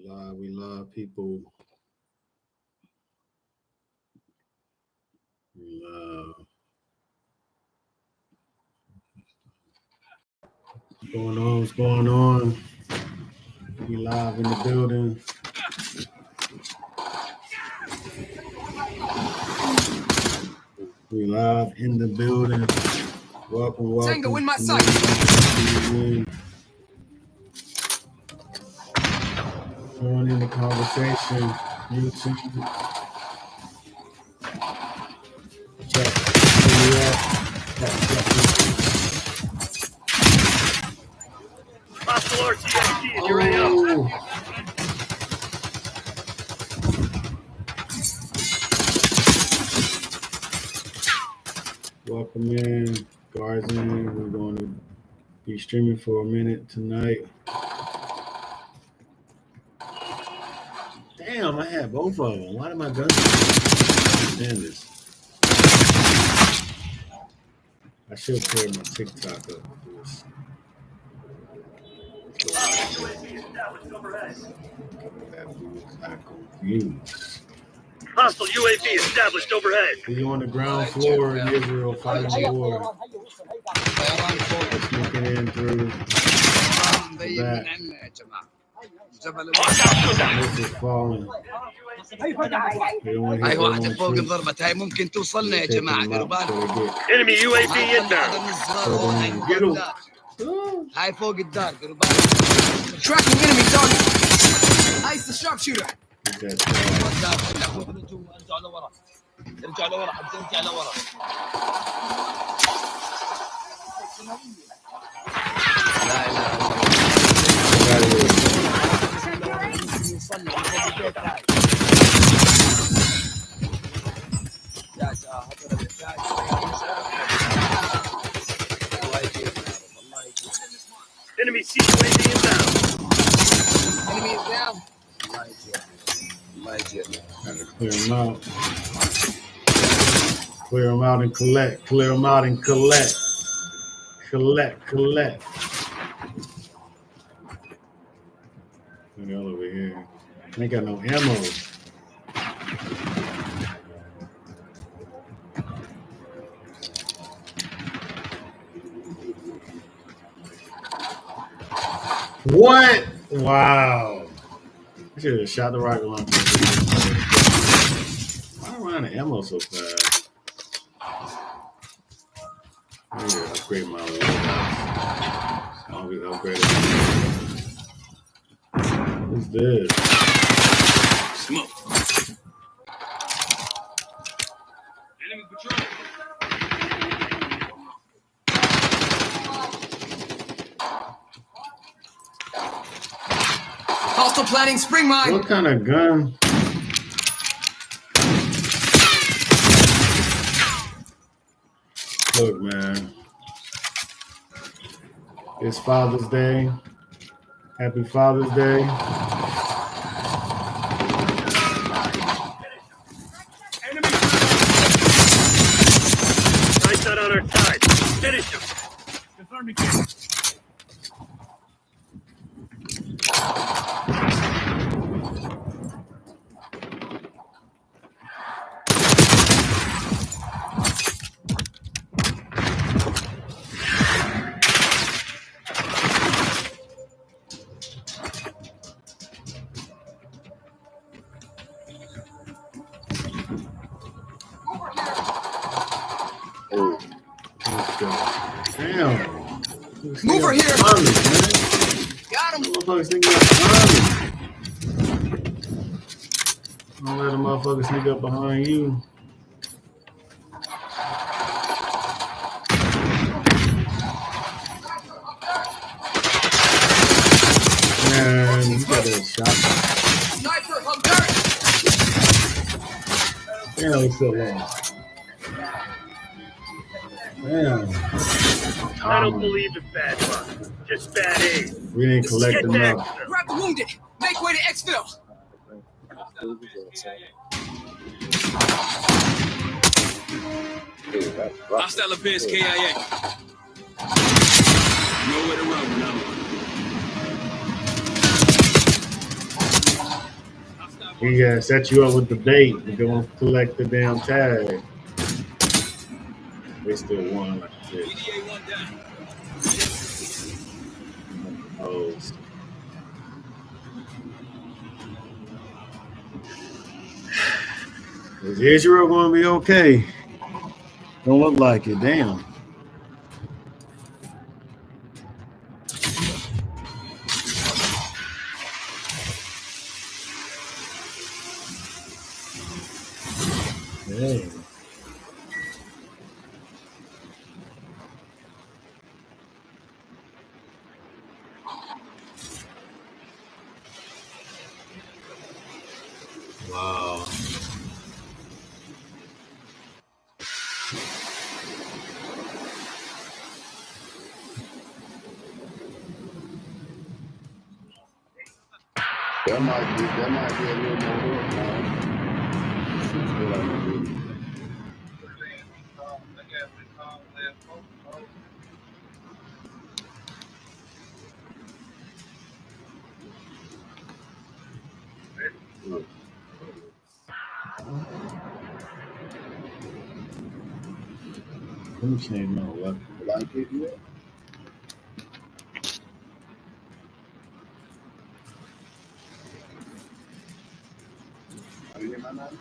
We love people. We love. What's going on? What's going on? We live in the building. We live in the building. Welcome. Tango in my sight. Join in the conversation. YouTube. Check. Hostile RTXD in your AO. Welcome in, Guardian. We're going to be streaming for a minute tonight. Damn, I had both of them. Why did my guns? Understand this. I should pair my TikTok up with this. I'm confused. Hostile UAV established overhead. You on the ground floor in Israel fighting the war. Sneaking in through the back. This is falling. هاي واحدة فوق الضربة هاي ممكن توصلنا يا جماعة ديروا بالكم. Enemy UAV inbound. هاي فوق الدار ديروا بالكم. Tracking enemy target. Ice the sharpshooter. ارجع لورا حتى ارجع لورا. لا Enemy CUAV inbound. Enemy is down. Gotta clear them out. Clear them out and collect. Clear them out and collect. Collect. Look all over here. Ain't got no ammo. What? Wow. I should have shot the rocket launcher. Why am I running ammo so fast? I need to upgrade my loadout. I'll be upgraded. What's this? Smoke. Enemy patrol. Hostile planting spring mine. What kind of gun? Look, man. It's Father's Day. Happy Father's Day. Enemy. Nice shot on our side. Finish him. Confirming kill. Damn. Move over here. Got Got him. Motherfuckers sneak up behind me. Don't let a motherfucker sneak up behind you. Man, you got that shot. Sniper, I'm dirt. Damn, it's so long. Damn. I don't believe in bad luck. Just bad aim. We didn't collect Get enough. back. Grab the wounded. Make way to exfil. Hostile appears KIA. Nowhere to run now. He set you up with the bait and go and collect the damn tag. They still won like a bitch. EDA 1 down. Oh, is Israel going to be okay? Don't look like it. Damn. Dang. Wow. That might be a little more work now. Let me change my weapon. Like it, yeah. Are you hear my name?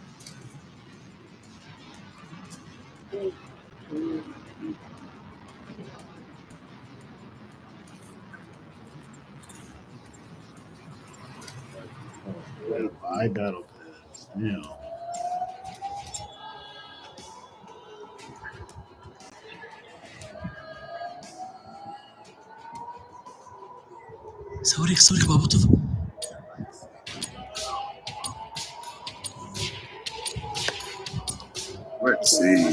I battle pass. Damn. sorry بابا تو Let's see.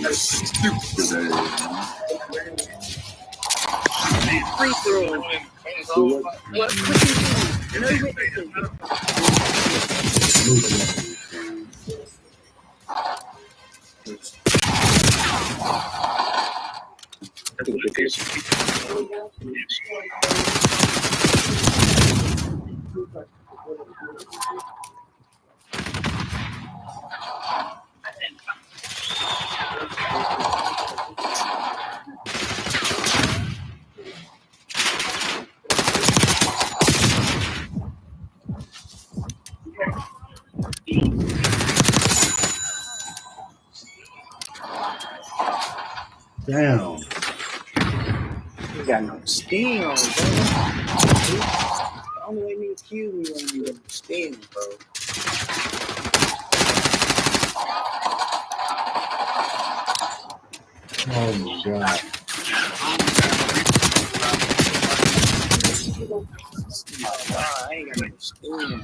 Let's see. Stupid Free throw. What? Damn. You got no steam, bro. The only way me to kill me when you got steam, bro. Oh my god. I ain't got no steam.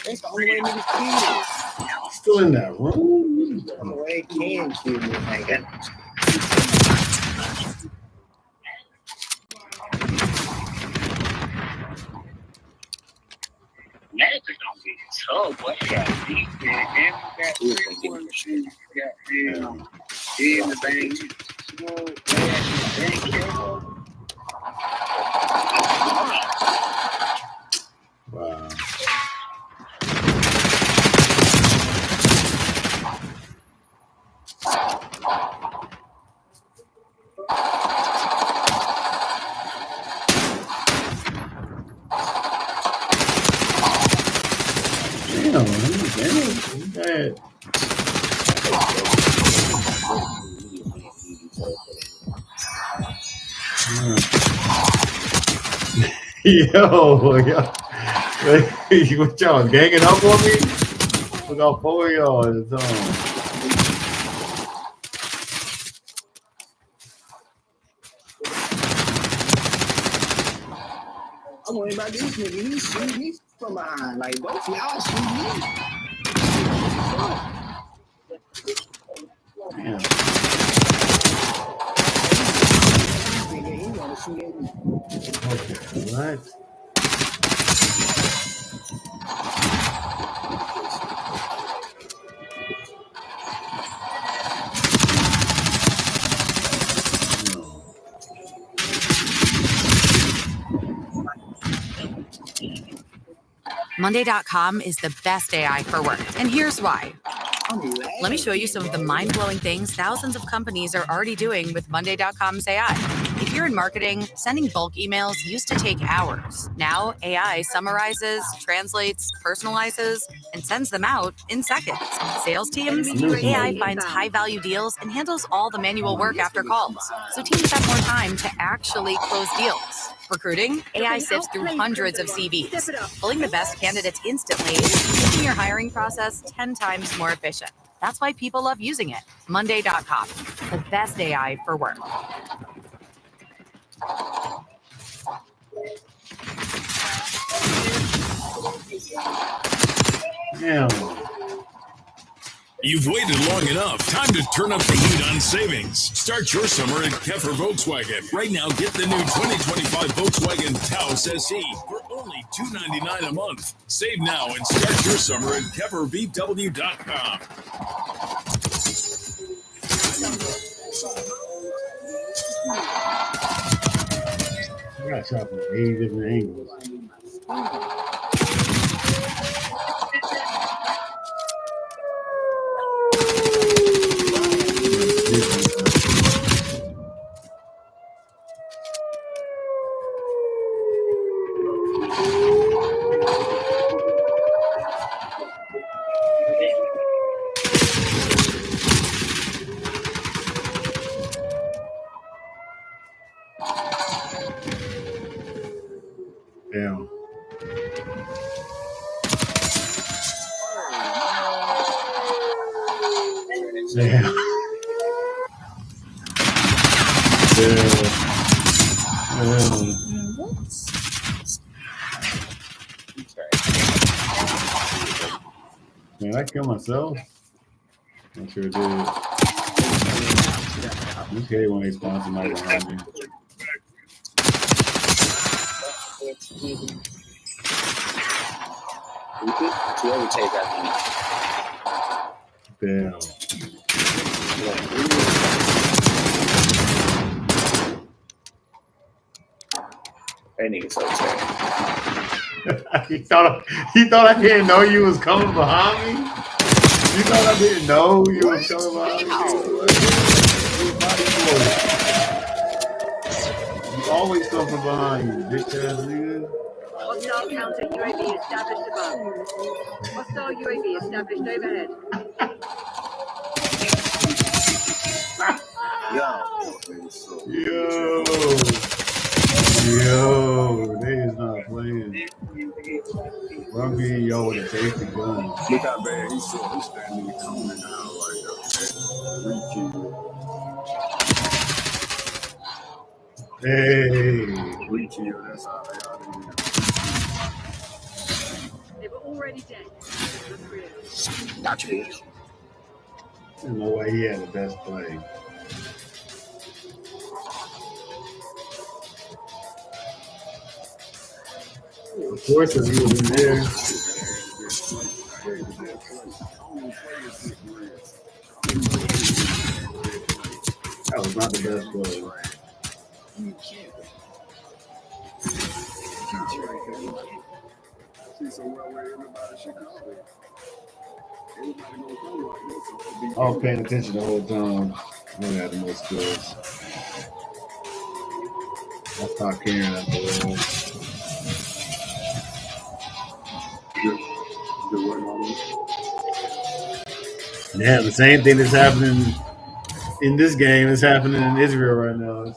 That's the only way me to kill. Still in that room? The only way it can kill me. I ain't got no steam. Magic don't be tough. What got deep, man? And we got 3-1 shoes. We got in the bank. Wow. Damn. Yo, what y'all ganging up on me? We got 4 of y'all at the time. I'm worried about this nigga. He shoot me from behind. Like, both y'all shoot me. Damn. He wanna shoot at me. Okay, what? Monday.com is the best AI for work, and here's why. Let me show you some of the mind-blowing things thousands of companies are already doing with Monday.com's AI. If you're in marketing, sending bulk emails used to take hours. Now, AI summarizes, translates, personalizes, and sends them out in seconds. Sales teams, AI finds high-value deals and handles all the manual work after calls, so teams have more time to actually close deals. Recruiting, AI sifts through hundreds of CVs, pulling the best candidates instantly, making your hiring process 10 times more efficient. That's why people love using it. Monday.com, the best AI for work. Damn. You've waited long enough. Time to turn up the heat on savings. Start your summer at Keffer Volkswagen. Right now, get the new 2025 Volkswagen Taos SE for only $299 a month. Save now and start your summer at KefferVW.com. I got shot from 80 different angles. Damn. Damn. Man, I kill myself? I sure did. You hate when they spawn somebody behind me. Whoever take that Damn. That nigga's so terrible. he thought I didn't know you was coming behind me? You thought I didn't know you was coming behind me? You always come from behind you, bitch ass nigga. Hostile counter UAV established above. Hostile UAV established overhead. Yo, they is not playing. Run being yo with a basic gun. Look how bad he's standing in the corner now, like Hey. 3 kill, that's all they ought to They were already dead. Not you. There's no way he had the best play. Of course, if he was in there. That was not the best play. I was paying attention the whole time. I don't have the most skills. I stopped caring after a while. Yeah, the same thing that's happening in this game is happening in Israel right now.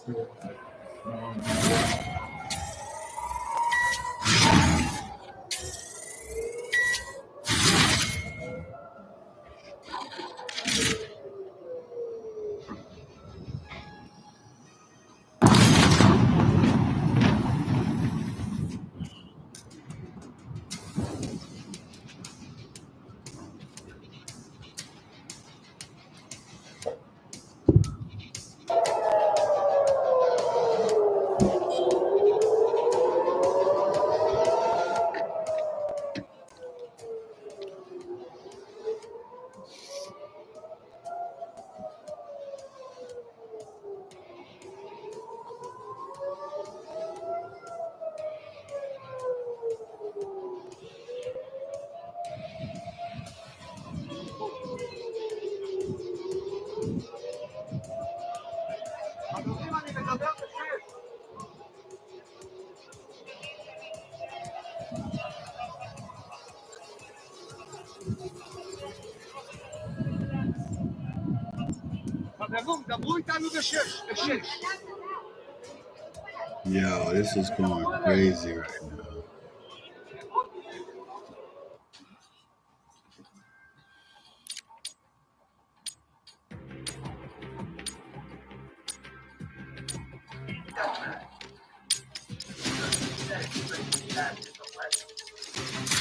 Yo, this is going crazy right now.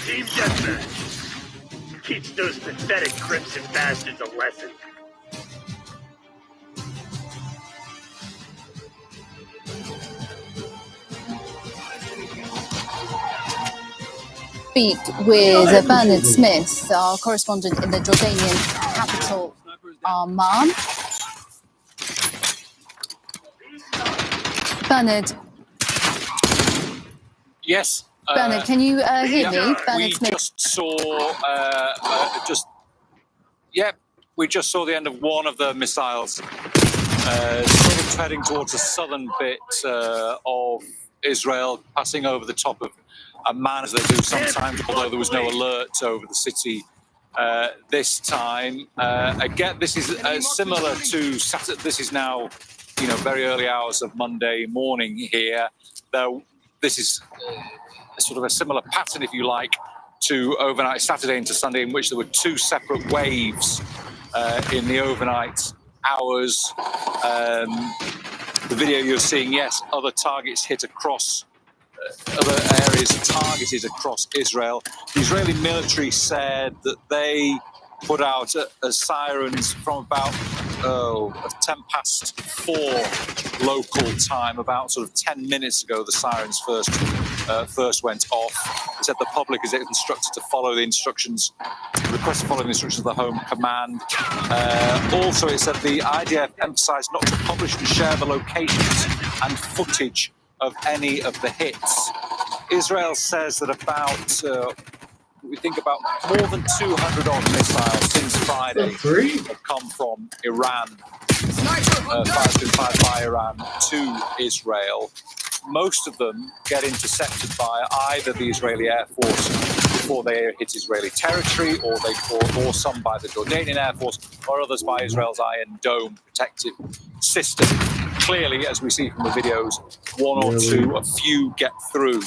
Team Deathmatch. Teach those pathetic Crimson bastards a lesson. Speak with Bernard Smith, our correspondent in the Jordanian capital, Amman. Bernard. Yes. Bernard, can you hear me? Bernard we Smith. just saw we just saw the end of one of the missiles, sort of heading towards the southern bit of Israel, passing over the top of Amman as they do sometimes, although there was no alert over the city this time. Again, this is similar to Saturday. This is now, very early hours of Monday morning here, though this is sort of a similar pattern, if you like, to overnight Saturday into Sunday, in which there were two separate waves in the overnight hours. The video you're seeing, yes, other targets hit across, other areas targeted across Israel. The Israeli military said that they put out sirens from about 4:10 local time, about sort of 10 minutes ago. The sirens first went off. It said the public is instructed to follow the instructions, request to follow the instructions of the Home Command. Also, it said the IDF emphasised not to publish and share the locations and footage of any of the hits. Israel says that about more than 200 odd missiles since Friday have come from Iran, fired by Iran to Israel. Most of them get intercepted by either the Israeli Air Force before they hit Israeli territory, or some by the Jordanian Air Force, or others by Israel's Iron Dome protective system. Clearly, as we see from the videos, one or two, a few get through.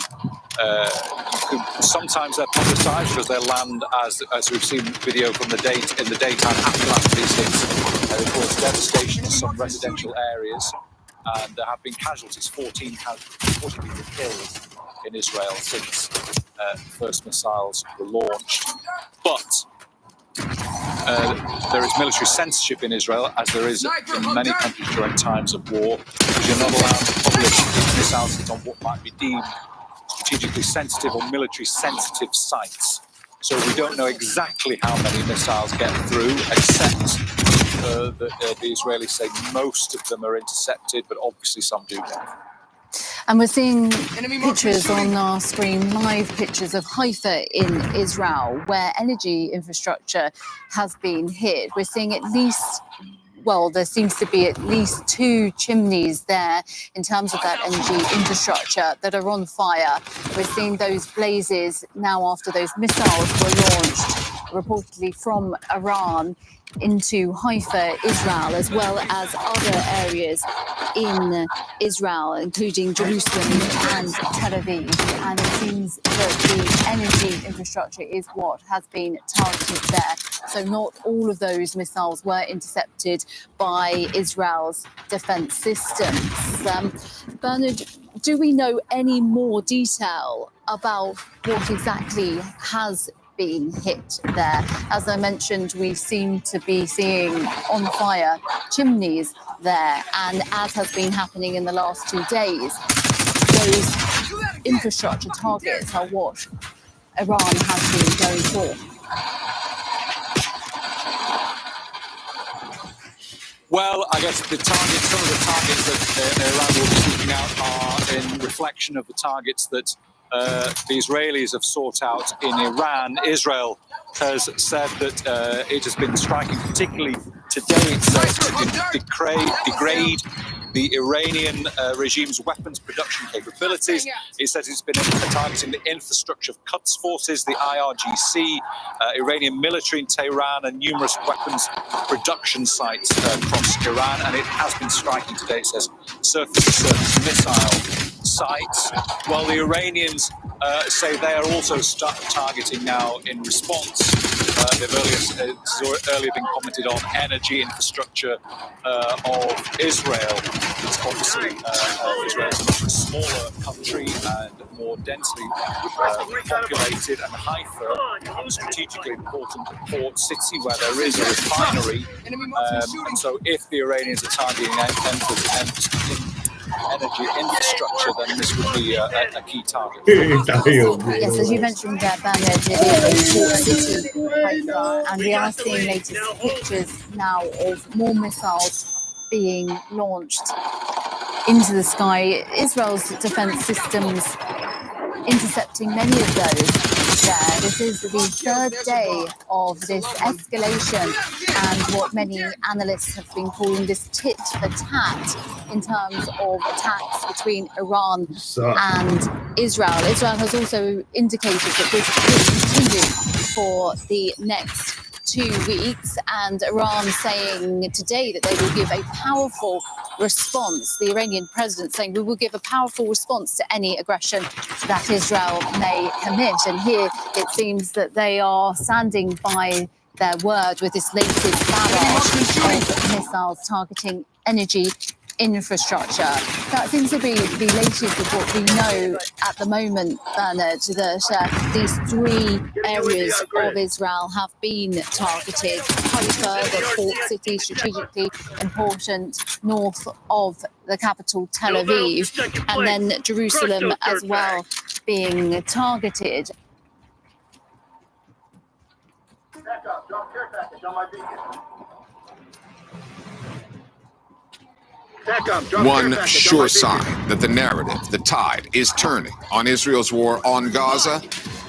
Sometimes they're publicised because they land, as we've seen video from in the daytime aftermath of these hits. They cause devastation in some residential areas, and there have been casualties, 14 people killed in Israel since the first missiles were launched. But there is military censorship in Israel, as there is in many countries during times of war, because you're not allowed to publish missiles on what might be deemed strategically sensitive or military sensitive sites. So we don't know exactly how many missiles get through, except that the Israelis say most of them are intercepted, but obviously some do not. And we're seeing pictures on our screen, live pictures of Haifa in Israel, where energy infrastructure has been hit. We're seeing there seems to be at least 2 chimneys there in terms of that energy infrastructure that are on fire. We're seeing those blazes now after those missiles were launched, reportedly from Iran, into Haifa, Israel, as well as other areas in Israel, including Jerusalem and Tel Aviv. And it seems that the energy infrastructure is what has been targeted there. So not all of those missiles were intercepted by Israel's defense systems. Bernard, do we know any more detail about what exactly has been hit there? As I mentioned, we seem to be seeing on fire chimneys there, and as has been happening in the last 2 days, those infrastructure targets are what Iran has been going for. Well, I guess some of the targets that Iran will be seeking out are in reflection of the targets that the Israelis have sought out in Iran. Israel has said that it has been striking, particularly today, it says, to degrade the Iranian regime's weapons production capabilities. It says it's been targeting the infrastructure of Quds forces, the IRGC, Iranian military in Tehran, and numerous weapons production sites across Iran. And it has been striking today, it says, surface-to-surface missile sites, while the Iranians say they are also targeting now in response. They've earlier been commented on energy infrastructure of Israel. It's obviously Israel is a much smaller country and more densely populated, and Haifa, a strategically important port city where there is a refinery. And so if the Iranians are targeting energy infrastructure, then this would be a key target. Yes, as you mentioned, Bernard, it is a port city, Haifa, and we are seeing latest pictures now of more missiles being launched into the sky. Israel's defense systems intercepting many of those there. This is the third day of this escalation and what many analysts have been calling this tit for tat in terms of attacks between Iran and Israel. Israel has also indicated that this will continue for the next 2 weeks, and Iran saying today that they will give a powerful response. The Iranian president saying we will give a powerful response to any aggression that Israel may commit. And here it seems that they are standing by their word with this latest barrage of missiles targeting energy infrastructure. That seems to be the latest of what we know at the moment, Bernard, that these 3 areas of Israel have been targeted. Haifa, the port city, strategically important north of the capital, Tel Aviv, and then Jerusalem as well being targeted. One sure sign that the narrative, the tide, is turning on Israel's war on Gaza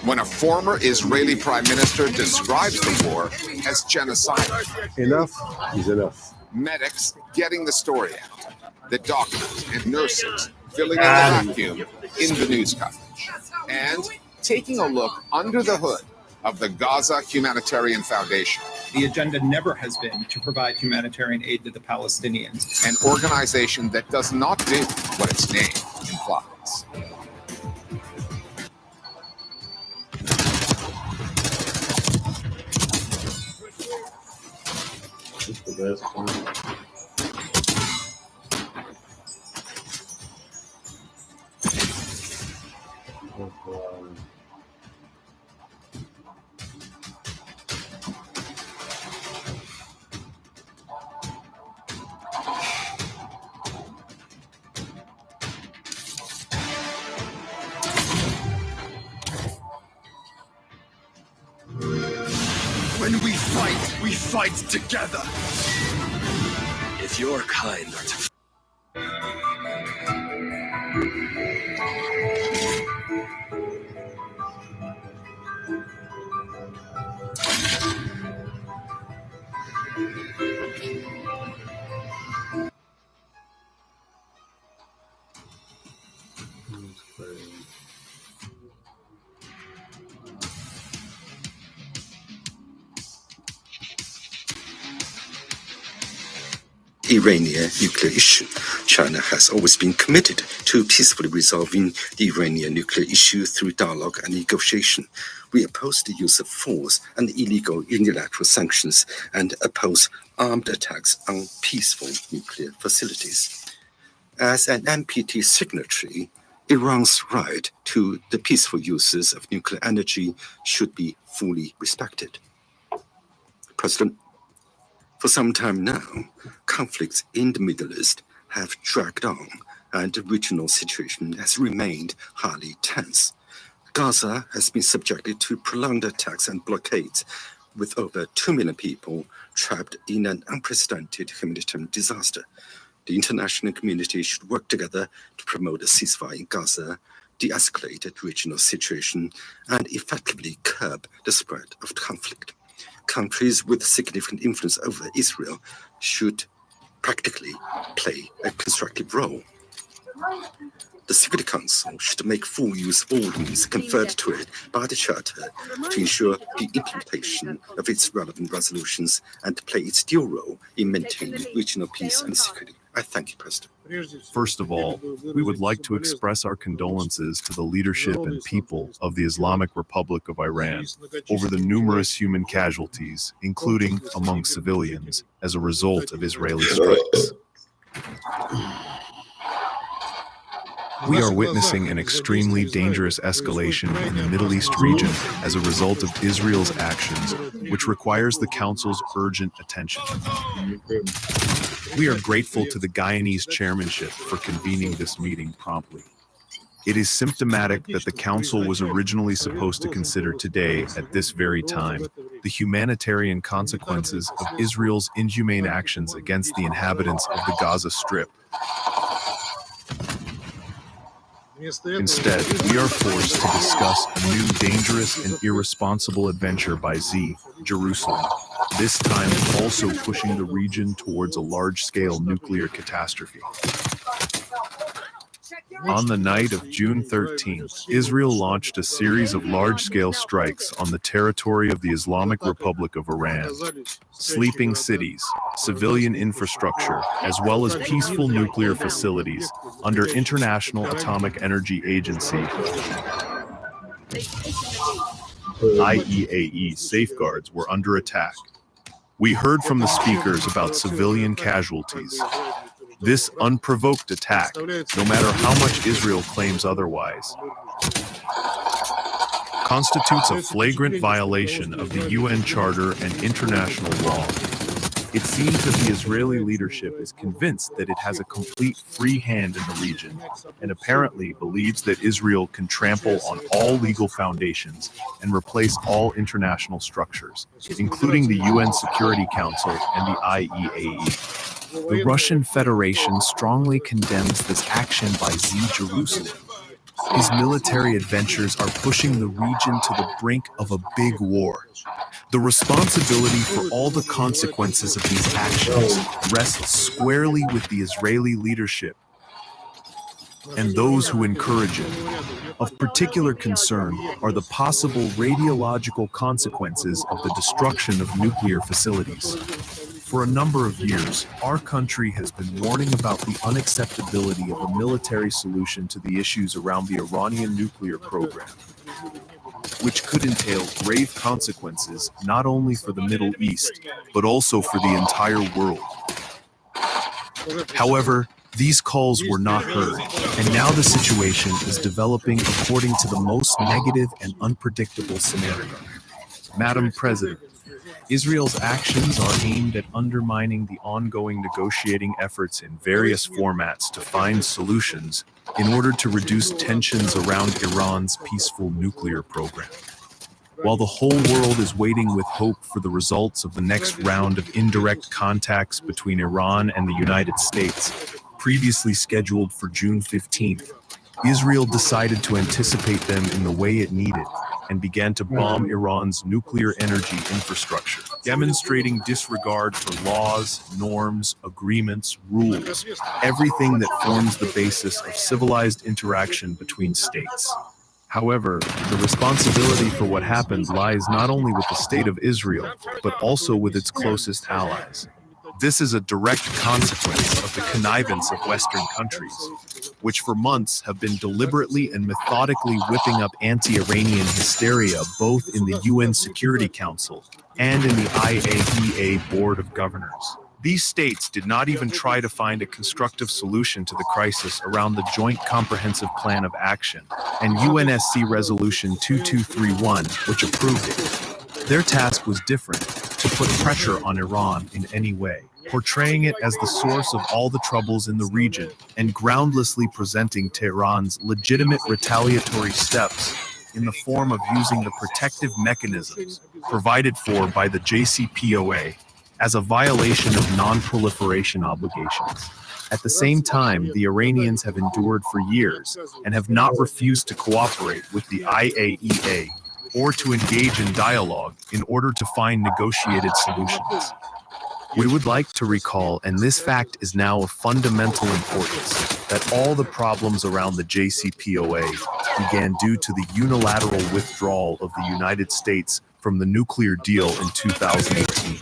when a former Israeli prime minister describes the war as genocidal. Enough is enough. Medics getting the story out, the doctors and nurses filling in the vacuum in the news coverage, and taking a look under the hood of the Gaza Humanitarian Foundation. The agenda never has been to provide humanitarian aid to the Palestinians. An organization that does not do what its name implies. It's the best one. When we fight together. If your kind are to Iranian nuclear issue. China has always been committed to peacefully resolving the Iranian nuclear issue through dialogue and negotiation. We oppose the use of force and illegal unilateral sanctions and oppose armed attacks on peaceful nuclear facilities. As an NPT signatory, Iran's right to the peaceful uses of nuclear energy should be fully respected. President, for some time now, conflicts in the Middle East have dragged on, and the regional situation has remained highly tense. Gaza has been subjected to prolonged attacks and blockades, with over 2 million people trapped in an unprecedented humanitarian disaster. The international community should work together to promote a ceasefire in Gaza, de-escalate the regional situation, and effectively curb the spread of conflict. Countries with significant influence over Israel should practically play a constructive role. The Security Council should make full use of all means conferred to it by the Charter to ensure the implementation of its relevant resolutions and to play its due role in maintaining regional peace and security. I thank you, President. First of all, we would like to express our condolences to the leadership and people of the Islamic Republic of Iran over the numerous human casualties, including among civilians, as a result of Israeli strikes. We are witnessing an extremely dangerous escalation in the Middle East region as a result of Israel's actions, which requires the Council's urgent attention. We are grateful to the Guyanese chairmanship for convening this meeting promptly. It is symptomatic that the Council was originally supposed to consider today, at this very time, the humanitarian consequences of Israel's inhumane actions against the inhabitants of the Gaza Strip. Instead, we are forced to discuss a new dangerous and irresponsible adventure by Z, Jerusalem, this time also pushing the region towards a large-scale nuclear catastrophe. On the night of June 13th, Israel launched a series of large-scale strikes on the territory of the Islamic Republic of Iran. Sleeping cities, civilian infrastructure, as well as peaceful nuclear facilities under International Atomic Energy Agency (IAEA) safeguards were under attack. We heard from the speakers about civilian casualties. This unprovoked attack, no matter how much Israel claims otherwise, constitutes a flagrant violation of the UN Charter and international law. It seems that the Israeli leadership is convinced that it has a complete free hand in the region, and apparently believes that Israel can trample on all legal foundations and replace all international structures, including the UN Security Council and the IAEA. The Russian Federation strongly condemns this action by Z Jerusalem. His military adventures are pushing the region to the brink of a big war. The responsibility for all the consequences of these actions rests squarely with the Israeli leadership and those who encourage it. Of particular concern are the possible radiological consequences of the destruction of nuclear facilities. For a number of years, our country has been warning about the unacceptability of a military solution to the issues around the Iranian nuclear program, which could entail grave consequences not only for the Middle East, but also for the entire world. However, these calls were not heard, and now the situation is developing according to the most negative and unpredictable scenario. Madam President, Israel's actions are aimed at undermining the ongoing negotiating efforts in various formats to find solutions in order to reduce tensions around Iran's peaceful nuclear program. While the whole world is waiting with hope for the results of the next round of indirect contacts between Iran and the United States, previously scheduled for June 15th, Israel decided to anticipate them in the way it needed and began to bomb Iran's nuclear energy infrastructure, demonstrating disregard for laws, norms, agreements, rules, everything that forms the basis of civilized interaction between states. However, the responsibility for what happened lies not only with the state of Israel, but also with its closest allies. This is a direct consequence of the connivance of Western countries, which for months have been deliberately and methodically whipping up anti-Iranian hysteria both in the UN Security Council and in the IAEA Board of Governors. These states did not even try to find a constructive solution to the crisis around the Joint Comprehensive Plan of Action and UNSC Resolution 2231, which approved it. Their task was different: to put pressure on Iran in any way, portraying it as the source of all the troubles in the region and groundlessly presenting Tehran's legitimate retaliatory steps in the form of using the protective mechanisms provided for by the JCPOA as a violation of non-proliferation obligations. At the same time, the Iranians have endured for years and have not refused to cooperate with the IAEA or to engage in dialogue in order to find negotiated solutions. We would like to recall, and this fact is now of fundamental importance, that all the problems around the JCPOA began due to the unilateral withdrawal of the United States from the nuclear deal in 2018,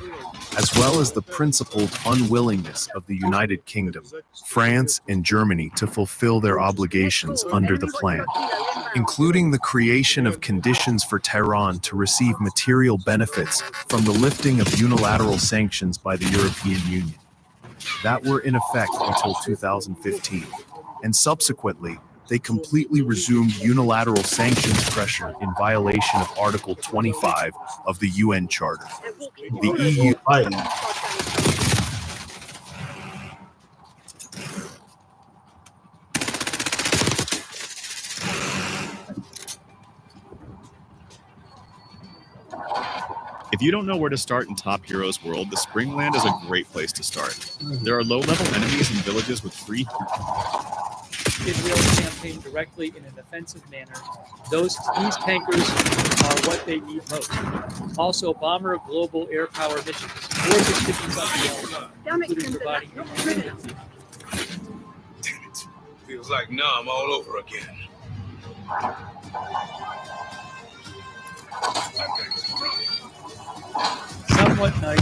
as well as the principled unwillingness of the United Kingdom, France, and Germany to fulfill their obligations under the plan, including the creation of conditions for Tehran to receive material benefits from the lifting of unilateral sanctions by the European Union that were in effect until 2015, and subsequently, they completely resumed unilateral sanctions pressure in violation of Article 25 of the UN Charter. The EU If you don't know where to start in Top Heroes World, the Springland is a great place to start. There are low-level enemies and villages with free... Israel campaign directly in an offensive manner. These tankers are what they need most. Also, bomber of global air power missions. Or this could be something else, including providing Feels like numb all over again. somewhat nice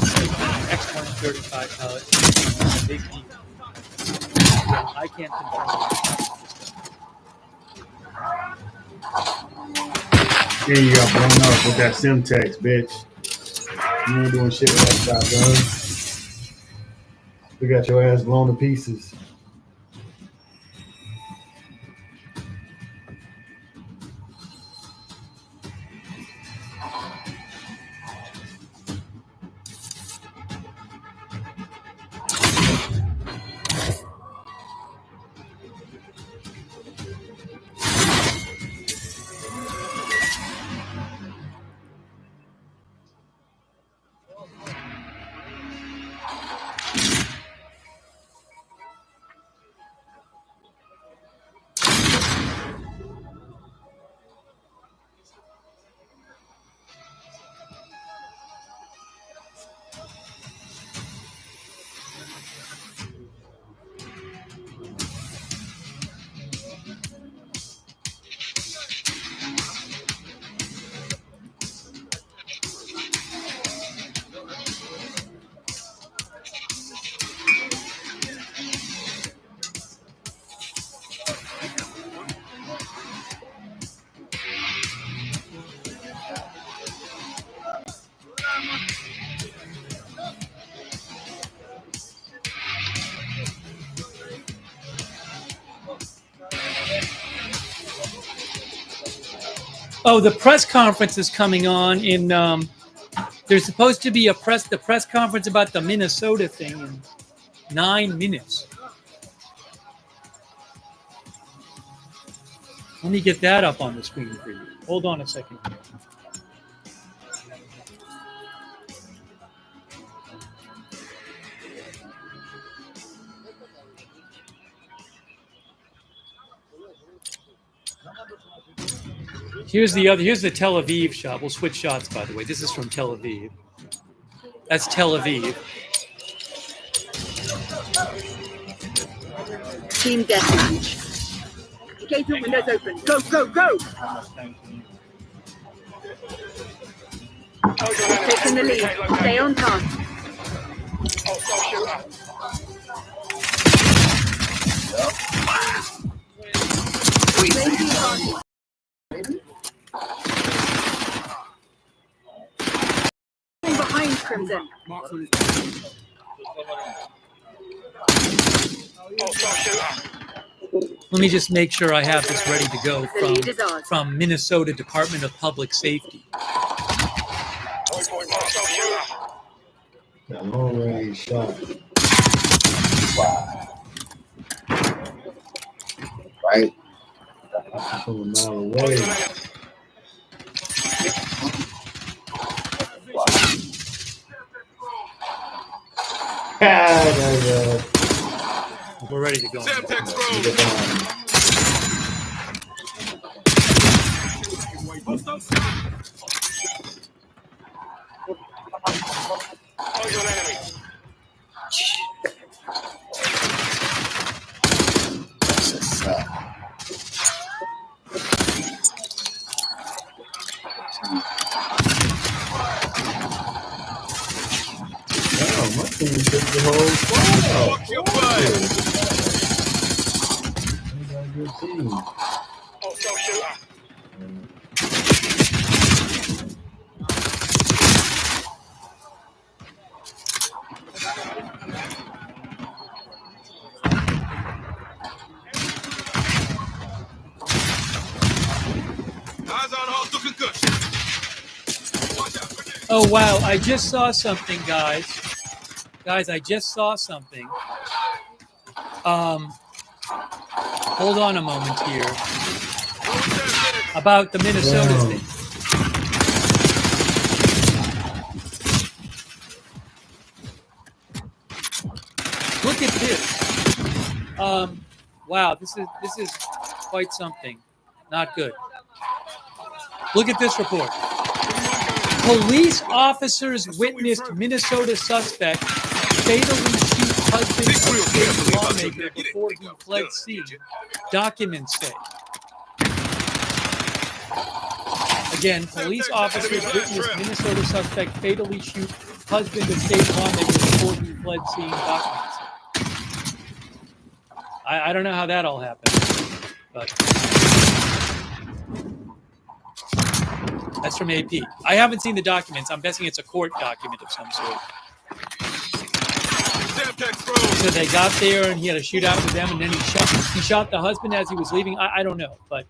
X-135 pilot. Big deal. I can't confirm. Yeah, you got blown up with that Simtex, bitch. You ain't doing shit with that shotgun. We got your ass blown to pieces. Oh, the press conference is coming on in. There's supposed to be the press conference about the Minnesota thing in 9 minutes. Let me get that up on the screen for you. Hold on a second. Here's the Tel Aviv shot. We'll switch shots, by the way. This is from Tel Aviv. That's Tel Aviv. Team deathmatch. Engagement windows open. Go, go, go! Taking the lead. Stay on task. Behind Crimson. Let me just make sure I have this ready to go from Minnesota Department of Public Safety. That long range shot. Right. From a mile away. We're ready to go. Oh, my team took the whole squad. Watch your butt. Good team. Oh, so shoot. Eyes on hostile concussion. Watch out. Oh wow! I just saw something, guys. Guys, I just saw something. Hold on a moment here. About the Minnesota thing. Look at this. Wow, this is quite something. Not good. Look at this report. Police officers witnessed Minnesota suspect fatally shoot husband of state lawmaker before he fled scene. Documents say. Again, police officers witnessed Minnesota suspect fatally shoot husband of state lawmaker before he fled scene. Documents say. I don't know how that all happened, but that's from AP. I haven't seen the documents. I'm guessing it's a court document of some sort. So they got there and he had a shootout with them, and then he shot the husband as he was leaving. I don't know, but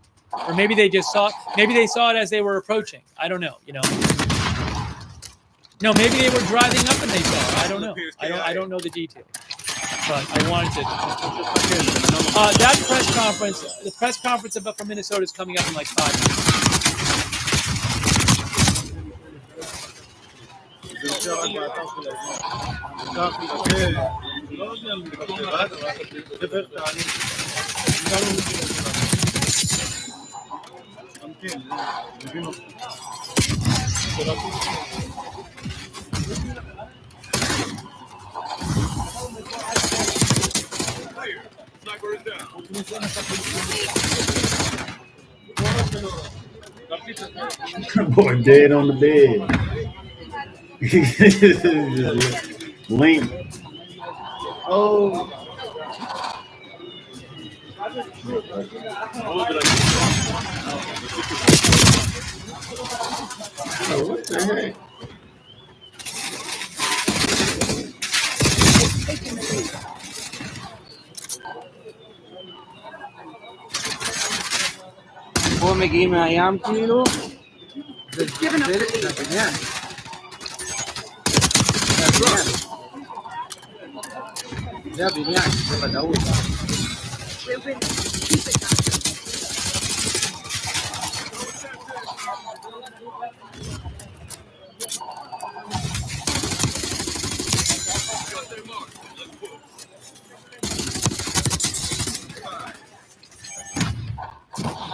or maybe they just saw. Maybe they saw it as they were approaching. I don't know. You know. No, maybe they were driving up and they saw it. I don't know. I don't know the details. But I wanted to. That press conference, the press conference about from Minnesota is coming up in like 5 minutes. Boy, dead on the bed. Link. Oh. Oh, what the heck? هو مجيء أيام كيلو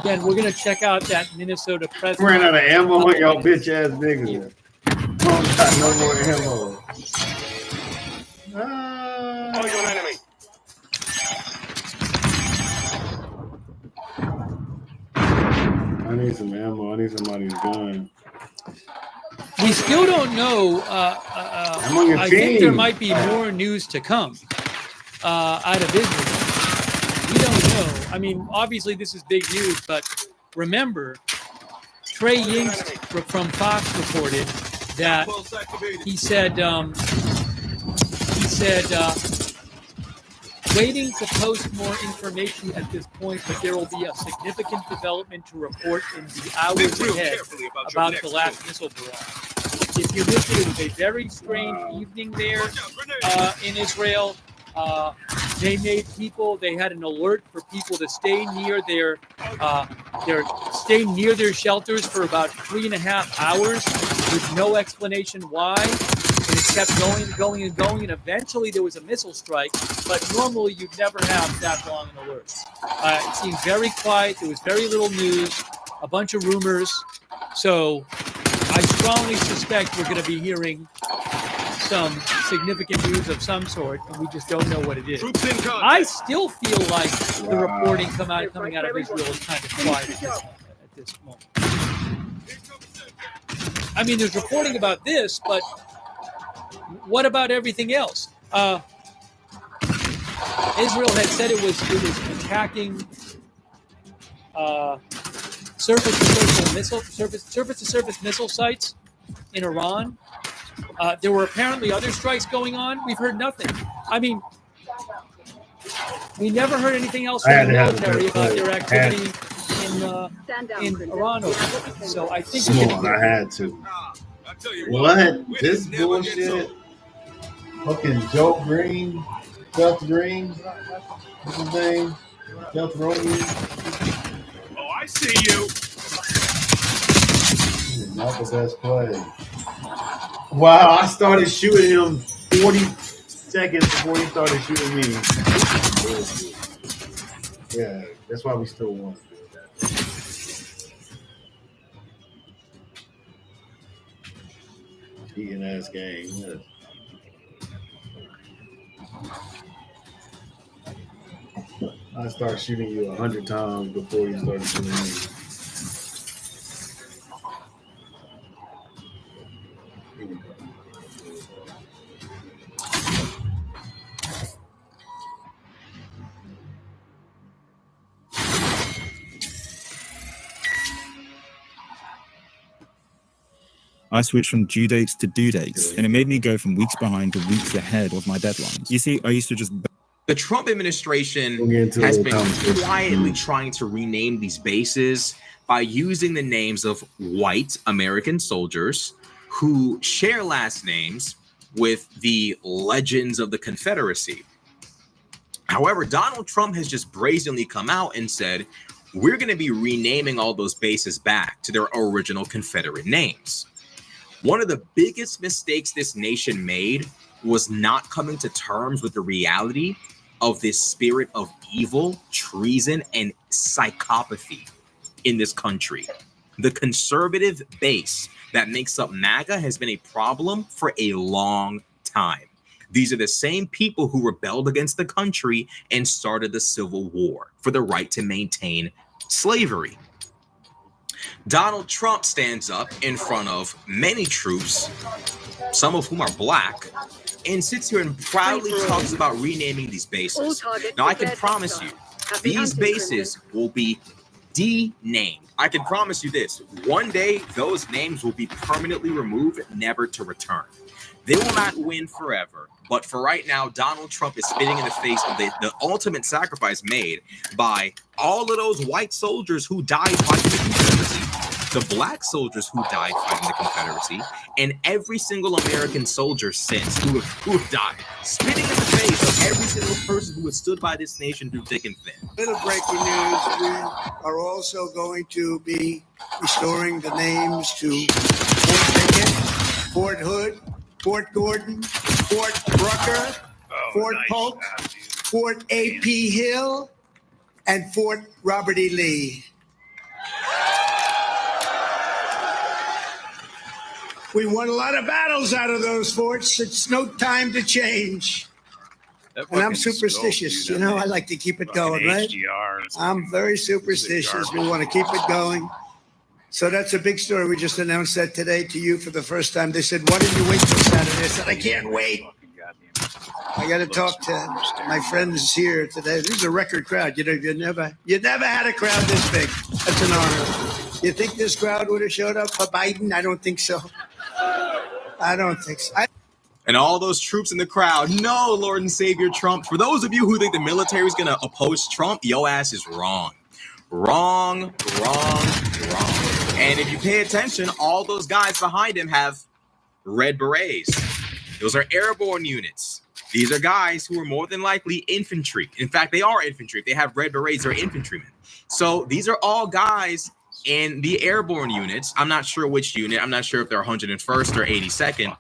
Again, we're gonna check out that Minnesota press. Ran out of ammo on y'all bitch ass niggas. Don't got no more ammo. Oh, you're an enemy. I need some ammo. I need somebody's gun. We still don't know. I'm on your I team. think there might be more news to come out of Israel. We don't know. I mean, obviously this is big news, but remember, Trey Yingst from Fox reported that he said waiting to post more information at this point, but there will be a significant development to report in the hours ahead about the last missile barrage. If you missed it, it was a very strange evening there in Israel. They made people. They had an alert for people to stay near their shelters for about 3.5 hours, with no explanation why. And it kept going and going and going, and eventually there was a missile strike. But normally you'd never have that long an alert. It seemed very quiet. There was very little news, a bunch of rumors. So I strongly suspect we're going to be hearing some significant news of some sort, and we just don't know what it is. I still feel like the reporting coming out of Israel is kind of quiet at this moment. I mean, there's reporting about this, but what about everything else? Israel had said it was attacking surface-to-surface missile sites in Iran. There were apparently other strikes going on. We've heard nothing. I mean, we never heard anything else from the military about their activity in Iran. So I think I had to. What? This bullshit? Fucking Joe Green, Seth Green, what's his name? Seth Rogen. Oh, I see you. Not the best play. Wow, I started shooting him 40 seconds before he started shooting me. Yeah, that's why we still won. Cheating ass game. Yeah. I start shooting you 100 times before you start shooting me. I switched from due dates to due dates, and it made me go from weeks behind to weeks ahead of my deadlines. You see, I used to just... The Trump administration has been quietly trying to rename these bases by using the names of white American soldiers who share last names with the legends of the Confederacy. However, Donald Trump has just brazenly come out and said, we're going to be renaming all those bases back to their original Confederate names. One of the biggest mistakes this nation made was not coming to terms with the reality of this spirit of evil, treason, and psychopathy in this country. The conservative base that makes up MAGA has been a problem for a long time. These are the same people who rebelled against the country and started the Civil War for the right to maintain slavery. Donald Trump stands up in front of many troops, some of whom are black, and sits here and proudly talks about renaming these bases. Now, I can promise you, these bases will be denamed. I can promise you this. One day, those names will be permanently removed, never to return. They will not win forever. But for right now, Donald Trump is spitting in the face of the ultimate sacrifice made by all of those white soldiers who died fighting the Confederacy, the black soldiers who died fighting the Confederacy, and every single American soldier since who have died, spitting in the face of every single person who has stood by this nation through thick and thin. Little breaking news, we are also going to be restoring the names to Fort Pickett, Fort Hood, Fort Gordon, Fort Rucker, Fort Polk, Fort A.P. Hill, and Fort Robert E. Lee. We won a lot of battles out of those forts. It's no time to change. And I'm superstitious. You know, I like to keep it going, right? I'm very superstitious. We want to keep it going. So that's a big story. We just announced that today to you for the first time. They said, why didn't you wait till Saturday? I said, I can't wait. I got to talk to my friends here today. This is a record crowd. You know, you never had a crowd this big. That's an honor. You think this crowd would have showed up for Biden? I don't think so. I don't think so. And all those troops in the crowd, no, Lord and Savior Trump. For those of you who think the military is going to oppose Trump, your ass is wrong. Wrong. And if you pay attention, all those guys behind him have red berets. Those are airborne units. These are guys who are more than likely infantry. In fact, they are infantry. If they have red berets, they're infantrymen. So these are all guys in the airborne units. I'm not sure which unit. I'm not sure if they're 101st or 82nd.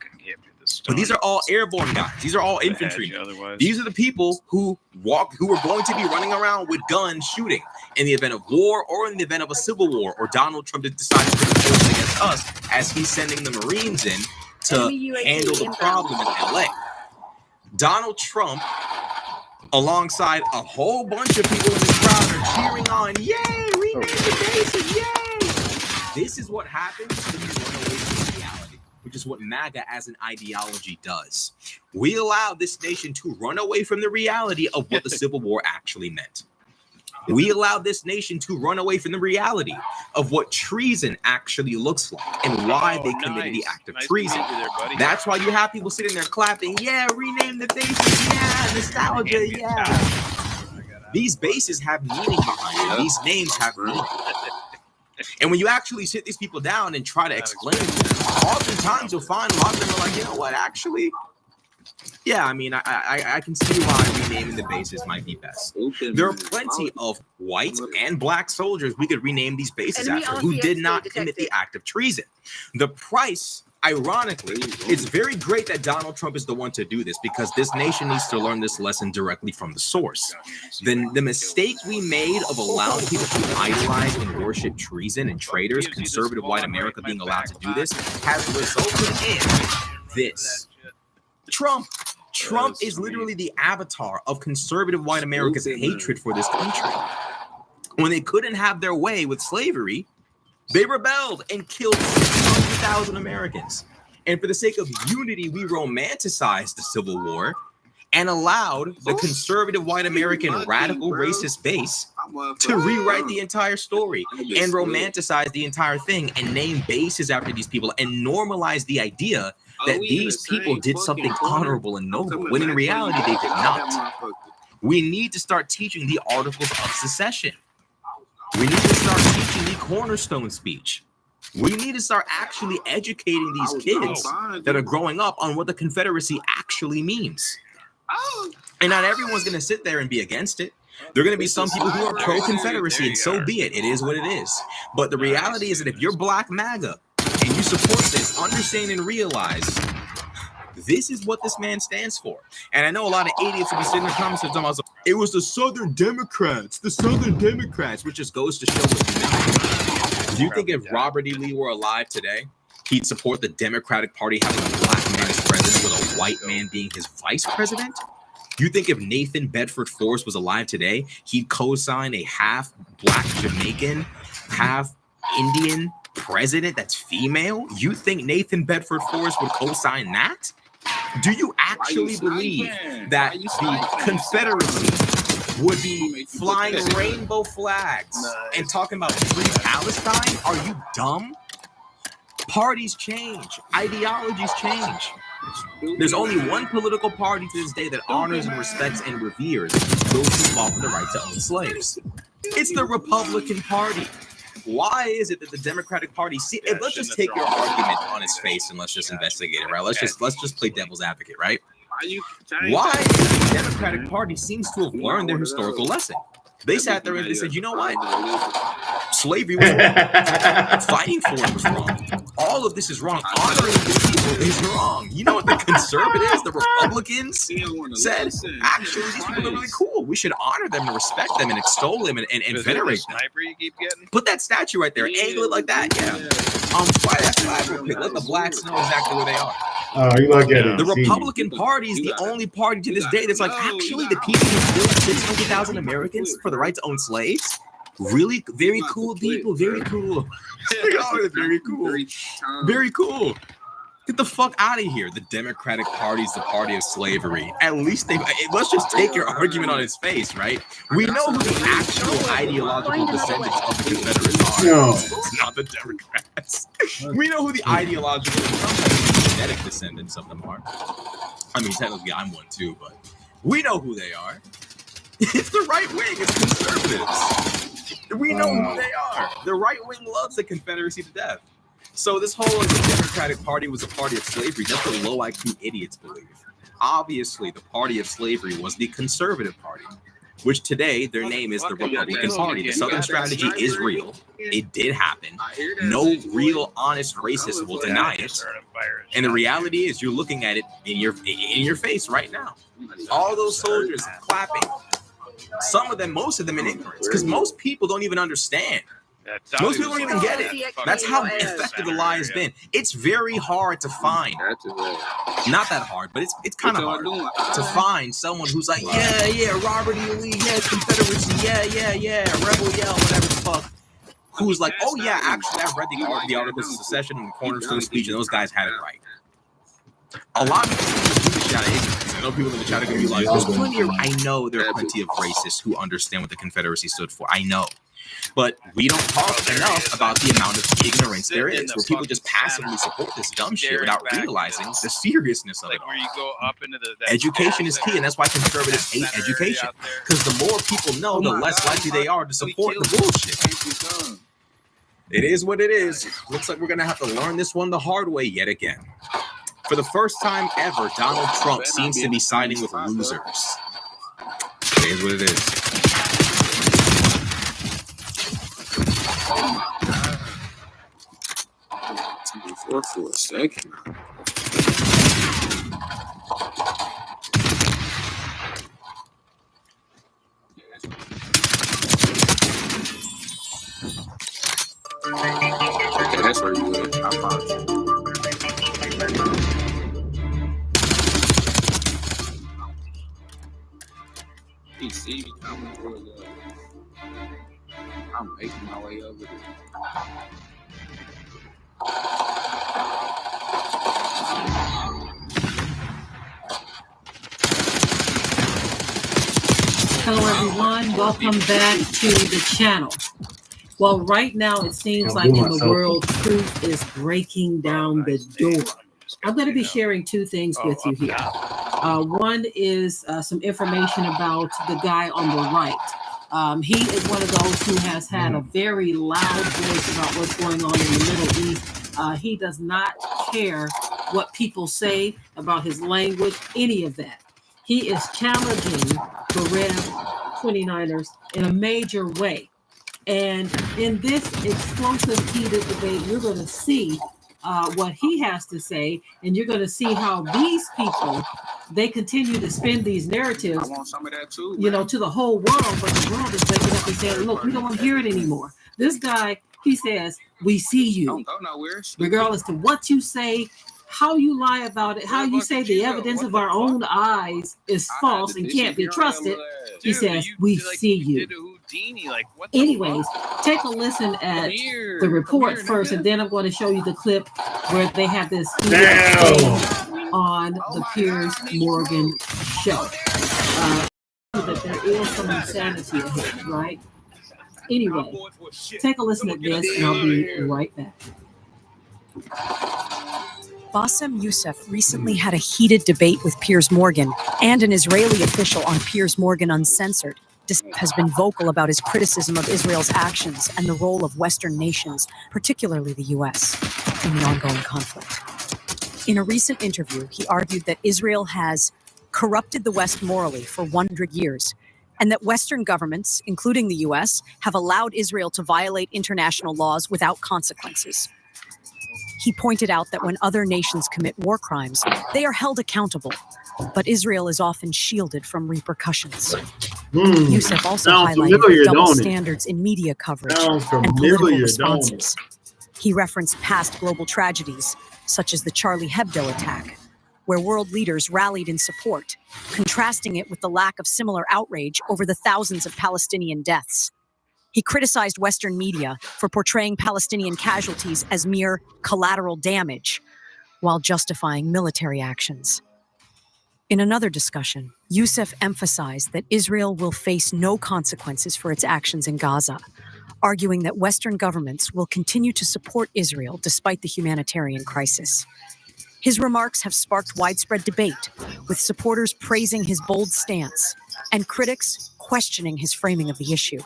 But these are all airborne guys. These are all infantry. These are the people who are going to be running around with guns shooting in the event of war or in the event of a civil war, or Donald Trump decides to bring force against us as he's sending the Marines in to handle the problem in LA. Donald Trump, alongside a whole bunch of people in this crowd, are cheering on, yay, rename the bases, yay! This is what happens when you run away from reality, which is what MAGA as an ideology does. We allow this nation to run away from the reality of what the Civil War actually meant. We allowed this nation to run away from the reality of what treason actually looks like and why they committed the act of treason. That's why you have people sitting there clapping, yeah, rename the bases, yeah, nostalgia, yeah. These bases have meaning behind them. These names have meaning. And when you actually sit these people down and try to explain to them, oftentimes you'll find a lot of them are like, you know what, actually, yeah, I mean, I can see why renaming the bases might be best. There are plenty of white and black soldiers we could rename these bases after who did not commit the act of treason. The price, ironically, it's very great that Donald Trump is the one to do this because this nation needs to learn this lesson directly from the source. Then the mistake we made of allowing people to idolize and worship treason and traitors, conservative white America being allowed to do this, has resulted in this. Trump is literally the avatar of conservative white America's hatred for this country. When they couldn't have their way with slavery, they rebelled and killed 600,000 Americans. And for the sake of unity, we romanticized the Civil War and allowed the conservative white American radical racist base to rewrite the entire story and romanticize the entire thing and name bases after these people and normalize the idea that these people did something honorable and noble, when in reality they did not. We need to start teaching the Articles of Secession. We need to start teaching the Cornerstone speech. We need to start actually educating these kids that are growing up on what the Confederacy actually means. And not everyone's going to sit there and be against it. There are going to be some people who are pro-Confederacy, and so be it. It is what it is. But the reality is that if you're Black MAGA, and you support this, understand and realize this is what this man stands for. And I know a lot of idiots will be sitting in the comments talking about it was the Southern Democrats, which just goes to show what do you think if Robert E. Lee were alive today, he'd support the Democratic Party having a black man as president with a white man being his vice president? Do you think if Nathan Bedford Forrest was alive today, he'd co-sign a half black Jamaican, half Indian president that's female? You think Nathan Bedford Forrest would co-sign that? Do you actually believe that the Confederacy would be flying rainbow flags and talking about free Palestine? Are you dumb? Parties change, ideologies change. There's only one political party to this day that honors and respects and reveres those who fought for the right to own slaves. It's the Republican Party. Why is it that the Democratic Party let's just take your argument on its face and let's just investigate it, right? Let's just play devil's advocate, right? Why the Democratic Party seems to have learned their historical lesson? They sat there and they said, you know what? Slavery was wrong. Fighting for it was wrong. All of this is wrong. Honoring these people is wrong. You know what the conservatives, the Republicans said? Actually, these people are really cool. We should honor them and respect them and extol them and venerate them. Put that statue right there, angle it like that. Yeah. Fly that flag real quick. Let the blacks know exactly where they are. You look at it. The Republican Party is the only party to this day that's like, actually, the people who killed 600,000 Americans for the right to own slaves? Really? Very cool people. Very cool. Very cool. Very cool. Get the fuck out of here. The Democratic Party is the party of slavery. At least let's just take your argument on its face, right? We know who the actual ideological descendants of the Confederates are. No. It's not the Democrats. We know who the ideological and sometimes genetic descendants of them are. I mean, technically I'm one too, but we know who they are. It's the right wing. It's conservatives. We know who they are. The right wing loves the Confederacy to death. So this whole Democratic Party was a party of slavery. That's what low IQ idiots believe. Obviously, the party of slavery was the Conservative Party, which today their name is the Republican Party. The Southern strategy is real. It did happen. No real, honest racist will deny it. And the reality is, you're looking at it in your face right now. All those soldiers clapping. Some of them, most of them in ignorance, because most people don't even understand. Most people don't even get it. That's how effective the lie has been. It's very hard to find. Not that hard, but it's kind of hard to find someone who's like, yeah, Robert E. Lee, yeah, Confederacy, yeah, Rebel Yell, whatever the fuck. who's like, oh yeah, actually I've read the articles of secession and Cornerstone speech, and those guys had it right. A lot of people do this out of ignorance. I know people in the chat are going to be like, I know there are plenty of racists who understand what the Confederacy stood for. I know. But we don't talk enough about the amount of ignorance there is, where people just passively support this dumb shit without realizing the seriousness of it all. Where you go up into the Education is key, and that's why conservatives hate education. Because the more people know, the less likely they are to support the bullshit. It is what it is. Looks like we're going to have to learn this one the hard way yet again. For the first time ever, Donald Trump seems to be siding with losers. It is what it is. For a second. Okay, that's where you at. I found you. PC, I'm making my way over there. Hello everyone, welcome back to the channel. Well, right now it seems like in the world, truth is breaking down the door. I'm going to be sharing two things with you here. One is some information about the guy on the right. He is one of those who has had a very loud voice about what's going on in the Middle East. He does not care what people say about his language, any of that. He is challenging the Red 29ers in a major way. And in this explosive, heated debate, you're going to see what he has to say, and you're going to see how these people, they continue to spin these narratives, I want some of that too, you know, to the whole world, but the world is waking up and saying, look, we don't want to hear it anymore. This guy, he says, we see you. Don't go nowhere. Regardless to what you say, how you lie about it, how you say the evidence of our own eyes is false and can't be trusted. He says, we see you. Anyways, take a listen at the report first, and then I'm going to show you the clip where they have this on the Piers Morgan show. That there is some insanity ahead, right? Anyway, take a listen at this, and I'll be right back. Bassem Youssef recently had a heated debate with Piers Morgan and an Israeli official on Piers Morgan Uncensored. Has been vocal about his criticism of Israel's actions and the role of Western nations, particularly the U.S., in the ongoing conflict. In a recent interview, he argued that Israel has corrupted the West morally for 100 years, and that Western governments, including the U.S., have allowed Israel to violate international laws without consequences. He pointed out that when other nations commit war crimes, they are held accountable, but Israel is often shielded from repercussions. Youssef also highlighted double standards in media coverage and political responses. He referenced past global tragedies, such as the Charlie Hebdo attack, where world leaders rallied in support, contrasting it with the lack of similar outrage over the thousands of Palestinian deaths. He criticized Western media for portraying Palestinian casualties as mere collateral damage, while justifying military actions. In another discussion, Youssef emphasized that Israel will face no consequences for its actions in Gaza, arguing that Western governments will continue to support Israel despite the humanitarian crisis. His remarks have sparked widespread debate, with supporters praising his bold stance and critics questioning his framing of the issue.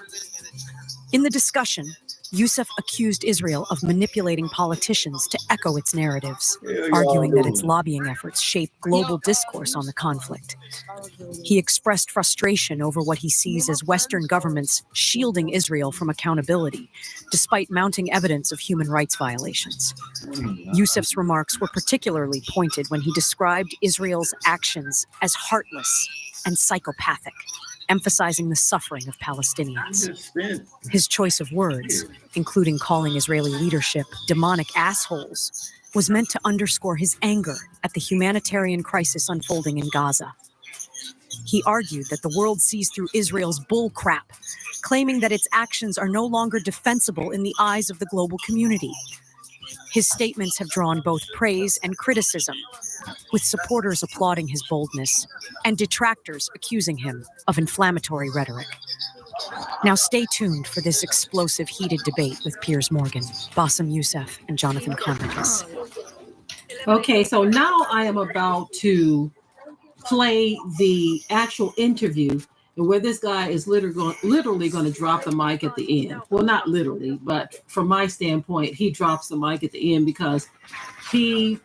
In the discussion, Youssef accused Israel of manipulating politicians to echo its narratives, arguing that its lobbying efforts shape global discourse on the conflict. He expressed frustration over what he sees as Western governments shielding Israel from accountability, despite mounting evidence of human rights violations. Youssef's remarks were particularly pointed when he described Israel's actions as heartless and psychopathic, emphasizing the suffering of Palestinians. His choice of words, including calling Israeli leadership demonic assholes, was meant to underscore his anger at the humanitarian crisis unfolding in Gaza. He argued that the world sees through Israel's bull crap, claiming that its actions are no longer defensible in the eyes of the global community. His statements have drawn both praise and criticism, with supporters applauding his boldness and detractors accusing him of inflammatory rhetoric. Now stay tuned for this explosive, heated debate with Piers Morgan, Bassem Youssef, and Jonathan Conricus. Okay, so now I am about to play the actual interview where this guy is literally going to drop the mic at the end. Well, not literally, but from my standpoint, he drops the mic at the end because he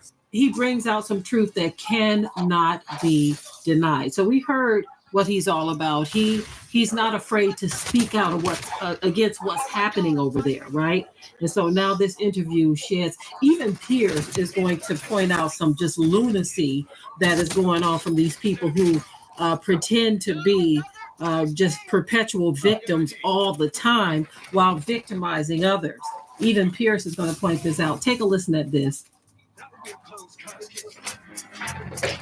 brings out some truth that cannot be denied. So we heard what he's all about. He's not afraid to speak out of what's against what's happening over there, right? And so now this interview sheds. Even Piers is going to point out some just lunacy that is going on from these people who pretend to be just perpetual victims all the time while victimizing others. Even Piers is going to point this out. Take a listen at this.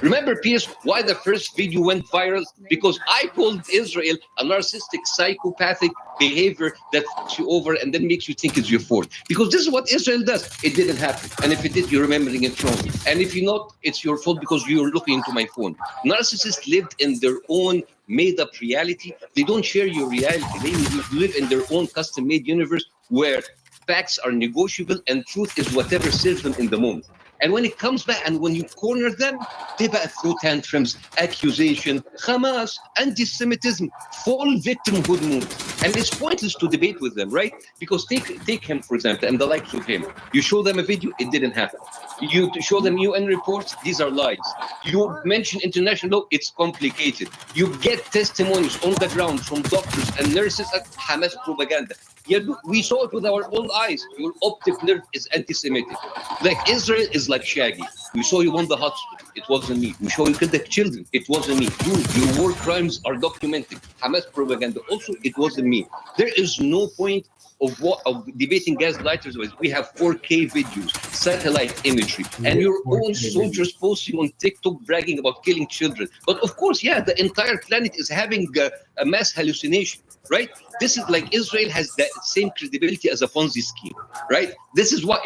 Remember, Piers, why the first video went viral? Because I called Israel a narcissistic, psychopathic behavior that fucks you over and then makes you think it's your fault. Because this is what Israel does. It didn't happen. And if it did, you're remembering it wrong. And if you're not, it's your fault because you're looking into my phone. Narcissists lived in their own made-up reality. They don't share your reality. They live in their own custom-made universe where facts are negotiable and truth is whatever serves them in the moment. And when it comes back and when you corner them, they back through tantrums, accusation, Hamas, anti-Semitism, full victimhood mood. And it's pointless to debate with them, right? Because take him, for example, and the likes of him. You show them a video, it didn't happen. You show them UN reports, these are lies. You mention international law, it's complicated. You get testimonies on the ground from doctors and nurses at Hamas propaganda. Yet we saw it with our own eyes. Your optic nerve is anti-Semitic. Like Israel is like Shaggy. We saw you won the hospital. It wasn't me. We saw you killed the children. It wasn't me. Your war crimes are documented. Hamas propaganda. Also, it wasn't me. There is no point of debating gaslighters. We have 4K videos, satellite imagery, and your own soldiers posting on TikTok bragging about killing children. But of course, yeah, the entire planet is having a mass hallucination, right? This is like Israel has the same credibility as a Ponzi scheme, right? This is what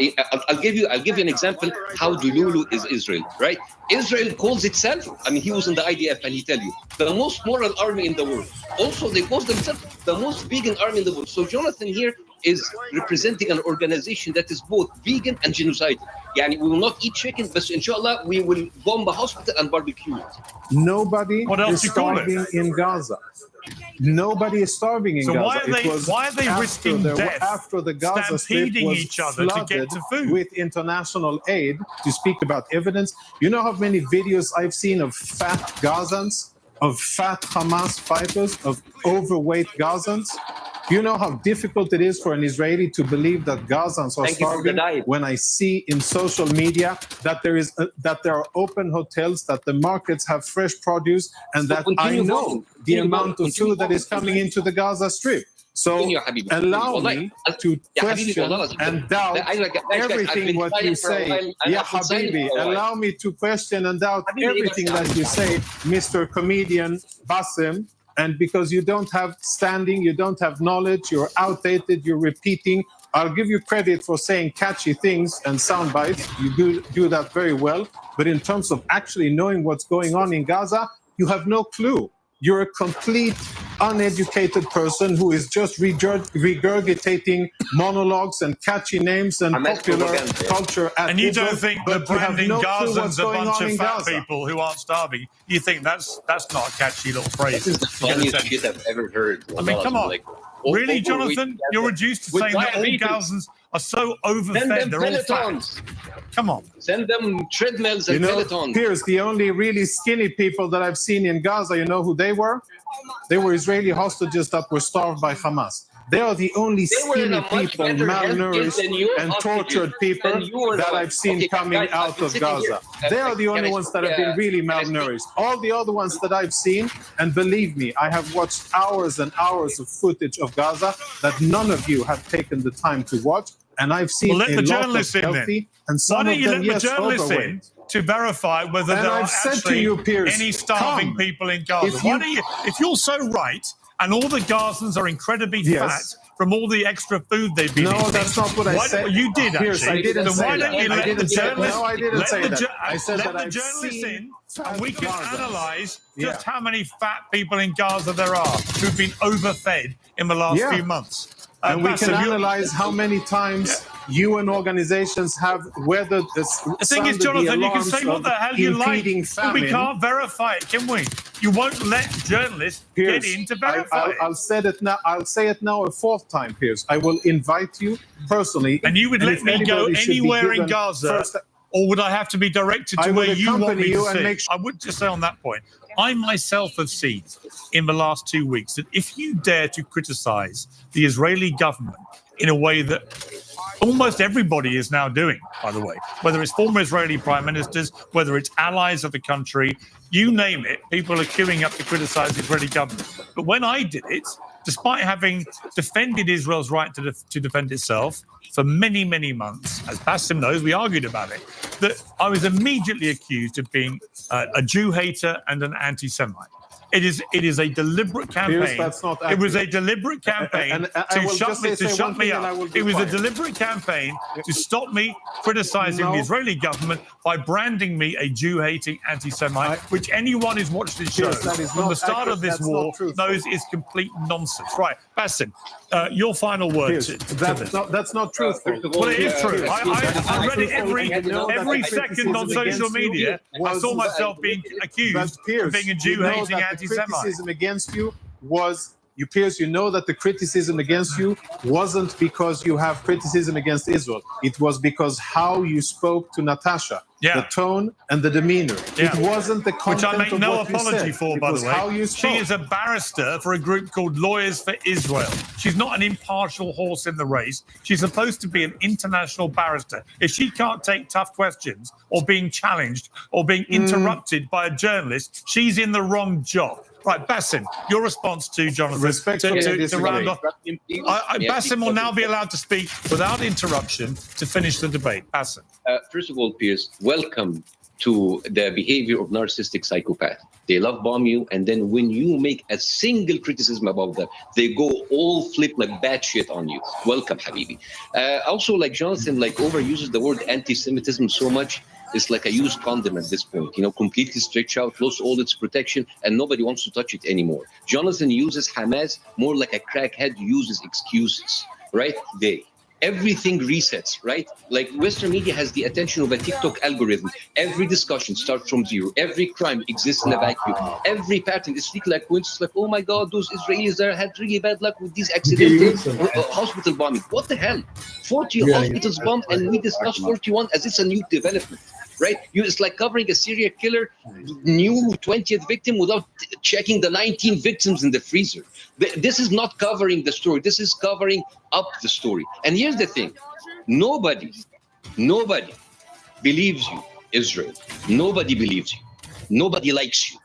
I'll give you an example how Delulu is Israel, right? Israel calls itself, I mean, he was in the IDF and he tell you, the most moral army in the world. Also, they call themselves the most vegan army in the world. So Jonathan here is representing an organization that is both vegan and genocidal. Yani we will not eat chicken, but inshallah, we will bomb a hospital and barbecue it. Nobody is starving in Gaza. Nobody is starving in Gaza. Why are they risking death after the Gaza Strip was each other to get to food with international aid? To speak about evidence, you know how many videos I've seen of fat Gazans, of fat Hamas fighters, of overweight Gazans? You know how difficult it is for an Israeli to believe that Gazans are starving when I see in social media that there are open hotels, that the markets have fresh produce, and that I know the amount of food that is coming into the Gaza Strip. So allow me to question and doubt everything what you say. Ya Habibi, allow me to question and doubt everything that you say, Mr. Comedian Bassem. And because you don't have standing, you don't have knowledge, you're outdated, you're repeating. I'll give you credit for saying catchy things and sound bites. You do that very well. But in terms of actually knowing what's going on in Gaza, you have no clue. You're a complete uneducated person who is just regurgitating monologues and catchy names and popular culture. And you don't think that branding Gazans a bunch of fat people who aren't starving, you think that's not a catchy little phrase? This is the funniest shit I've ever heard. I mean, come on. Really, Jonathan? You're reduced to saying that all Gazans are so overfed, they're all fat. Come on. Send them treadmills and pelotons. Piers, the only really skinny people that I've seen in Gaza, you know who they were? They were Israeli hostages that were starved by Hamas. They are the only skinny people, malnourished and tortured people that I've seen coming out of Gaza. They are the only ones that have been really malnourished. All the other ones that I've seen, and believe me, I have watched hours and hours of footage of Gaza that none of you have taken the time to watch. And I've seen a lot of healthy and some of them, yes, overweight. To verify whether there are actually any starving people in Gaza. If you're so right, and all the Gazans are incredibly fat from all the extra food they've been eating. No, that's not what I said. You did, Pierce, actually. I didn't Then say why that. don't you I let the didn't say that. journalists... No, I didn't say that. I said let that the I've journalists seen in, and we can Gazans. analyse just how many fat people in Gaza there are who've been overfed in the last few months. And we can Bassem, analyze how many times UN organizations have weathered this. The thing is, Jonathan, you can say what the hell you like, but we can't verify it, can we? You won't let journalists get in to verify it. I'll say it now. I'll say it now a fourth time, Piers. I will invite you personally. And you would let me go anywhere in Gaza, or would I have to be directed to where you want me to see? I would just say on that point, I myself have seen in the last 2 weeks that if you dare to criticize the Israeli government in a way that almost everybody is now doing, by the way, whether it's former Israeli prime ministers, whether it's allies of the country, you name it, people are queuing up to criticize the Israeli government. But when I did it, despite having defended Israel's right to defend itself for many, many months, as Bassem knows, we argued about it, that I was immediately accused of being a Jew hater and an anti-Semite. It is a deliberate campaign. It was a deliberate campaign to shut me up. It was a deliberate campaign to stop me criticizing the Israeli government by branding me a Jew-hating anti-Semite, which anyone who's watched this show from the start of this war knows is complete nonsense. Right, Bassem, your final word to this. That's not truthful. Well, it is true. I read it every second on social media. I saw myself being accused of being a Jew-hating anti-Semite. The criticism against you was, Piers, you know that the criticism against you wasn't because you have criticism against Israel. It was because how you spoke to Natasha, the tone and the demeanor. It wasn't the content. Which I make no of what you apology said. for, It by was the way. how you spoke. She is a barrister for a group called Lawyers for Israel. She's not an impartial horse in the race. She's supposed to be an international barrister. If she can't take tough questions or being challenged or being interrupted by a journalist, she's in the wrong job. Right, Bassem, your response to Jonathan to round off. Bassem will now be allowed to speak without interruption to finish the debate. Bassem. First of all, Piers, welcome to the behavior of narcissistic psychopath. They love bomb you, and then when you make a single criticism about them, they go all flip like batshit on you. Welcome, Habibi. Also, like Jonathan, overuses the word anti-Semitism so much. It's like a used condom at this point, completely stretched out, lost all its protection, and nobody wants to touch it anymore. Jonathan uses Hamas more like a crackhead uses excuses, right? Everything resets, right? Like Western media has the attention of a TikTok algorithm. Every discussion starts from zero. Every crime exists in a vacuum. Every pattern is like coincidence. Like, oh my God, those Israelis there had really bad luck with these accidental hospital bombing. What the hell? 40 hospitals bombed, and we discuss 41 as it's a new development. Right? It's like covering a serial killer, new 20th victim without checking the 19 victims in the freezer. This is not covering the story. This is covering up the story. And here's the thing. Nobody believes you, Israel. Nobody believes you. Nobody likes you.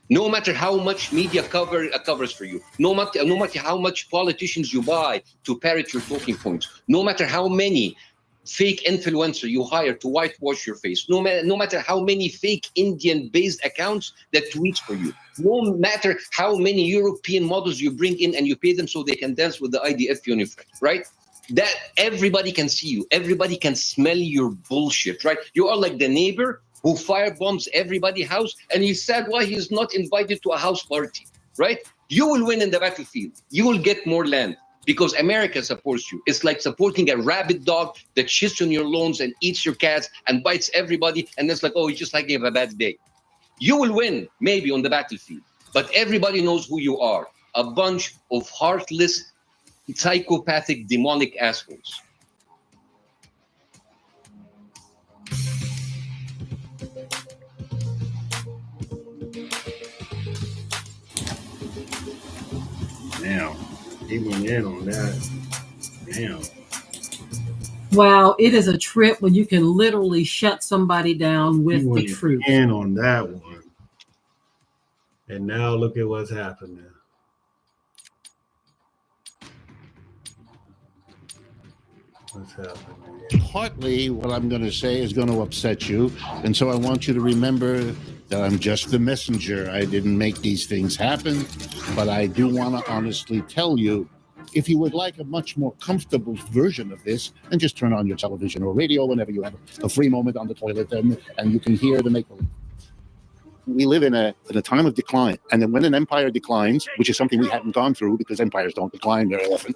No matter how much media covers for you, no matter how much politicians you buy to parrot your talking points, no matter how many fake influencer you hire to whitewash your face, no matter how many fake Indian-based accounts that tweet for you, no matter how many European models you bring in and you pay them so they can dance with the IDF uniform, right? That everybody can see you, everybody can smell your bullshit, right? You are like the neighbor who firebombs everybody's house, and he's sad why he's not invited to a house party, right? You will win in the battlefield. You will get more land. Because America supports you. It's like supporting a rabid dog that shits on your lawns and eats your cats and bites everybody. And it's like, oh, he's just like you have a bad day. You will win, maybe, on the battlefield. But everybody knows who you are. A bunch of heartless, psychopathic, demonic assholes. Damn. He went in on that. Damn. Wow, it is a trip when you can literally shut somebody down with the truth. In on that one. And now look at what's happening. What's happening? Partly what I'm going to say is going to upset you. And so I want you to remember that I'm just the messenger. I didn't make these things happen, but I do want to honestly tell you, if you would like a much more comfortable version of this, then just turn on your television or radio whenever you have a free moment on the toilet, and you can hear the make-believe. We live in a time of decline. And then when an empire declines, which is something we haven't gone through because empires don't decline very often.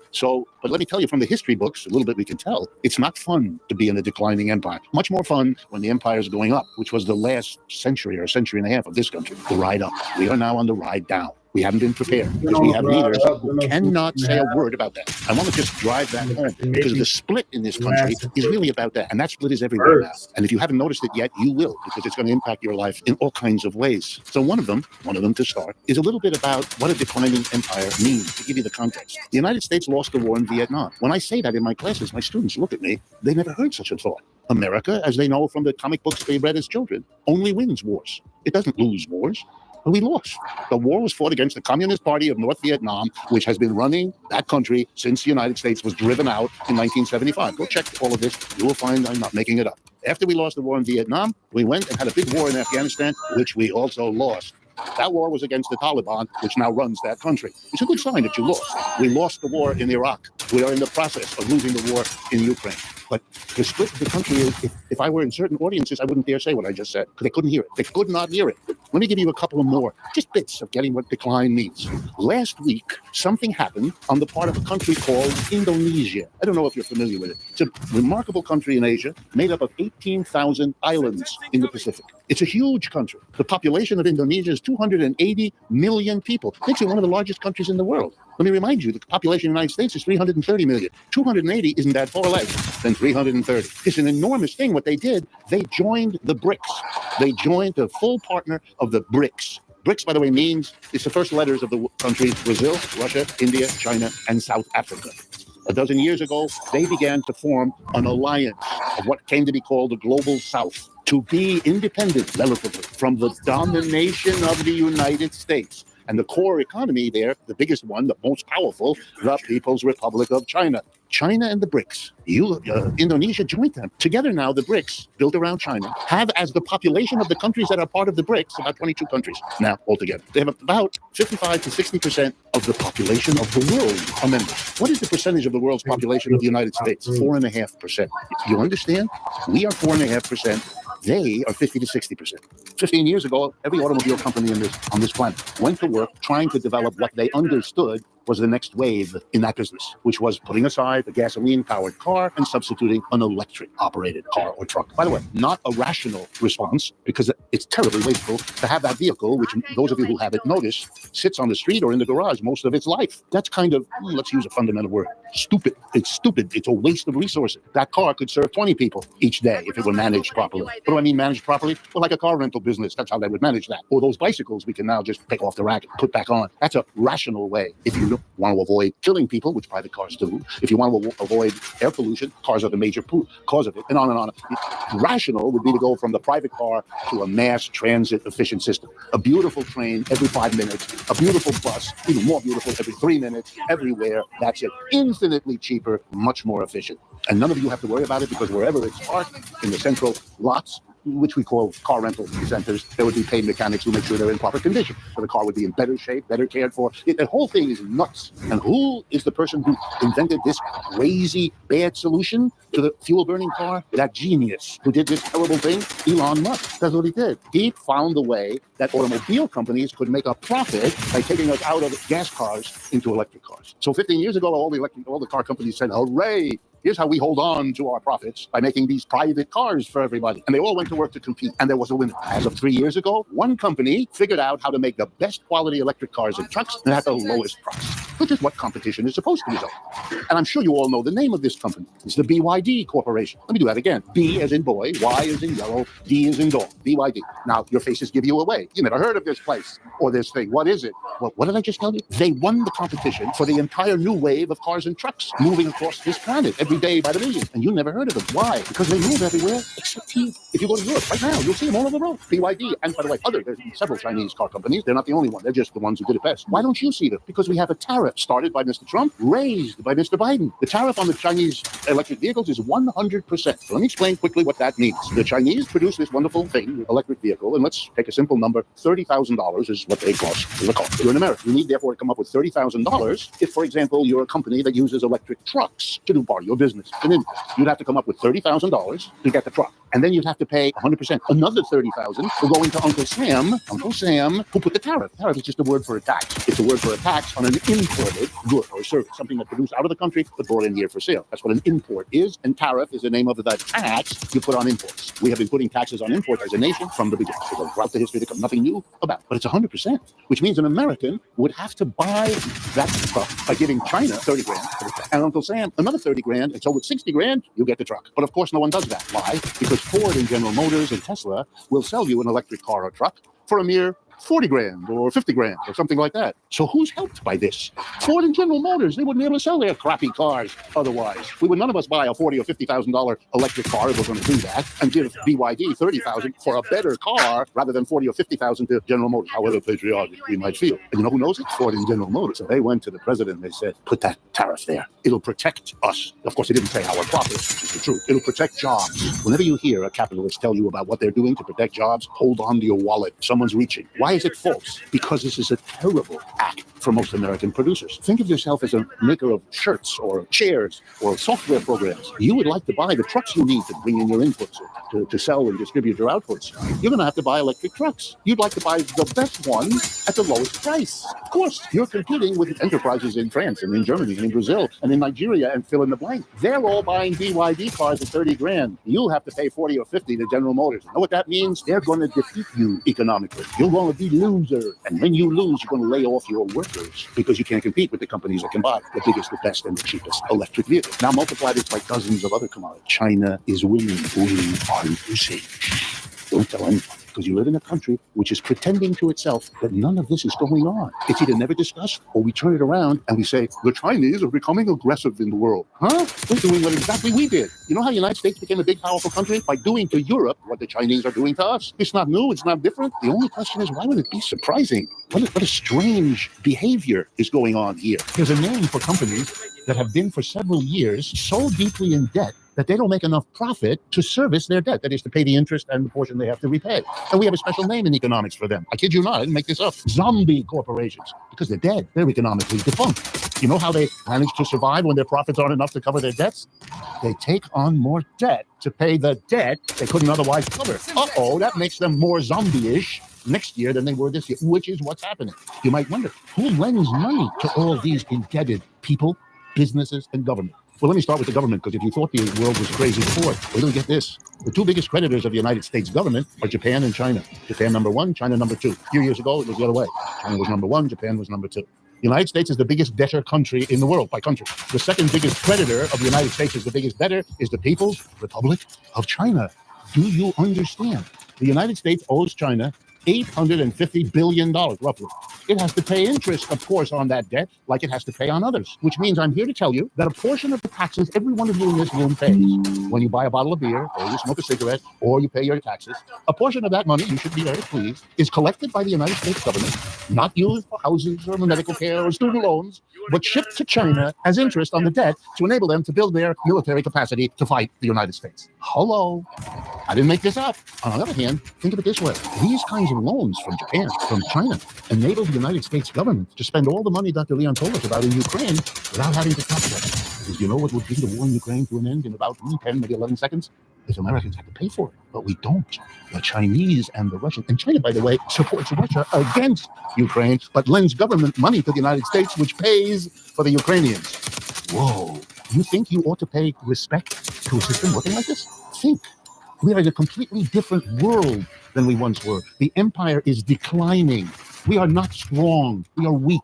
But let me tell you from the history books, a little bit we can tell, it's not fun to be in a declining empire. Much more fun when the empire is going up, which was the last century or century and a half of this country, the ride up. We are now on the ride down. We haven't been prepared because we have leaders who cannot say a word about that. I want to just drive that home because the split in this country is really about that. And that split is everywhere now. And if you haven't noticed it yet, you will, because it's going to impact your life in all kinds of ways. So one of them to start, is a little bit about what a declining empire means, to give you the context. The United States lost the war in Vietnam. When I say that in my classes, my students look at me. They never heard such a thought. America, as they know from the comic books they read as children, only wins wars. It doesn't lose wars. But we lost. The war was fought against the Communist Party of North Vietnam, which has been running that country since the United States was driven out in 1975. Go check all of this. You will find I'm not making it up. After we lost the war in Vietnam, we went and had a big war in Afghanistan, which we also lost. That war was against the Taliban, which now runs that country. It's a good sign that you lost. We lost the war in Iraq. We are in the process of losing the war in Ukraine. But the split of the country, if I were in certain audiences, I wouldn't dare say what I just said, because they couldn't hear it. They could not hear it. Let me give you a couple of more, just bits of getting what decline means. Last week, something happened on the part of a country called Indonesia. I don't know if you're familiar with it. It's a remarkable country in Asia, made up of 18,000 islands in the Pacific. It's a huge country. The population of Indonesia is 280 million people. It makes it one of the largest countries in the world. Let me remind you, the population of the United States is 330 million. 280 isn't that far away than 330. It's an enormous thing. What they did, they joined the BRICS. They joined the full partner of the BRICS. BRICS, by the way, means it's the first letters of the countries Brazil, Russia, India, China, and South Africa. A dozen years ago, they began to form an alliance of what came to be called the Global South, to be independent, relatively, from the domination of the United States. And the core economy there, the biggest one, the most powerful, the People's Republic of China. China and the BRICS. Indonesia joined them. Together now, the BRICS, built around China, have as the population of the countries that are part of the BRICS, about 22 countries now altogether. They have about 55 to 60% of the population of the world are members. What is the percentage of the world's population of the United States? 4.5%. You understand? We are 4.5%. They are 50 to 60%. 15 years ago, every automobile company on this planet went to work trying to develop what they understood was the next wave in that business, which was putting aside the gasoline-powered car and substituting an electric-operated car or truck. By the way, not a rational response, because it's terribly wasteful to have that vehicle, which those of you who have it notice, sits on the street or in the garage most of its life. That's kind of, let's use a fundamental word, stupid. It's stupid. It's a waste of resources. That car could serve 20 people each day if it were managed properly. What do I mean managed properly? Well, like a car rental business. That's how they would manage that. Or those bicycles we can now just take off the rack and put back on. That's a rational way. If you want to avoid killing people, which private cars do, if you want to avoid air pollution, cars are the major cause of it, and on and on. Rational would be to go from the private car to a mass transit efficient system. A beautiful train every 5 minutes, a beautiful bus, even more beautiful every 3 minutes, everywhere. That's it. Infinitely cheaper, much more efficient. And none of you have to worry about it, because wherever it's parked in the central lots, which we call car rental centers, there would be paid mechanics who make sure they're in proper condition. So the car would be in better shape, better cared for. The whole thing is nuts. And who is the person who invented this crazy, bad solution to the fuel-burning car? That genius who did this terrible thing, Elon Musk. That's what he did. He found a way that automobile companies could make a profit by taking us out of gas cars into electric cars. So 15 years ago, all the car companies said, hooray! Here's how we hold on to our profits, by making these private cars for everybody. And they all went to work to compete, and there was a winner. As of 3 years ago, one company figured out how to make the best quality electric cars and trucks and at the lowest price, which is what competition is supposed to result. And I'm sure you all know the name of this company. It's the BYD Corporation. Let me do that again. B as in boy, Y as in yellow, D as in dog, BYD. Now, your faces give you away. You never heard of this place or this thing. What is it? Well, what did I just tell you? They won the competition for the entire new wave of cars and trucks moving across this planet every day by the million. And you never heard of them. Why? Because they move everywhere except here. If you go to Europe right now, you'll see them all over the road. BYD. And by the way, there's several Chinese car companies. They're not the only one. They're just the ones who did it best. Why don't you see them? Because we have a tariff tariff started by Mr. Trump, raised by Mr. Biden. The tariff on the Chinese electric vehicles is 100%. So let me explain quickly what that means. The Chinese produce this wonderful thing, electric vehicle, and let's take a simple number. $30,000 is what they cost. You're in America. You need, therefore, to come up with $30,000 if, for example, you're a company that uses electric trucks to do part of your business. And then you'd have to come up with $30,000 to get the truck. And then you'd have to pay 100%. Another $30,000 will go into Uncle Sam, who put the tariff. Tariff is just a word for a tax. It's a word for a tax on an imported good or service, something that's produced out of the country but brought in here for sale. That's what an import is. And tariff is the name of the tax you put on imports. We have been putting taxes on imports as a nation from the beginning. So throughout the history, there's nothing new about it. But it's 100%, which means an American would have to buy that stuff by giving China 30 grand for the truck. And Uncle Sam, another 30 grand. And so with 60 grand, you get the truck. But of course, no one does that. Why? Because Ford and General Motors and Tesla will sell you an electric car or truck for a mere 40 grand or 50 grand or something like that. So who's helped by this? Ford and General Motors, they wouldn't be able to sell their crappy cars otherwise. None of us buy a $40,000 or $50,000 electric car if we're going to do that and give BYD $30,000 for a better car rather than $40,000 or $50,000 to General Motors, however patriotic we might feel. And you know who knows it? Ford and General Motors. So they went to the president and they said, put that tariff there. It'll protect us. Of course, they didn't say our profits. It's the truth. It'll protect jobs. Whenever you hear a capitalist tell you about what they're doing to protect jobs, hold on to your wallet. Someone's reaching. Why is it false? Because this is a terrible act for most American producers. Think of yourself as a maker of shirts or chairs or software programs. You would like to buy the trucks you need to bring in your inputs to sell and distribute your outputs. You're going to have to buy electric trucks. You'd like to buy the best one at the lowest price. Of course, you're competing with enterprises in France and in Germany and in Brazil and in Nigeria and fill in the blank. They're all buying BYD cars at 30 grand. You'll have to pay 40 or 50 to General Motors. You know what that means? They're going to defeat you economically. You're going to be loser. And when you lose, you're going to lay off your workers because you can't compete with the companies that can buy the biggest, the best, and the cheapest electric vehicles. Now multiply this by dozens of other commodities. China is winning. We are losing. Don't tell anyone, because you live in a country which is pretending to itself that none of this is going on. It's either never discussed or we turn it around and we say, the Chinese are becoming aggressive in the world. Huh? We're doing what exactly we did. You know how the United States became a big, powerful country? By doing to Europe what the Chinese are doing to us. It's not new. It's not different. The only question is, why would it be surprising? What a strange behavior is going on here. There's a name for companies that have been for several years so deeply in debt that they don't make enough profit to service their debt. That is, to pay the interest and the portion they have to repay. And we have a special name in economics for them. I kid you not, I didn't make this up. Zombie corporations, because they're dead. They're economically defunct. You know how they manage to survive when their profits aren't enough to cover their debts? They take on more debt to pay the debt they couldn't otherwise cover. Uh-oh, that makes them more zombie-ish next year than they were this year, which is what's happening. You might wonder, who lends money to all these indebted people, businesses, and government? Well, let me start with the government, because if you thought the world was crazy before, wait till you get this. The two biggest creditors of the United States government are Japan and China. Japan number one, China number two. A few years ago, it was the other way. China was number one, Japan was number two. The United States is the biggest debtor country in the world by country. The second biggest creditor of the United States is the biggest debtor is the People's Republic of China. Do you understand? The United States owes China $850 billion, roughly. It has to pay interest, of course, on that debt, like it has to pay on others, which means I'm here to tell you that a portion of the taxes every one of you in this room pays, when you buy a bottle of beer, or you smoke a cigarette, or you pay your taxes, a portion of that money, you should be very pleased, is collected by the United States government, not used for houses or medical care or student loans, but shipped to China as interest on the debt to enable them to build their military capacity to fight the United States. Hello. I didn't make this up. On the other hand, think of it this way. These kinds of loans from Japan, from China, enable the United States government to spend all the money Dr. Leon told us about in Ukraine without having to touch it. Because you know what would bring the war in Ukraine to an end in about 10, maybe 11 seconds? If Americans have to pay for it. But we don't. The Chinese and the Russians, and China, by the way, supports Russia against Ukraine, but lends government money to the United States, which pays for the Ukrainians. Whoa. You think you ought to pay respect to a system working like this? Think. We are in a completely different world than we once were. The empire is declining. We are not strong. We are weak.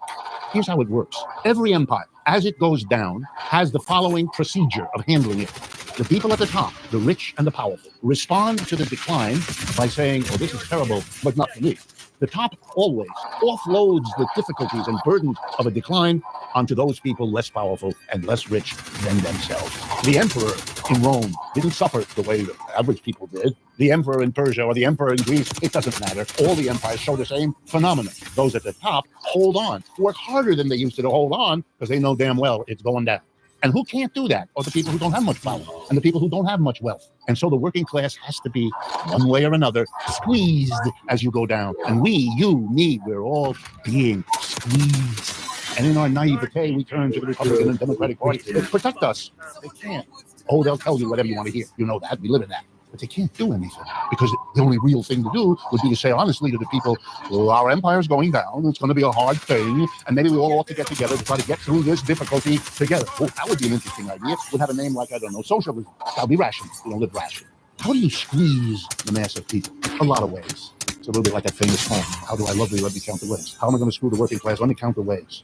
Here's how it works. Every empire, as it goes down, has the following procedure of handling it. The people at the top, the rich and the powerful, respond to the decline by saying, oh, this is terrible, but not for me. The top always offloads the difficulties and burdens of a decline onto those people less powerful and less rich than themselves. The emperor in Rome didn't suffer the way the average people did. The emperor in Persia or the emperor in Greece, it doesn't matter. All the empires show the same phenomenon. Those at the top hold on, work harder than they used to hold on because they know damn well it's going down. And who can't do that are the people who don't have much power and the people who don't have much wealth. And so the working class has to be, one way or another, squeezed as you go down. And we, you, me, we're all being squeezed. And in our naivete, we turn to the Republican and Democratic Party to protect us. They can't. Oh, they'll tell you whatever you want to hear. You know that. We live in that. But they can't do anything because the only real thing to do would be to say honestly to the people, well, our empire's going down. It's going to be a hard thing. And maybe we all ought to get together to try to get through this difficulty together. Well, that would be an interesting idea. We'd have a name like, I don't know, socialism. That'll be rational. We don't live rational. How do you squeeze the mass of people? A lot of ways. It's a little bit like that famous poem. How do I love thee? Let me count the ways. How am I going to screw the working class? Let me count the ways.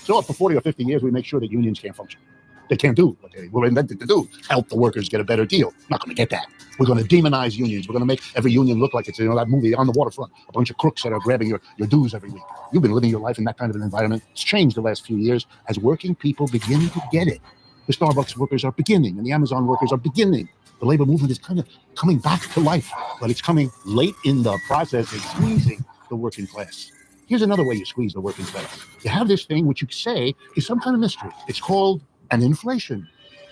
So for 40 or 50 years, we make sure that unions can't function. They can't do what they were invented to do, help the workers get a better deal. Not going to get that. We're going to demonize unions. We're going to make every union look like it's, that movie On the Waterfront, a bunch of crooks that are grabbing your dues every week. You've been living your life in that kind of an environment. It's changed the last few years as working people begin to get it. The Starbucks workers are beginning, and the Amazon workers are beginning. The labor movement is kind of coming back to life, but it's coming late in the process and squeezing the working class. Here's another way you squeeze the working class. You have this thing which you say is some kind of mystery. It's called an inflation.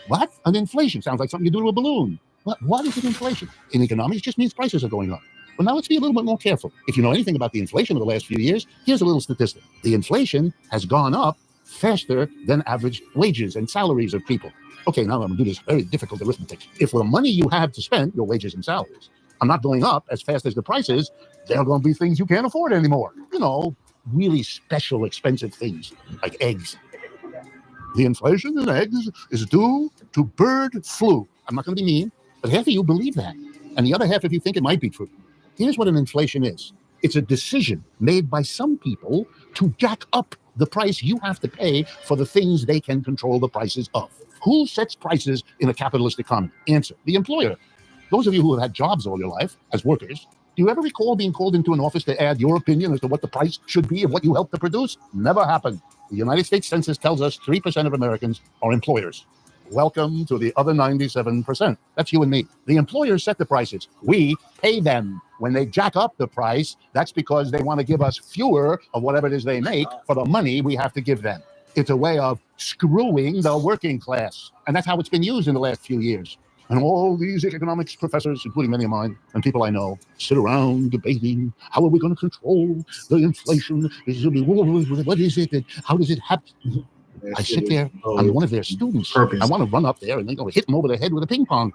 What? An inflation sounds like something you do to a balloon. What is an inflation? In economics, it just means prices are going up. Well, now let's be a little bit more careful. If you know anything about the inflation of the last few years, here's a little statistic. The inflation has gone up faster than average wages and salaries of people. Okay, now I'm going to do this very difficult arithmetic. If the money you have to spend, your wages and salaries, are not going up as fast as the prices, there are going to be things you can't afford anymore. Really special, expensive things like eggs. The inflation in eggs is due to bird flu. I'm not going to be mean, but half of you believe that. And the other half of you think it might be true. Here's what an inflation is. It's a decision made by some people to jack up the price you have to pay for the things they can control the prices of. Who sets prices in a capitalist economy? Answer, the employer. Those of you who have had jobs all your life as workers, do you ever recall being called into an office to add your opinion as to what the price should be of what you helped to produce? Never happened. The United States Census tells us 3% of Americans are employers. Welcome to the other 97%. That's you and me. The employers set the prices. We pay them. When they jack up the price, that's because they want to give us fewer of whatever it is they make for the money we have to give them. It's a way of screwing the working class. And that's how it's been used in the last few years. And all these economics professors, including many of mine and people I know, sit around debating, how are we going to control the inflation? What is it? How does it happen? I sit there, I'm one of their students. I want to run up there and then go hit them over the head with a ping pong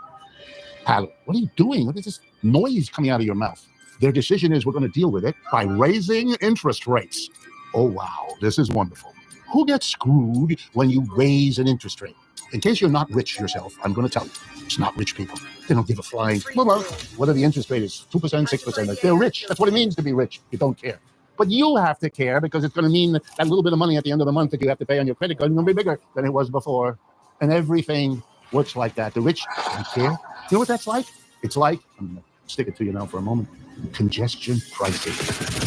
paddle. What are you doing? What is this noise coming out of your mouth? Their decision is we're going to deal with it by raising interest rates. Oh, wow, this is wonderful. Who gets screwed when you raise an interest rate? In case you're not rich yourself, I'm going to tell you, it's not rich people. They don't give a flying, whether the interest rate is 2%, 6%. They're rich. That's what it means to be rich. You don't care. But you have to care because it's going to mean that little bit of money at the end of the month that you have to pay on your credit card is going to be bigger than it was before. And everything works like that. The rich don't care. You know what that's like? It's like, I'm going to stick it to you now for a moment, congestion pricing.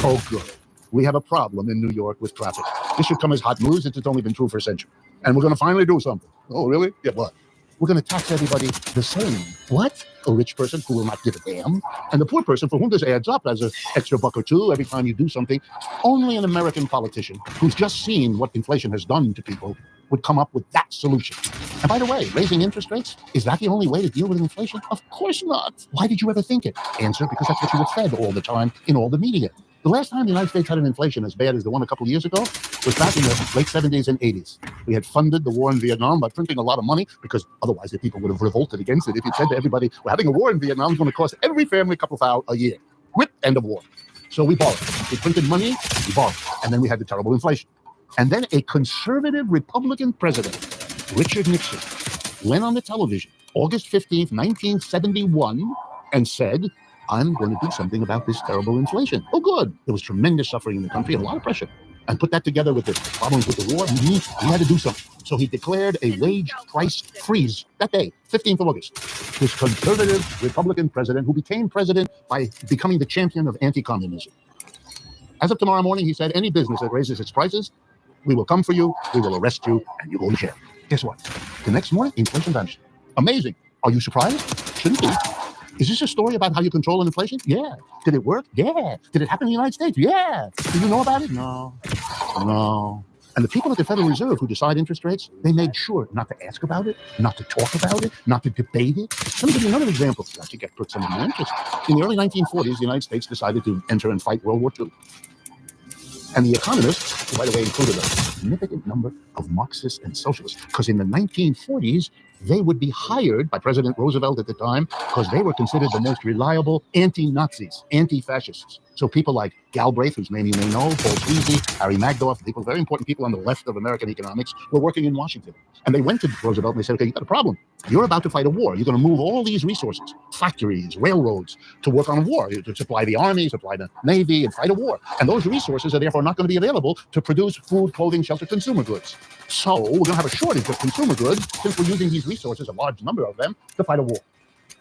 Oh, good. We have a problem in New York with traffic. This should come as hot news. It's only been true for a century. And we're going to finally do something. Oh, really? Yeah, what? We're going to tax everybody the same. What? A rich person who will not give a damn, and the poor person for whom this adds up as an extra buck or two every time you do something. Only an American politician who's just seen what inflation has done to people would come up with that solution. And by the way, raising interest rates, is that the only way to deal with inflation? Of course not. Why did you ever think it? Answer, because that's what you were fed all the time in all the media. The last time the United States had an inflation as bad as the one a couple of years ago was back in the late 70s and 80s. We had funded the war in Vietnam by printing a lot of money because otherwise the people would have revolted against it. If you said to everybody, we're having a war in Vietnam, it's going to cost every family a couple of $1,000 a year. Whip, end of war. So we borrowed. We printed money, we borrowed. And then we had the terrible inflation. And then a conservative Republican president, Richard Nixon, went on the television August 15th, 1971, and said, I'm going to do something about this terrible inflation. Oh, good. There was tremendous suffering in the country, a lot of pressure. And put that together with the problems with the war, he had to do something. So he declared a wage price freeze that day, 15th of August. This conservative Republican president who became president by becoming the champion of anti-communism. As of tomorrow morning, he said, any business that raises its prices, we will come for you, we will arrest you, and you go to jail. Guess what? The next morning, inflation vanished. Amazing. Are you surprised? Shouldn't be. Is this a story about how you control inflation? Yeah. Did it work? Yeah. Did it happen in the United States? Yeah. Do you know about it? No. No. And the people at the Federal Reserve who decide interest rates, they made sure not to ask about it, not to talk about it, not to debate it. Let me give you another example. I think I put some of your interest. In the early 1940s, the United States decided to enter and fight World War II. And the economists, who, by the way, included a significant number of Marxists and socialists, because in the 1940s, they would be hired by President Roosevelt at the time because they were considered the most reliable anti-Nazis, anti-fascists. So people like Galbraith, whose name you may know, Paul Sweezy, Harry Magdoff, people, very important people on the left of American economics, were working in Washington. And they went to Roosevelt and they said, okay, you got a problem. You're about to fight a war. You're going to move all these resources, factories, railroads, to work on a war, to supply the army, supply the navy, and fight a war. And those resources are therefore not going to be available to produce food, clothing, shelter, consumer goods. So we're going to have a shortage of consumer goods since we're using these resources, a large number of them, to fight a war.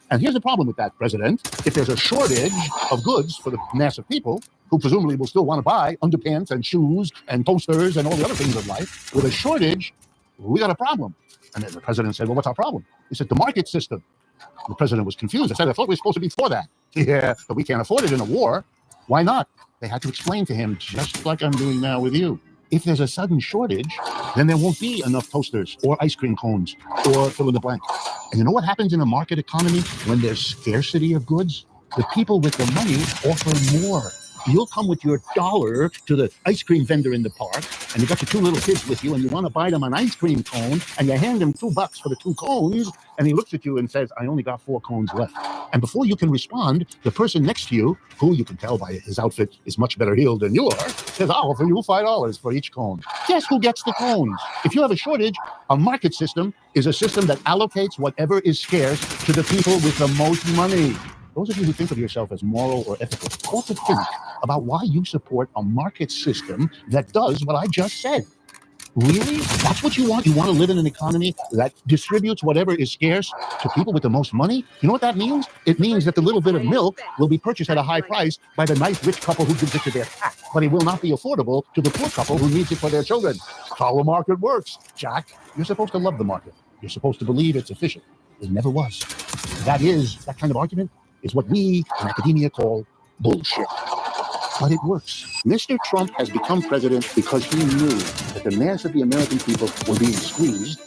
And here's the problem with that, President. If there's a shortage of goods for the mass of people, who presumably will still want to buy underpants and shoes and posters and all the other things of life, with a shortage, we got a problem. And then the president said, well, what's our problem? He said, the market system. The president was confused. I said, I thought we were supposed to be for that. Yeah, but we can't afford it in a war. Why not? They had to explain to him, just like I'm doing now with you. If there's a sudden shortage, then there won't be enough toasters or ice cream cones or fill in the blank. And you know what happens in a market economy when there's scarcity of goods? The people with the money offer more. You'll come with your dollar to the ice cream vendor in the park, and you got your two little kids with you, and you want to buy them an ice cream cone, and you hand him $2 for the 2 cones, and he looks at you and says, I only got 4 cones left. And before you can respond, the person next to you, who you can tell by his outfit is much better heeled than you are, says, I'll offer you $5 for each cone. Guess who gets the cones? If you have a shortage, a market system is a system that allocates whatever is scarce to the people with the most money. Those of you who think of yourself as moral or ethical, ought to think about why you support a market system that does what I just said. Really? That's what you want? You want to live in an economy that distributes whatever is scarce to people with the most money? You know what that means? It means that the little bit of milk will be purchased at a high price by the nice rich couple who gives it to their cat, but it will not be affordable to the poor couple who needs it for their children. That's how the market works, Jack. You're supposed to love the market. You're supposed to believe it's efficient. It never was. That kind of argument is what we in academia call bullshit. But it works. Mr. Trump has become president because he knew that the mass of the American people were being squeezed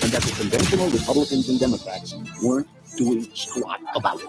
and that the conventional Republicans and Democrats weren't doing squat about it.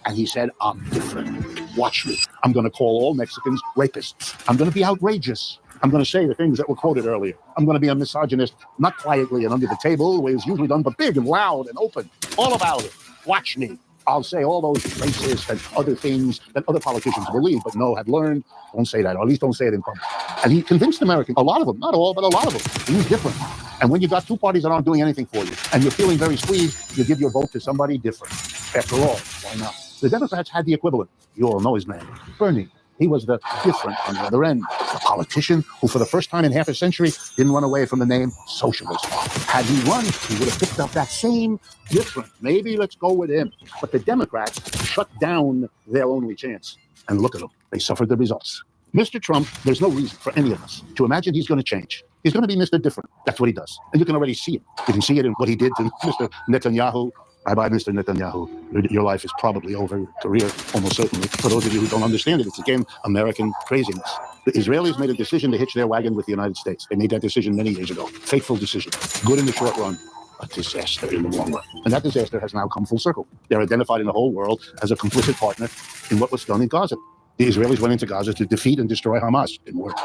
And he said, I'm different. Watch me. I'm going to call all Mexicans rapists. I'm going to be outrageous. I'm going to say the things that were quoted earlier. I'm going to be a misogynist, not quietly and under the table, the way it's usually done, but big and loud and open. All about it. Watch me. I'll say all those racist and other things that other politicians believe, but no, have learned. Don't say that, or at least don't say it in public. And he convinced Americans, a lot of them, not all, but a lot of them. He's different. And when you've got 2 parties that aren't doing anything for you, and you're feeling very squeezed, you give your vote to somebody different. After all, why not? The Democrats had the equivalent. You all know his name, Bernie. He was the different on the other end. A politician who, for the first time in half a century, didn't run away from the name socialist. Had he run, he would have picked up that same different. Maybe let's go with him. But the Democrats shut down their only chance. And look at them. They suffered the results. Mr. Trump, there's no reason for any of us to imagine he's going to change. He's going to be Mr. Different. That's what he does. And you can already see it. You can see it in what he did to Mr. Netanyahu. Bye-bye, Mr. Netanyahu. Your life is probably over, your career, almost certainly. For those of you who don't understand it, it's again American craziness. The Israelis made a decision to hitch their wagon with the United States. They made that decision many years ago. Fateful decision. Good in the short run, a disaster in the long run. And that disaster has now come full circle. They're identified in the whole world as a complicit partner in what was done in Gaza. The Israelis went into Gaza to defeat and destroy Hamas. Didn't work.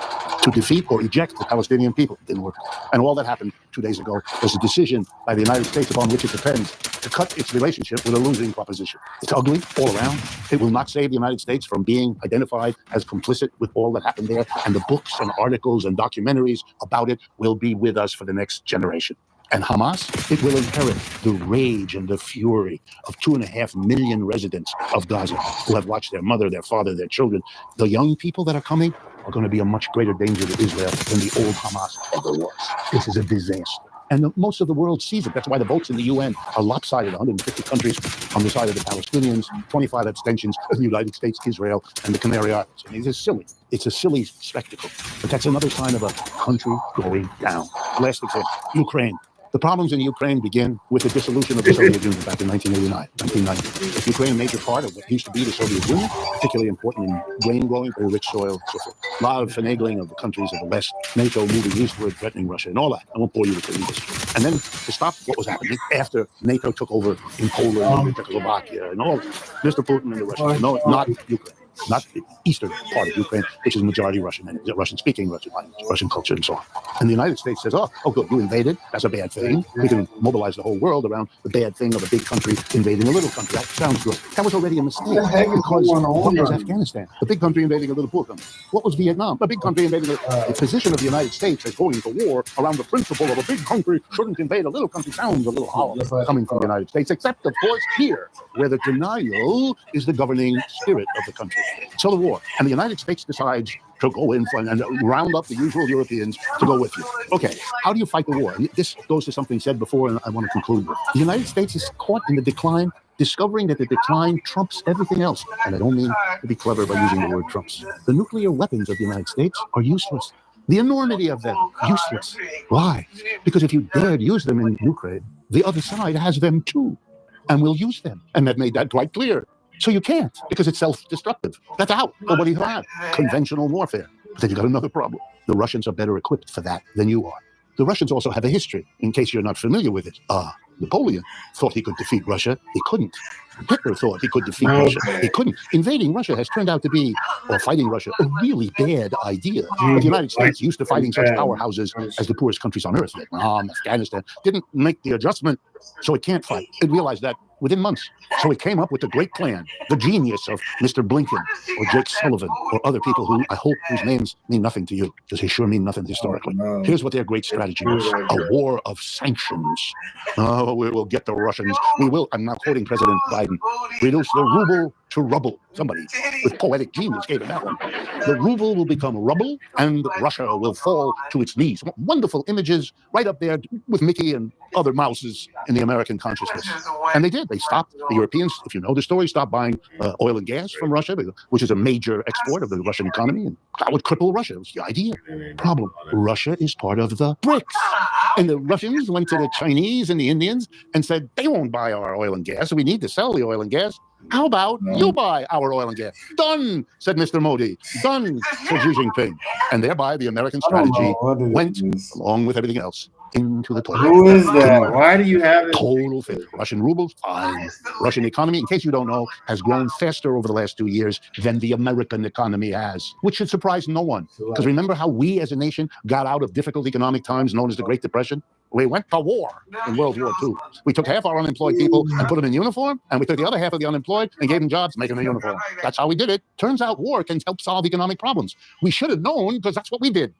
To defeat or eject the Palestinian people. Didn't work. And all that happened 2 days ago was a decision by the United States upon which it depends to cut its relationship with a losing proposition. It's ugly all around. It will not save the United States from being identified as complicit with all that happened there. And the books and articles and documentaries about it will be with us for the next generation. And Hamas, it will inherit the rage and the fury of 2.5 million residents of Gaza who have watched their mother, their father, their children. The young people that are coming are going to be a much greater danger to Israel than the old Hamas ever was. This is a disaster. And most of the world sees it. That's why the votes in the UN are lopsided. 150 countries on the side of the Palestinians, 25 abstentions of the United States, Israel, and the Canary Islands. I mean, it's silly. It's a silly spectacle. But that's another sign of a country going down. Last example, Ukraine. The problems in Ukraine begin with the dissolution of the Soviet Union back in 1989, 1990. Ukraine, a major part of what used to be the Soviet Union, particularly important in grain growing, very rich soil, so forth. A lot of finagling of the countries of the West, NATO moving eastward, threatening Russia, and all that. I won't bore you with the history. And then to stop what was happening after NATO took over in Poland and Czechoslovakia and all, Mr. Putin and the Russians, no, not Ukraine. Not the eastern part of Ukraine, which is majority Russian and Russian-speaking, Russian language, Russian culture, and so on. And the United States says, oh, good, you invaded. That's a bad thing. We can mobilize the whole world around the bad thing of a big country invading a little country. That sounds good. That was already a mistake because what was Afghanistan? A big country invading a little poor country. What was Vietnam? A big country invading the position of the United States as going to war around the principle of a big country shouldn't invade a little country sounds a little hollow coming from the United States, except, of course, here, where the denial is the governing spirit of the country. So the war. And the United States decides to go in and round up the usual Europeans to go with you. Okay, how do you fight the war? And this goes to something said before, and I want to conclude with. The United States is caught in the decline, discovering that the decline trumps everything else. And I don't mean to be clever by using the word trumps. The nuclear weapons of the United States are useless. The enormity of them, useless. Why? Because if you dared use them in Ukraine, the other side has them too, and will use them. And they've made that quite clear. So you can't, because it's self-destructive. That's out. But what do you have? Conventional warfare. But then you got another problem. The Russians are better equipped for that than you are. The Russians also have a history, in case you're not familiar with it. Napoleon thought he could defeat Russia. He couldn't. Hitler thought he could defeat Russia. He couldn't. Invading Russia has turned out to be, or fighting Russia, a really bad idea. But the United States, used to fighting such powerhouses as the poorest countries on earth, Vietnam, Afghanistan, didn't make the adjustment, so it can't fight. It realized that within months. So it came up with the great plan, the genius of Mr. Blinken or Jake Sullivan or other people who I hope whose names mean nothing to you, because they sure mean nothing historically. Here's what their great strategy was: a war of sanctions. Oh, we will get the Russians. We will, I'm not quoting President Biden, reduce the ruble to rubble. Somebody with poetic genius gave it that one. The ruble will become rubble and Russia will fall to its knees. Wonderful images right up there with Mickey and other mouses in the American consciousness. And they did. They stopped, the Europeans, if you know the story, stopped buying oil and gas from Russia, which is a major export of the Russian economy. And that would cripple Russia. It was the idea. Problem. Russia is part of the BRICS. And the Russians went to the Chinese and the Indians and said, they won't buy our oil and gas. So we need to sell the oil and gas. How about you buy our oil and gas? Done, said Mr. Modi. Done, said Xi Jinping. And thereby the American strategy went, along with everything else, into the toilet. Who is that? Why do you have it? Total failure. Russian rubles, fine. Russian economy, in case you don't know, has grown faster over the last 2 years than the American economy has, which should surprise no one. Because remember how we as a nation got out of difficult economic times known as the Great Depression? We went to war in World War II. We took half our unemployed people and put them in uniform, and we took the other half of the unemployed and gave them jobs, making them a uniform. That's how we did it. Turns out war can help solve economic problems. We should have known, because that's what we did.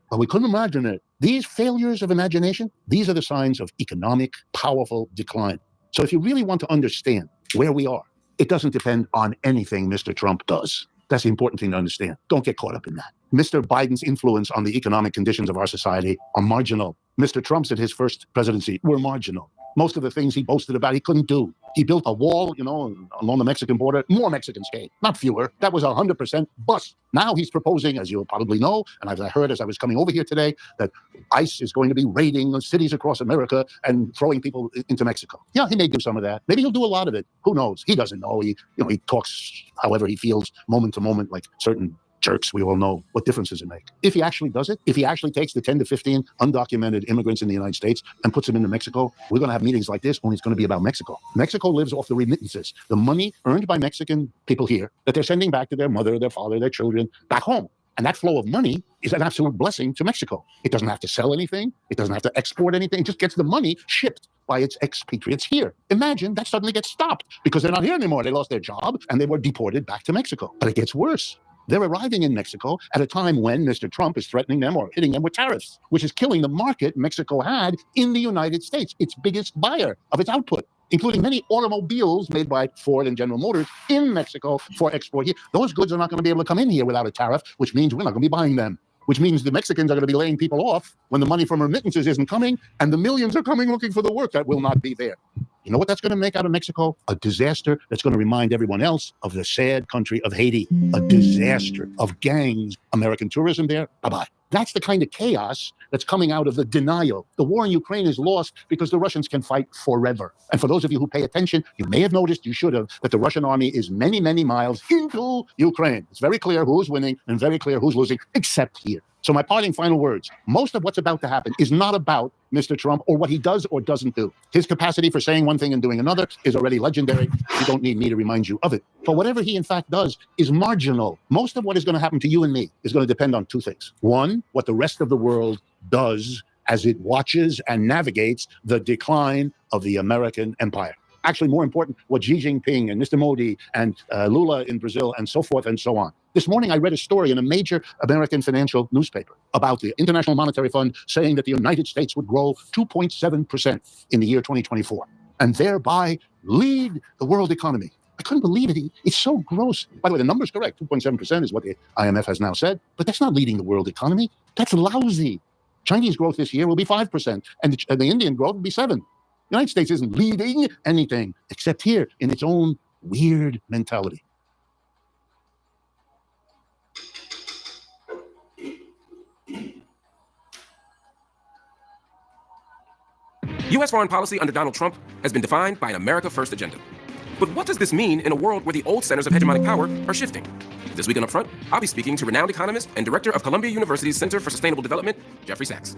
But we couldn't imagine it. These failures of imagination, these are the signs of economic, powerful decline. So if you really want to understand where we are, it doesn't depend on anything Mr. Trump does. That's the important thing to understand. Don't get caught up in that. Mr. Biden's influence on the economic conditions of our society are marginal. Mr. Trump's in his first presidency were marginal. Most of the things he boasted about, he couldn't do. He built a wall, along the Mexican border. More Mexicans came, not fewer. That was 100% bust. Now he's proposing, as you'll probably know, and as I heard as I was coming over here today, that ICE is going to be raiding cities across America and throwing people into Mexico. Yeah, he may do some of that. Maybe he'll do a lot of it. Who knows? He doesn't know. He talks however he feels, moment to moment, like certain jerks. We all know what difference does it make. If he actually does it, if he actually takes the 10 to 15 undocumented immigrants in the United States and puts them into Mexico, we're going to have meetings like this, only it's going to be about Mexico. Mexico lives off the remittances, the money earned by Mexican people here that they're sending back to their mother, their father, their children, back home. And that flow of money is an absolute blessing to Mexico. It doesn't have to sell anything. It doesn't have to export anything. It just gets the money shipped by its expatriates here. Imagine that suddenly gets stopped because they're not here anymore. They lost their job and they were deported back to Mexico. But it gets worse. They're arriving in Mexico at a time when Mr. Trump is threatening them or hitting them with tariffs, which is killing the market Mexico had in the United States, its biggest buyer of its output, including many automobiles made by Ford and General Motors in Mexico for export here. Those goods are not going to be able to come in here without a tariff, which means we're not going to be buying them, which means the Mexicans are going to be laying people off when the money from remittances isn't coming, and the millions are coming looking for the work that will not be there. You know what that's going to make out of Mexico? A disaster that's going to remind everyone else of the sad country of Haiti. A disaster of gangs. American tourism there, bye-bye. That's the kind of chaos that's coming out of the denial. The war in Ukraine is lost because the Russians can fight forever. And for those of you who pay attention, you may have noticed, you should have, that the Russian army is many, many miles into Ukraine. It's very clear who's winning and very clear who's losing, except here. So my parting final words, most of what's about to happen is not about Mr. Trump or what he does or doesn't do. His capacity for saying one thing and doing another is already legendary. You don't need me to remind you of it. But whatever he in fact does is marginal. Most of what is going to happen to you and me is going to depend on two things. One, what the rest of the world does as it watches and navigates the decline of the American empire. Actually, more important, what Xi Jinping and Mr. Modi and Lula in Brazil and so forth and so on. This morning, I read a story in a major American financial newspaper about the International Monetary Fund saying that the United States would grow 2.7% in the year 2024 and thereby lead the world economy. I couldn't believe it. It's so gross. By the way, the number's correct. 2.7% is what the IMF has now said, but that's not leading the world economy. That's lousy. Chinese growth this year will be 5%, and the Indian growth will be 7%. The United States isn't leading anything except here in its own weird mentality. U.S. foreign policy under Donald Trump has been defined by an America First agenda. But what does this mean in a world where the old centers of hegemonic power are shifting? This week on Upfront, I'll be speaking to renowned economist and director of Columbia University's Center for Sustainable Development, Jeffrey Sachs.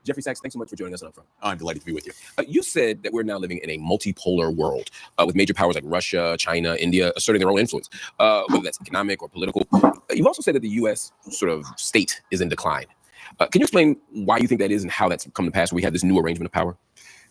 Jeffrey Sachs, thanks so much for joining us on Upfront. I'm delighted to be with you. You said that we're now living in a multipolar world with major powers like Russia, China, India asserting their own influence, whether that's economic or political. You've also said that the U.S. sort of state is in decline. Can you explain why you think that is and how that's come to pass where we have this new arrangement of power?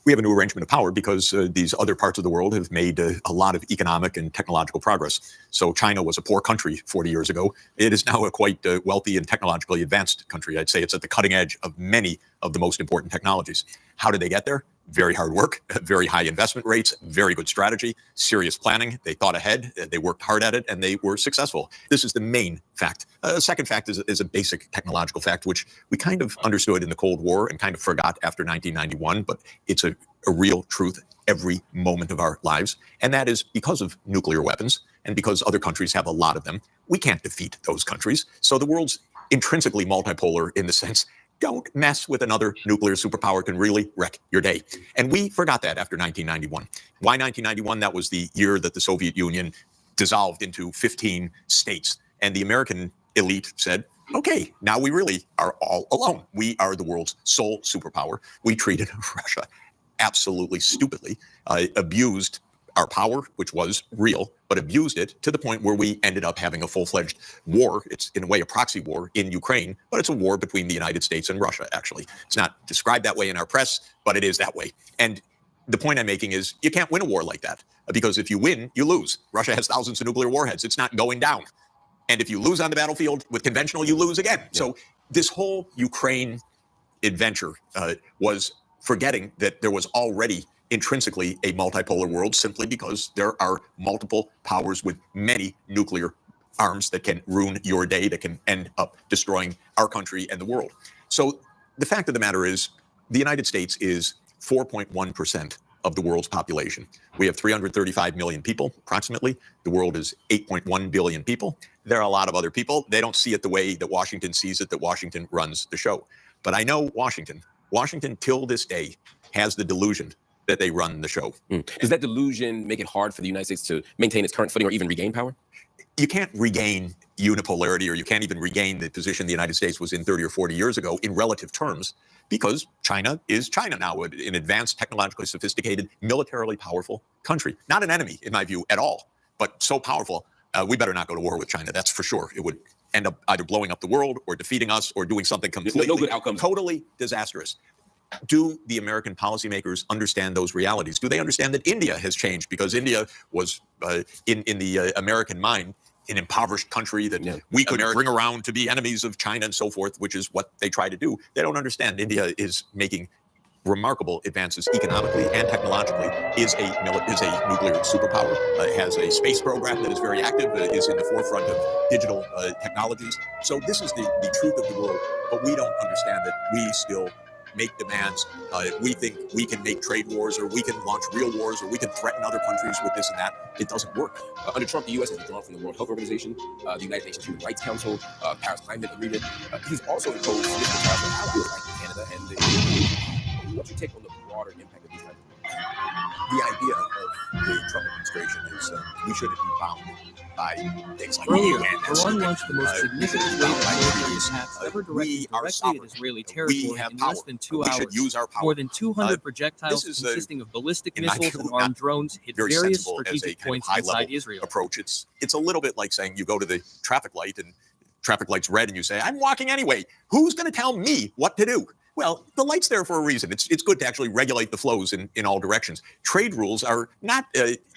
We have a new arrangement of power because these other parts of the world have made a lot of economic and technological progress. So China was a poor country 40 years ago. It is now a quite wealthy and technologically advanced country. I'd say it's at the cutting edge of many of the most important technologies. How did they get there? Very hard work, very high investment rates, very good strategy, serious planning. They thought ahead, they worked hard at it, and they were successful. This is the main fact. The second fact is a basic technological fact, which we kind of understood in the Cold War and kind of forgot after 1991, but it's a real truth every moment of our lives. And that is because of nuclear weapons and because other countries have a lot of them, we can't defeat those countries. So the world's intrinsically multipolar in the sense, don't mess with another nuclear superpower, can really wreck your day. And we forgot that after 1991. Why 1991? That was the year that the Soviet Union dissolved into 15 states. And the American elite said, okay, now we really are all alone. We are the world's sole superpower. We treated Russia absolutely stupidly, abused our power, which was real, but abused it to the point where we ended up having a full-fledged war. It's in a way a proxy war in Ukraine, but it's a war between the United States and Russia, actually. It's not described that way in our press, but it is that way. And the point I'm making is you can't win a war like that, because if you win, you lose. Russia has thousands of nuclear warheads. It's not going down. And if you lose on the battlefield with conventional, you lose again. Yeah. So this whole Ukraine adventure was forgetting that there was already intrinsically a multipolar world simply because there are multiple powers with many nuclear arms that can ruin your day, that can end up destroying our country and the world. So the fact of the matter is the United States is 4.1% of the world's population. We have 335 million people, approximately. The world is 8.1 billion people. There are a lot of other people. They don't see it the way that Washington sees it, that Washington runs the show. But I know Washington till this day has the delusion that they run the show. Does that delusion make it hard for the United States to maintain its current footing or even regain power? You can't regain unipolarity, or you can't even regain the position the United States was in 30 or 40 years ago in relative terms, because China is China now, an advanced, technologically sophisticated, militarily powerful country. Not an enemy, in my view, at all, but so powerful, we better not go to war with China, that's for sure. It would end up either blowing up the world or defeating us or doing something completely no good outcomes. Totally disastrous. Do the American policymakers understand those realities? Do they understand that India has changed? Because India was, in the American mind, an impoverished country that we could bring around to be enemies of China and so forth, which is what they try to do. They don't understand. India is making remarkable advances economically and technologically, is a nuclear superpower, has a space program that is very active, is in the forefront of digital technologies. So this is the truth of the world, but we don't understand that we still make demands. We think we can make trade wars, or we can launch real wars, or we can threaten other countries with this and that. It doesn't work. Under Trump, the U.S. has withdrawn from the World Health Organization, the United Nations Human Rights Council, Paris Climate Agreement. He's also imposed significant tariffs on allies like Canada and the EU. What's your take on the broader impact of these kinds of things? The idea of the Trump administration is we shouldn't be bound by things like Earlier, the UN. Iran launched the most significant wave of military attacks ever directed directly at Israeli territory in less than 2 hours. Use our power. More than 200 projectiles consisting of ballistic missiles and armed drones hit various strategic points inside Israel. Approach. It's a little bit like saying you go to the traffic light and traffic light's red and you say, I'm walking anyway. Who's going to tell me what to do? Well, the light's there for a reason. It's good to actually regulate the flows in all directions. Trade rules are not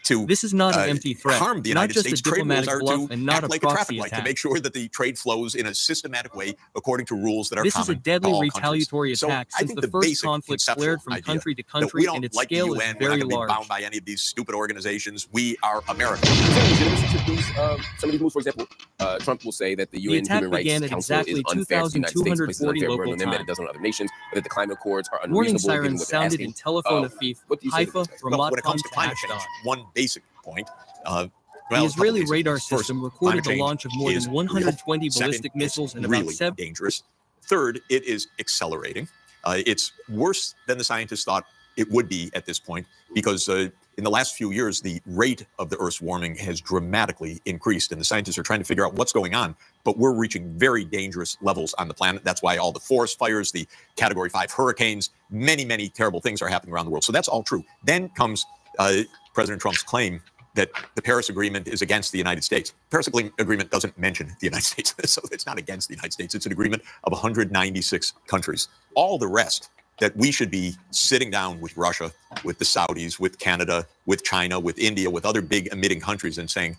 to this is not an empty threat. Harm the not United just States. A trade rules diplomatic are bluff to and not act a like a proxy traffic light attack. to make sure that the trade flows in a systematic way according to rules that are This common is a to deadly all retaliatory countries. attack So I since think the first basic conflict conceptual flared from idea country to that country, we don't and its like the scale UN, is we're not very gonna be large. bound by any of these stupid organizations. We are America. Some of these moves, for example, Trump will say that the UN attack Human Rights began at Council is exactly unfair to the United States, places an 2,240 unfair burden local on them that time. it does on other nations, but that the climate accords are Warning unreasonable given sirens what they're sounded asking. in Tel Aviv, What do you say to Haifa, this? Well, Ramat when it comes Gan, to climate Ashdod. change, one basic point. Well, The a couple Israeli basic radar points. First, system recorded climate the change launch of more is than 120 real. Second, ballistic missiles and it's about really 7. dangerous. Third, it is accelerating. It's worse than the scientists thought it would be at this point because in the last few years, the rate of the Earth's warming has dramatically increased, and the scientists are trying to figure out what's going on. But we're reaching very dangerous levels on the planet. That's why all the forest fires, the Category 5 hurricanes, many, many terrible things are happening around the world. So that's all true. Then comes President Trump's claim that the Paris Agreement is against the United States. The Paris Agreement doesn't mention the United States, so it's not against the United States. It's an agreement of 196 countries. All the rest that we should be sitting down with Russia, with the Saudis, with Canada, with China, with India, with other big emitting countries and saying,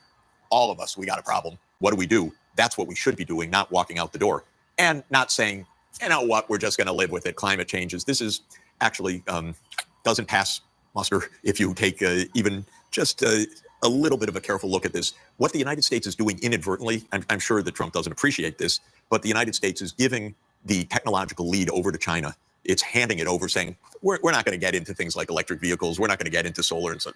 all of us, we got a problem. What do we do? That's what we should be doing, not walking out the door. And not saying, you know what, we're just going to live with it. Climate changes. This is actually doesn't pass muster if you take even just a little bit of a careful look at this. What the United States is doing inadvertently, I'm sure that Trump doesn't appreciate this, but the United States is giving the technological lead over to China. It's handing it over, saying, we're not going to get into things like electric vehicles. We're not going to get into solar. And so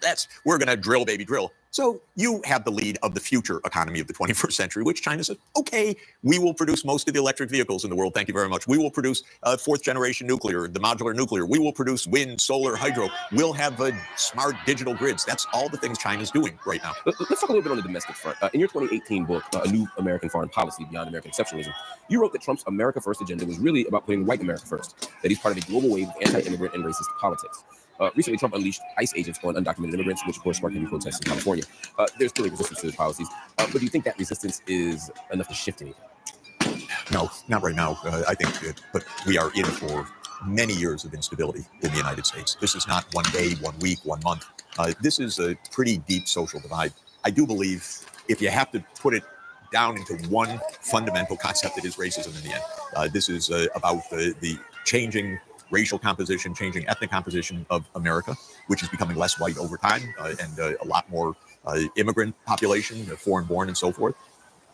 we're going to drill, baby, drill. So you have the lead of the future economy of the 21st century, which China says, okay, we will produce most of the electric vehicles in the world. Thank you very much. We will produce fourth generation nuclear, the modular nuclear. We will produce wind, solar, hydro. We'll have smart digital grids. That's all the things China's doing right now. Let's talk a little bit on the domestic front. In your 2018 book, A New American Foreign Policy Beyond American Exceptionalism, you wrote that Trump's America First agenda was really about putting white America first, that he's part of a global wave of anti-immigrant and racist politics. Recently, Trump unleashed ICE agents on undocumented immigrants, which of course sparked heavy protests in California. There's clearly resistance to his policies, but do you think that resistance is enough to shift anything? No, not right now. I think, but we are in for many years of instability in the United States. This is not 1 day, 1 week, 1 month. This is a pretty deep social divide. I do believe if you have to put it down into one fundamental concept, it is racism in the end. This is about the changing racial composition, changing ethnic composition of America, which is becoming less white over time, and a lot more immigrant population, foreign-born and so forth.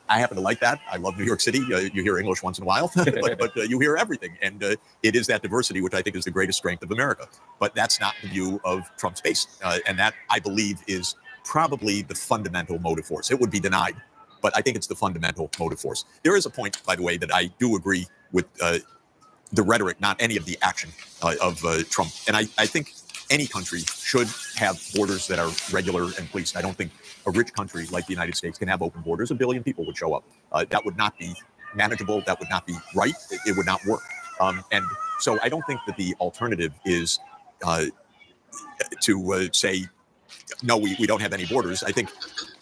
I happen to like that. I love New York City. You hear English once in a while, but you hear everything. And it is that diversity, which I think is the greatest strength of America. But that's not the view of Trump's base. And that, I believe, is probably the fundamental motive force. It would be denied, but I think it's the fundamental motive force. There is a point, by the way, that I do agree with the rhetoric, not any of the action of Trump. And I think any country should have borders that are regular and policed. I don't think a rich country like the United States can have open borders. 1 billion people would show up. That would not be manageable. That would not be right. It would not work. And so I don't think that the alternative is to say, no, we don't have any borders. I think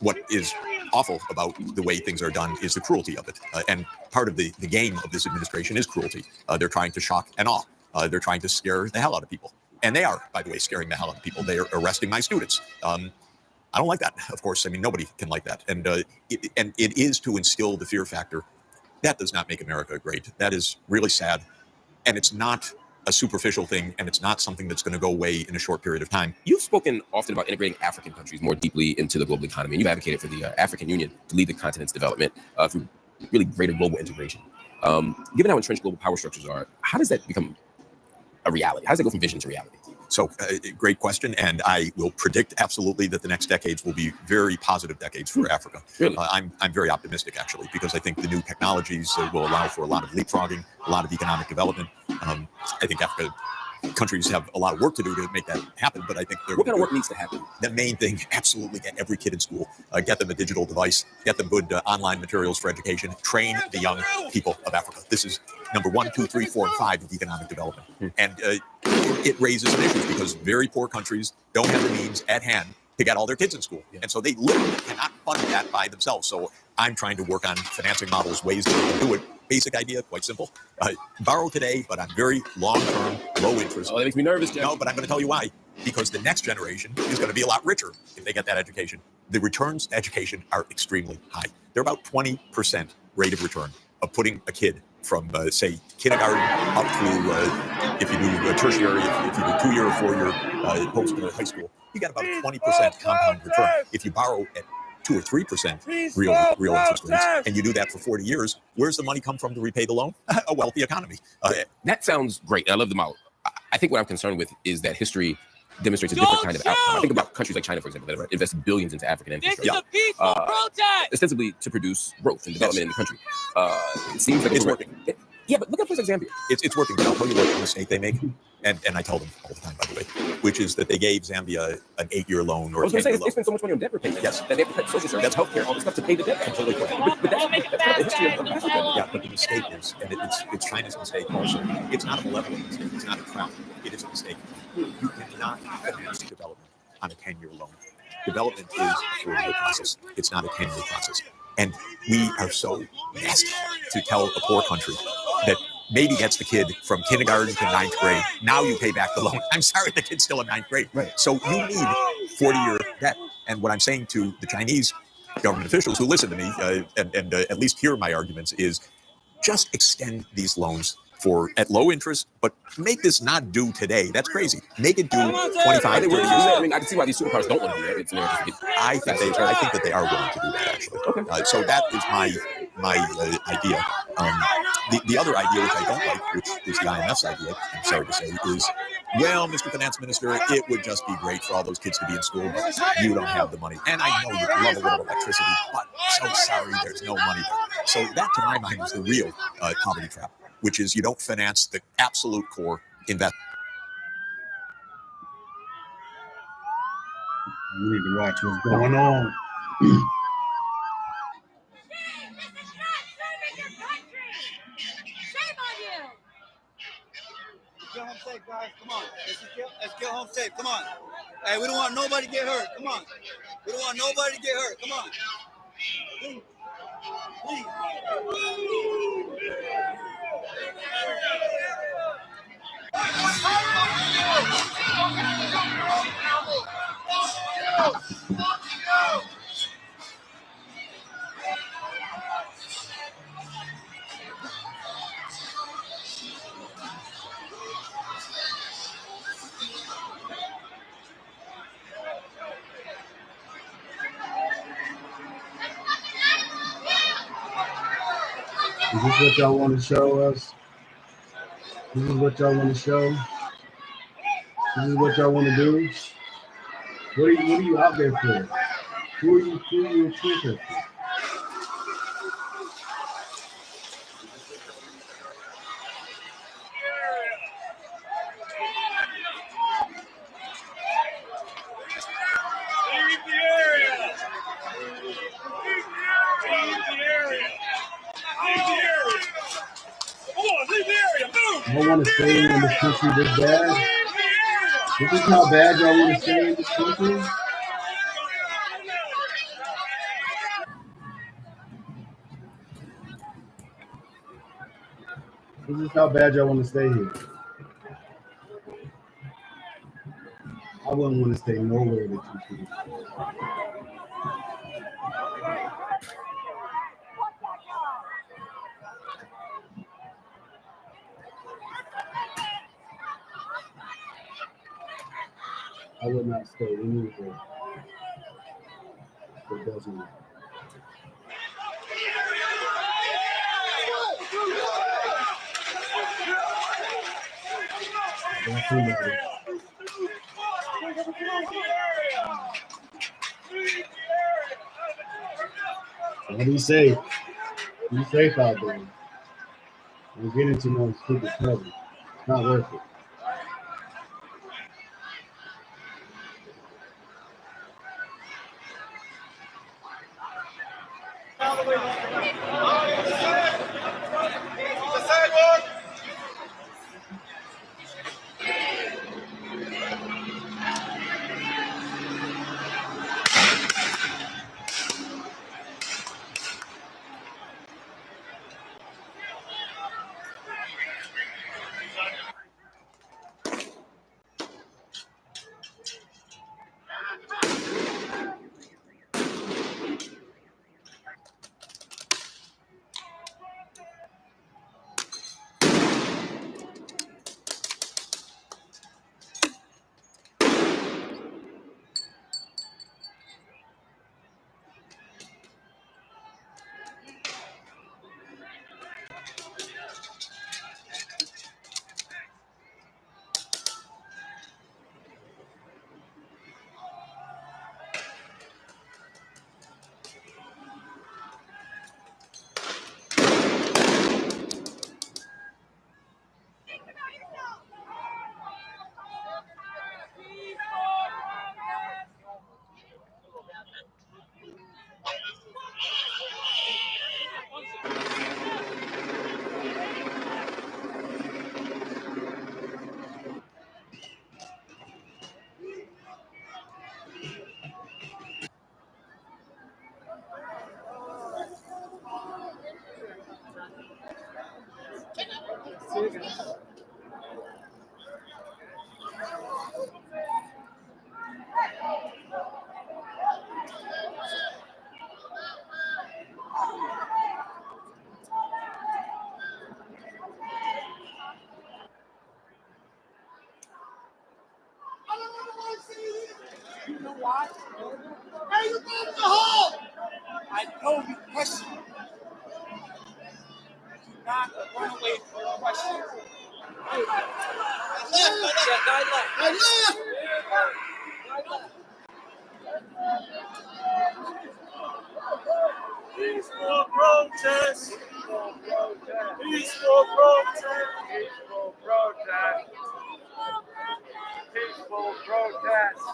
what is awful about the way things are done is the cruelty of it. And part of the game of this administration is cruelty. They're trying to shock and awe. They're trying to scare the hell out of people. And they are, by the way, scaring the hell out of people. They are arresting my students. I don't like that, of course. I mean, nobody can like that. And it is to instill the fear factor. That does not make America great. That is really sad. And it's not a superficial thing, and it's not something that's going to go away in a short period of time. You've spoken often about integrating African countries more deeply into the global economy, and you've advocated for the African Union to lead the continent's development through really greater global integration. Given how entrenched global power structures are, how does that become a reality? How does it go from vision to reality? So, great question, and I will predict absolutely that the next decades will be very positive decades for Africa. Really? I'm very optimistic, actually, because I think the new technologies will allow for a lot of leapfrogging, a lot of economic development. I think Africa countries have a lot of work to do to make that happen, but I think What kind of work needs to happen? the main thing, absolutely, get every kid in school, get them a digital device, get them good online materials for education, train the young people of Africa. This is number 1, 2, 3, 4, and 5 of economic development. And it raises some issues because very poor countries don't have the means at hand to get all their kids in school. And so they literally cannot fund that by themselves. So I'm trying to work on financing models, ways that we can do it. Basic idea, quite simple. Borrow today, but on very long-term, low interest. Oh, that makes me nervous, Jeff. No, but I'm going to tell you why. Because the next generation is going to be a lot richer if they get that education. The returns to education are extremely high. They're about 20% rate of return of putting a kid from, say, kindergarten up to, if you do tertiary, if you do 2-year or 4-year post high school, you got about a 20% compound return. If you borrow at 2 or 3% real interest rates, and you do that for 40 years, where's the money come from to repay the loan? A wealthy economy. That sounds great. I love the model. I think what I'm concerned with is that history demonstrates a different kind of outcome. I think about countries like China, for example, that have invested billions into African infrastructure, ostensibly to produce growth and development in the country. It seems like It's working. Yeah, but look at places like Zambia. It's working, but I'll tell you what mistake they make, and I tell them all the time, by the way, which is that they gave Zambia an 8-year loan or I was a going to say, 10-year they loan. spend so much money on debt repayment. Yes. That they have to cut social services, healthcare, all this stuff to pay the debt. Completely correct. But that's not the history of Africa. Yeah, but the mistake is, and it's China's mistake also, it's not a malevolent mistake, it's not a trap, it is a mistake. You cannot finance development on a 10-year loan. Development is a 4-year process. It's not a 10-year process. And we are so nasty to tell a poor country that maybe gets the kid from kindergarten to 9th grade. Now you pay back the loan. I'm sorry, the kid's still in 9th grade. Right. So you need 40-year debt. And what I'm saying to the Chinese government officials who listen to me and at least hear my arguments is just extend these loans at low interest, but make this not due today. That's crazy. Make it due 25, 30 years. I mean, I can see why these superpowers don't want to do that. I think that they are willing to do that, actually. Okay. So that is my idea. The other idea, which I don't like, which is the IMF's idea, I'm sorry to say, is, well, Mr. Finance Minister, it would just be great for all those kids to be in school, but you don't have the money. And I know you love a little electricity, but so sorry, there's no money. So that, to my mind, is the real poverty trap, which is you don't finance the absolute core investment. You need to watch what's going on. Get home safe, guys. Come on. Let's get home safe. Come on. Hey, we don't want nobody to get hurt. Come on. We don't want nobody to get hurt. Come on. Please. Is this what y'all want to show us? This is what y'all want to show? This is what y'all want to do? What are you out there for? Who are you a trooper for? I want to stay in this country this bad. This is how bad y'all want to stay in this country. This is how bad y'all want to stay here. I wouldn't want to stay nowhere that you could. I would not stay anywhere that doesn't work. Definitely. So be safe. Be safe out there. Don't get into no stupid trouble. It's not worth it. You know why? Hey, you got the hole! I know you question. Do not run away from the question. I left. Peaceful protest. Peaceful protest. Peaceful protest. Peaceful protest.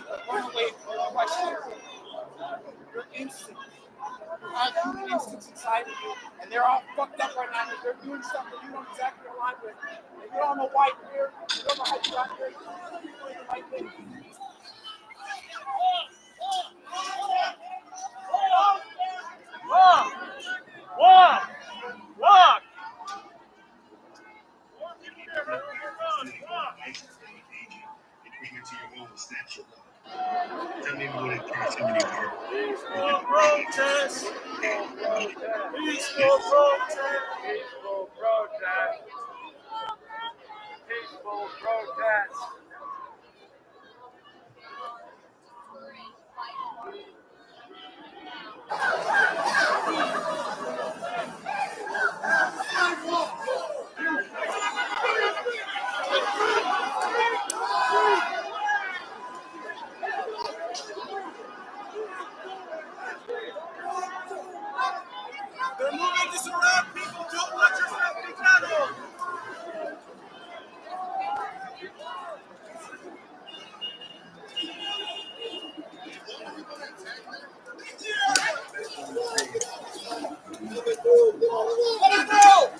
not run away from the question. Your instincts. You have human instincts inside of you, and they're all fucked up right now because they're doing stuff that you don't exactly align with. And you don't know why you're here. You don't know how you got here. You're doing the right thing. Walk! Peaceful protest. Peaceful protest. Peaceful protest. Peaceful protest. They're moving this around, people. Don't let yourself be rattled. Let it go!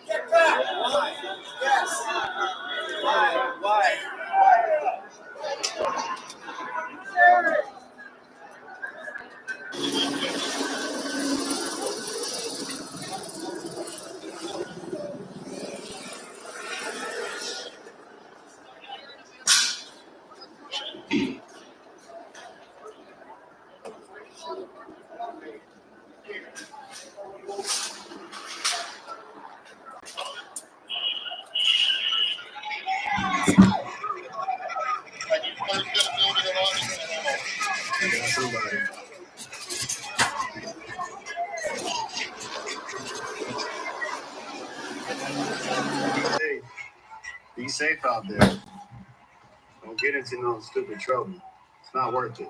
Get back! Why? Yes. Why? Hey, be safe out there. Don't get into no stupid trouble. It's not worth it.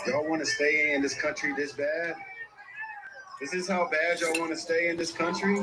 Y'all want to stay in this country this bad? This is how bad y'all want to stay in this country?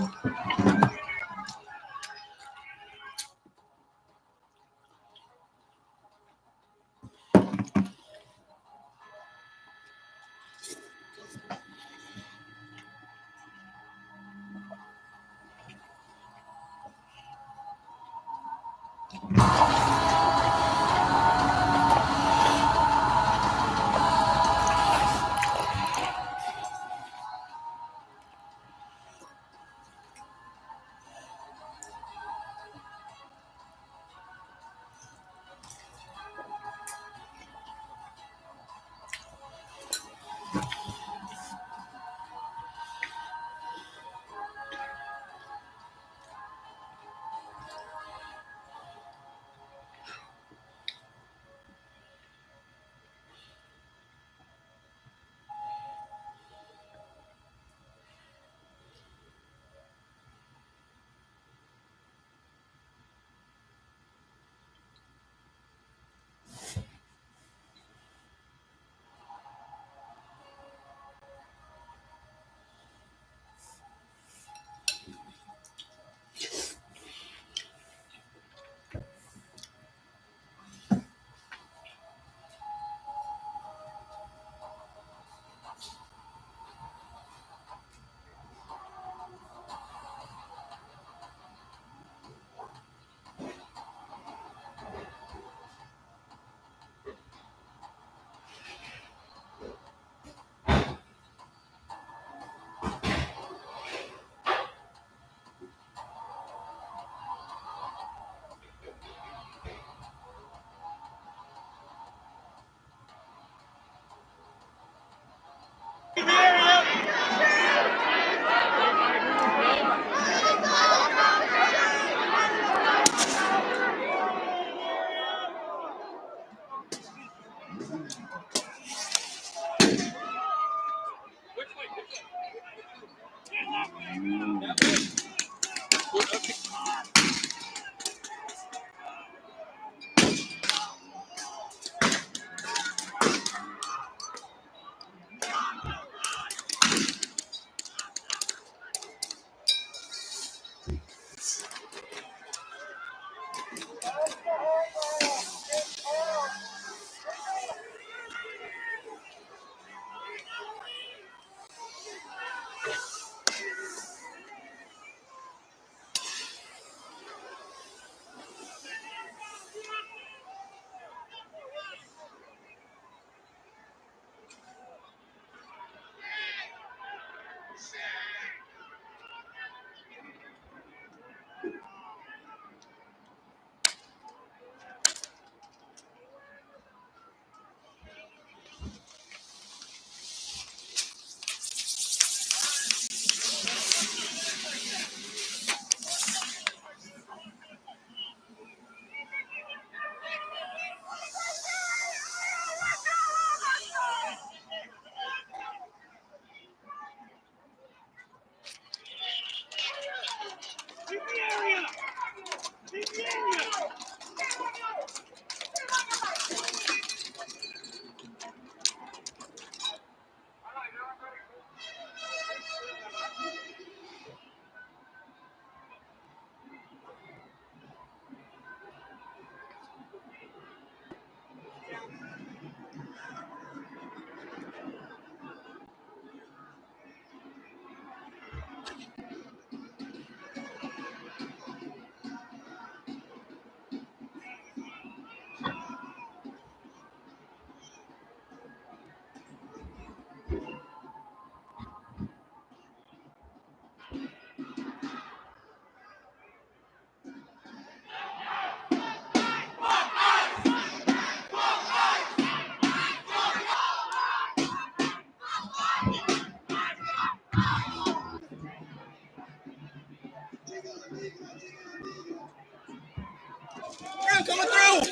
Coming through!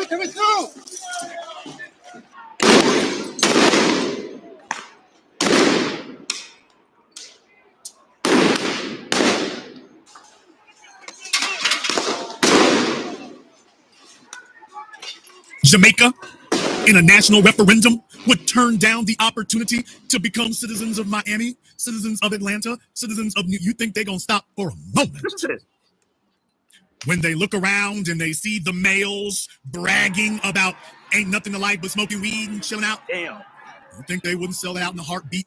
Coming through! Jamaica, in a national referendum, would turn down the opportunity to become citizens of Miami, citizens of Atlanta, citizens of New York. You think they're going to stop for a moment? Listen to this. When they look around and they see the males bragging about ain't nothing to life but smoking weed and chilling out. Damn. You think they wouldn't sell it out in a heartbeat?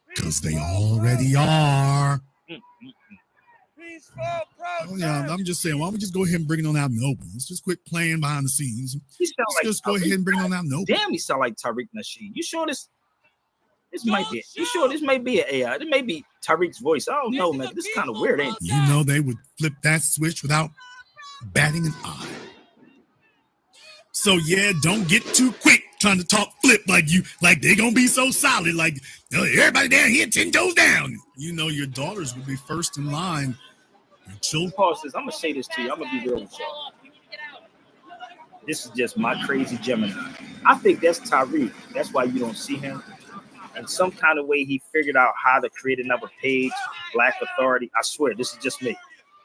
Because they already are. Oh, yeah, I'm just saying, why don't we just go ahead and bring it on out in the open? Let's just quit playing behind the scenes. He sound Let's like just go ahead and bring it on out in the open. Damn, he sound like Tariq Nasheed. You sure this might be? You sure this may be an AI? It may be Tariq's voice. I don't know, man. This is kind of weird, ain't it? You know they would flip that switch without batting an eye. So yeah, don't get too quick trying to talk flip like they gonna be so solid. Like everybody down here 10 toes down. You know your daughters will be first in line. Your children. Pause this. I'm gonna say this to you. I'm gonna be real with you. This is just my crazy Gemini. I think that's Tariq. That's why you don't see him. In some kind of way, he figured out how to create another page, Black Authority. I swear, this is just me.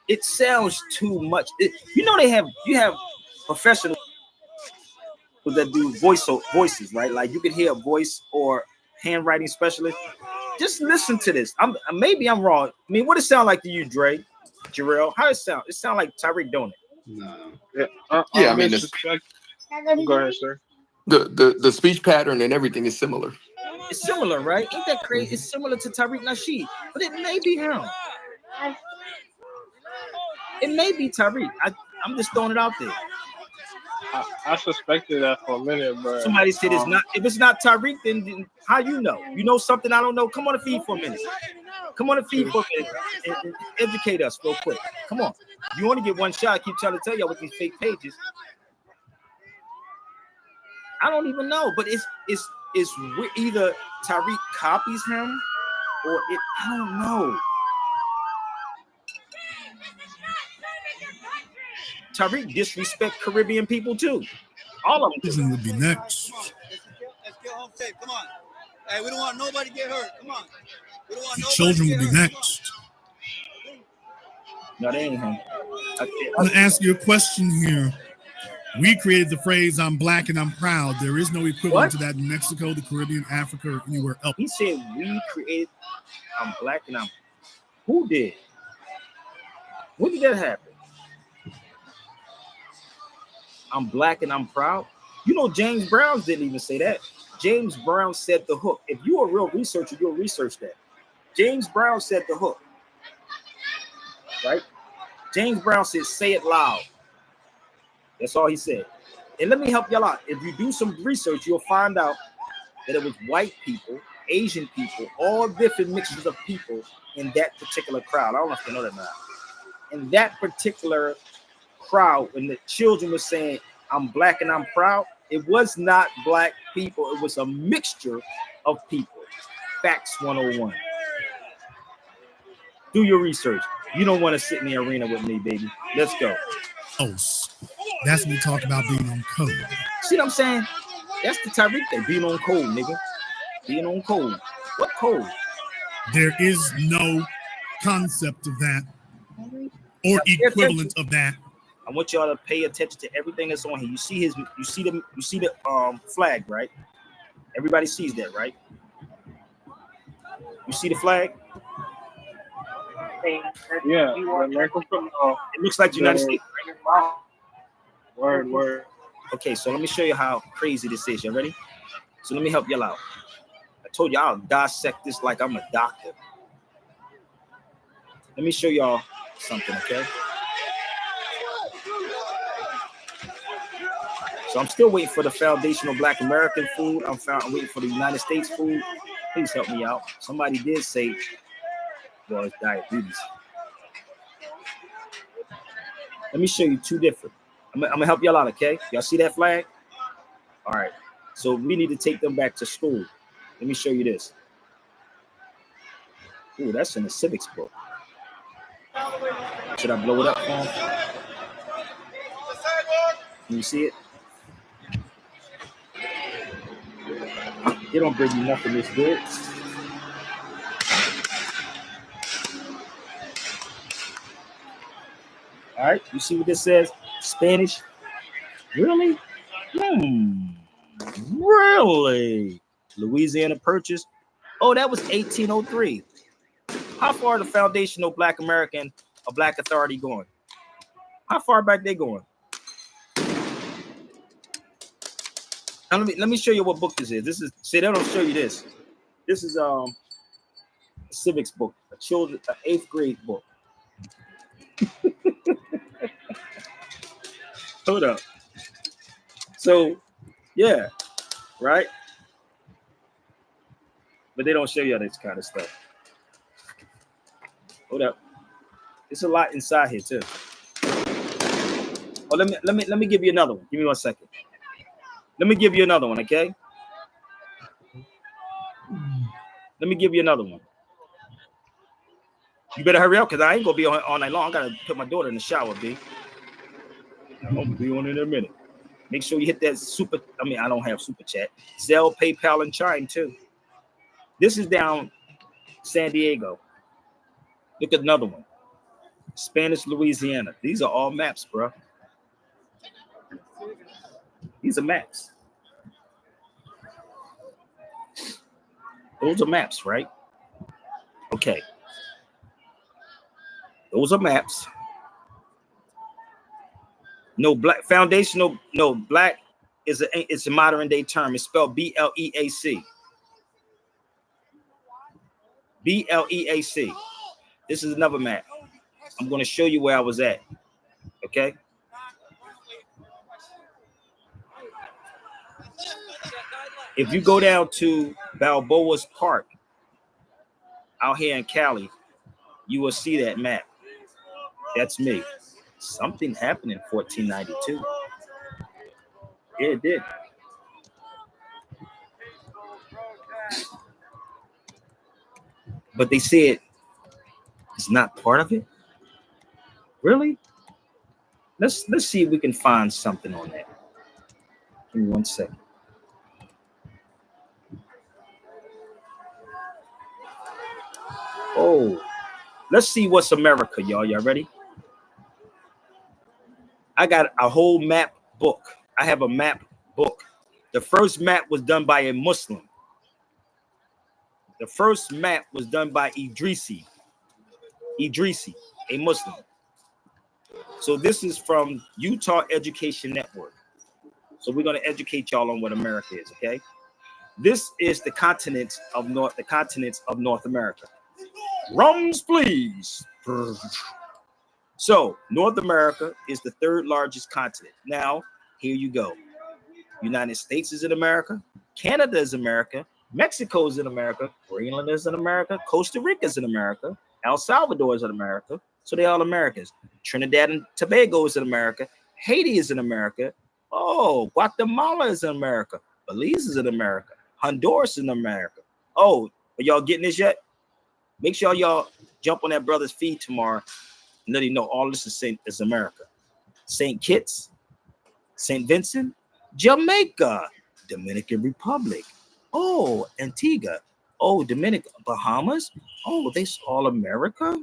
It sounds too much. You know, you have professionals that do voices, right? Like you can hear a voice or handwriting specialist. Just listen to this. Maybe I'm wrong. I mean, what it sound like to you, Dre, Jarrell? How it sound? It sound like Tariq doing it. No. Yeah, I mean, Go ahead, sir. the speech pattern and everything is similar. It's similar, right? Ain't that crazy? It's similar to Tariq Nasheed, but it may be him. It may be Tariq. I'm just throwing it out there. I suspected that for a minute, but Somebody said it's not. If it's not Tariq, then how you know? You know something I don't know? Come on the feed for a minute. Come on the feed for a minute and educate us real quick. Come on. You only get one shot. I keep trying to tell y'all with these fake pages. I don't even know, but it's either Tariq copies him or I don't know. Tariq disrespect Caribbean people too. All of them. Children would be next. Let's get home safe. Come on. Hey, we don't want nobody to get hurt. Come on. We don't want The nobody children to would get be hurt. next. No, they ain't home. I'm gonna ask you a question here. We created the phrase "I'm black and I'm proud." There is no equivalent to that in Mexico, the Caribbean, Africa, or anywhere else. He said we created. I'm black and I'm. Who did? When did that happen? I'm black and I'm proud. You know, James Brown didn't even say that. James Brown said the hook. If you're a real researcher, you'll research that. James Brown said the hook. Right? James Brown said, say it loud. That's all he said. And let me help y'all out. If you do some research, you'll find out that it was white people, Asian people, all different mixtures of people in that particular crowd. I don't know if you know that or not. In that particular crowd, when the children were saying, I'm black and I'm proud, it was not black people. It was a mixture of people. Facts 101. Do your research. You don't want to sit in the arena with me, baby. Let's go. Oh, that's when we talk about being on code. See what I'm saying? That's the Tyreek thing. Being on code, nigga. Being on code. What code? There is no concept of that or equivalent of that. I want y'all to pay attention to everything that's on here. You see the flag, right? Everybody sees that, right? You see the flag? Yeah. It looks like the United States. Word. Okay, so let me show you how crazy this is. You ready? So let me help y'all out. I told y'all I'll dissect this like I'm a doctor. Let me show y'all something, okay? So I'm still waiting for the foundational Black American food. I'm waiting for the United States food. Please help me out. Somebody did say, well, it's diabetes. Let me show you two different. I'm gonna help y'all out, okay? Y'all see that flag? All right. So we need to take them back to school. Let me show you this. Ooh, that's in the civics book. Should I blow it up for them? Can you see it? They don't bring you nothing this good. All right, you see what this says? Spanish. Really? Really? Louisiana Purchase. Oh, that was 1803. How far the foundational Black American or Black Authority going? How far back they going? Now, let me show you what book this is. This is, see, they don't show you this. This is a civics book, an 8th grade book. Hold up. So, yeah, right? But they don't show you this kind of stuff. Hold up. It's a lot inside here too. Oh, let me give you another one. Give me 1 second. Let me give you another one, okay? Let me give you another one. You better hurry up because I ain't gonna be on all night long. I gotta put my daughter in the shower, B. I'm gonna be on in a minute. Make sure you hit that super. I mean, I don't have super chat. Zelle, PayPal, and Chime too. This is down San Diego. Look at another one. Spanish Louisiana. These are all maps, bro. These are maps. Those are maps, right? Okay. Those are maps. No black foundational. No black is it's a modern day term. It's spelled BLEAC. BLEAC. This is another map. I'm going to show you where I was at. Okay. If you go down to Balboa's Park out here in Cali, you will see that map. That's me. Something happened in 1492. Yeah, it did. But they said it's not part of it. Really? Let's see if we can find something on that. Give me 1 second. Oh, let's see what's America, y'all. Y'all ready? I got a whole map book. I have a map book. The first map was done by a Muslim. The first map was done by Idrisi, a Muslim. So this is from Utah Education Network. So we're going to educate y'all on what America is, okay? This is the continents of North America. Rums, please. So North America is the third largest continent. Now, here you go. United States is in America. Canada is America. Mexico is in America. Greenland is in America. Costa Rica is in America. El Salvador is in America. So they're all Americans. Trinidad and Tobago is in America. Haiti is in America. Oh, Guatemala is in America. Belize is in America. Honduras is in America. Oh, are y'all getting this yet? Make sure y'all jump on that brother's feed tomorrow and let him know all this is America. St. Kitts, St. Vincent, Jamaica, Dominican Republic. Oh, Antigua. Oh, Dominican, Bahamas. Oh, they all America?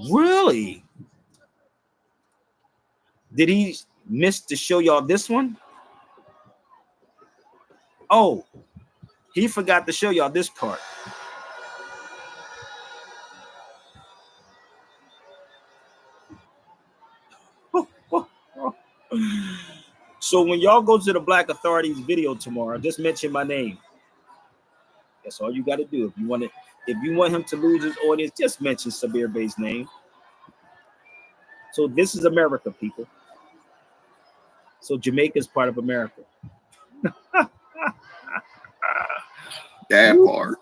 Really? Did he miss to show y'all this one? Oh, he forgot to show y'all this part. So when y'all go to the Black Authorities video tomorrow, just mention my name. That's all you got to do. If you want him to lose his audience, just mention Sabir Bey's name. So this is America, people. So Jamaica is part of America. That part.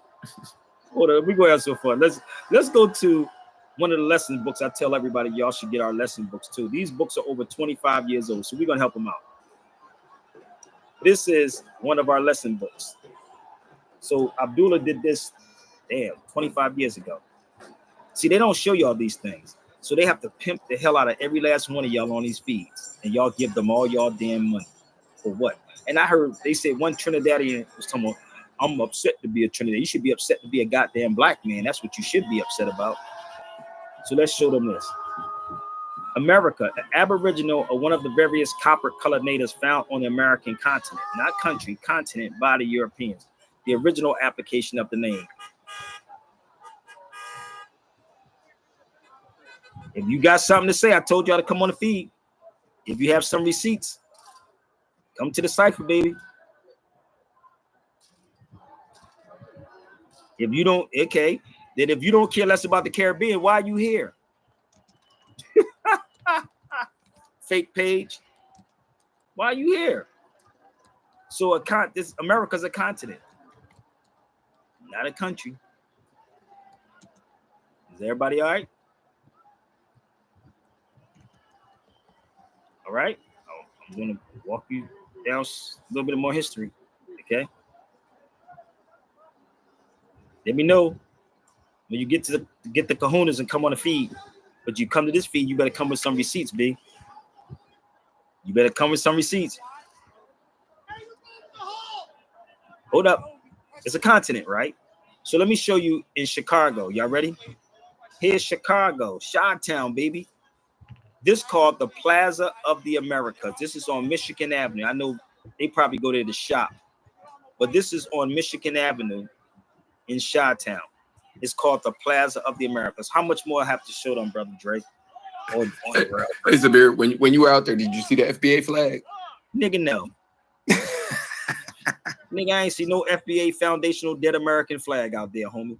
Hold on, we go have some fun. Let's go to one of the lesson books. I tell everybody y'all should get our lesson books too. These books are over 25 years old, so we're gonna help them out. This is one of our lesson books. So Abdullah did this, 25 years ago. See, they don't show y'all these things. So they have to pimp the hell out of every last one of y'all on these feeds. And y'all give them all y'all damn money. For what? And I heard they said one Trinidadian was talking about, I'm upset to be a Trinidadian. You should be upset to be a goddamn black man. That's what you should be upset about. So let's show them this. America, an Aboriginal or one of the various copper-colored natives found on the American continent, not country, continent by the Europeans. The original application of the name. If you got something to say, I told y'all to come on the feed. If you have some receipts, come to the cipher, baby. If you don't, okay, then if you don't care less about the Caribbean, why are you here? Fake page. Why are you here? So this America's a continent, not a country. Is everybody all right? All right. I'm going to walk you down a little bit more history. Okay. Let me know when you get the kahunas and come on the feed. But you come to this feed, you better come with some receipts, B. You better come with some receipts. Hold up. It's a continent, right? So let me show you in Chicago. Y'all ready? Here's Chicago, Chi-Town, baby. This called the Plaza of the Americas. This is on Michigan Avenue. I know they probably go there to shop, but this is on Michigan Avenue in Chi-Town. It's called the Plaza of the Americas. How much more I have to show them, Brother Drake? Hey, Zabir, when you were out there, did you see the FBA flag? Nigga, no. Nigga, I ain't see no FBA foundational dead American flag out there, homie.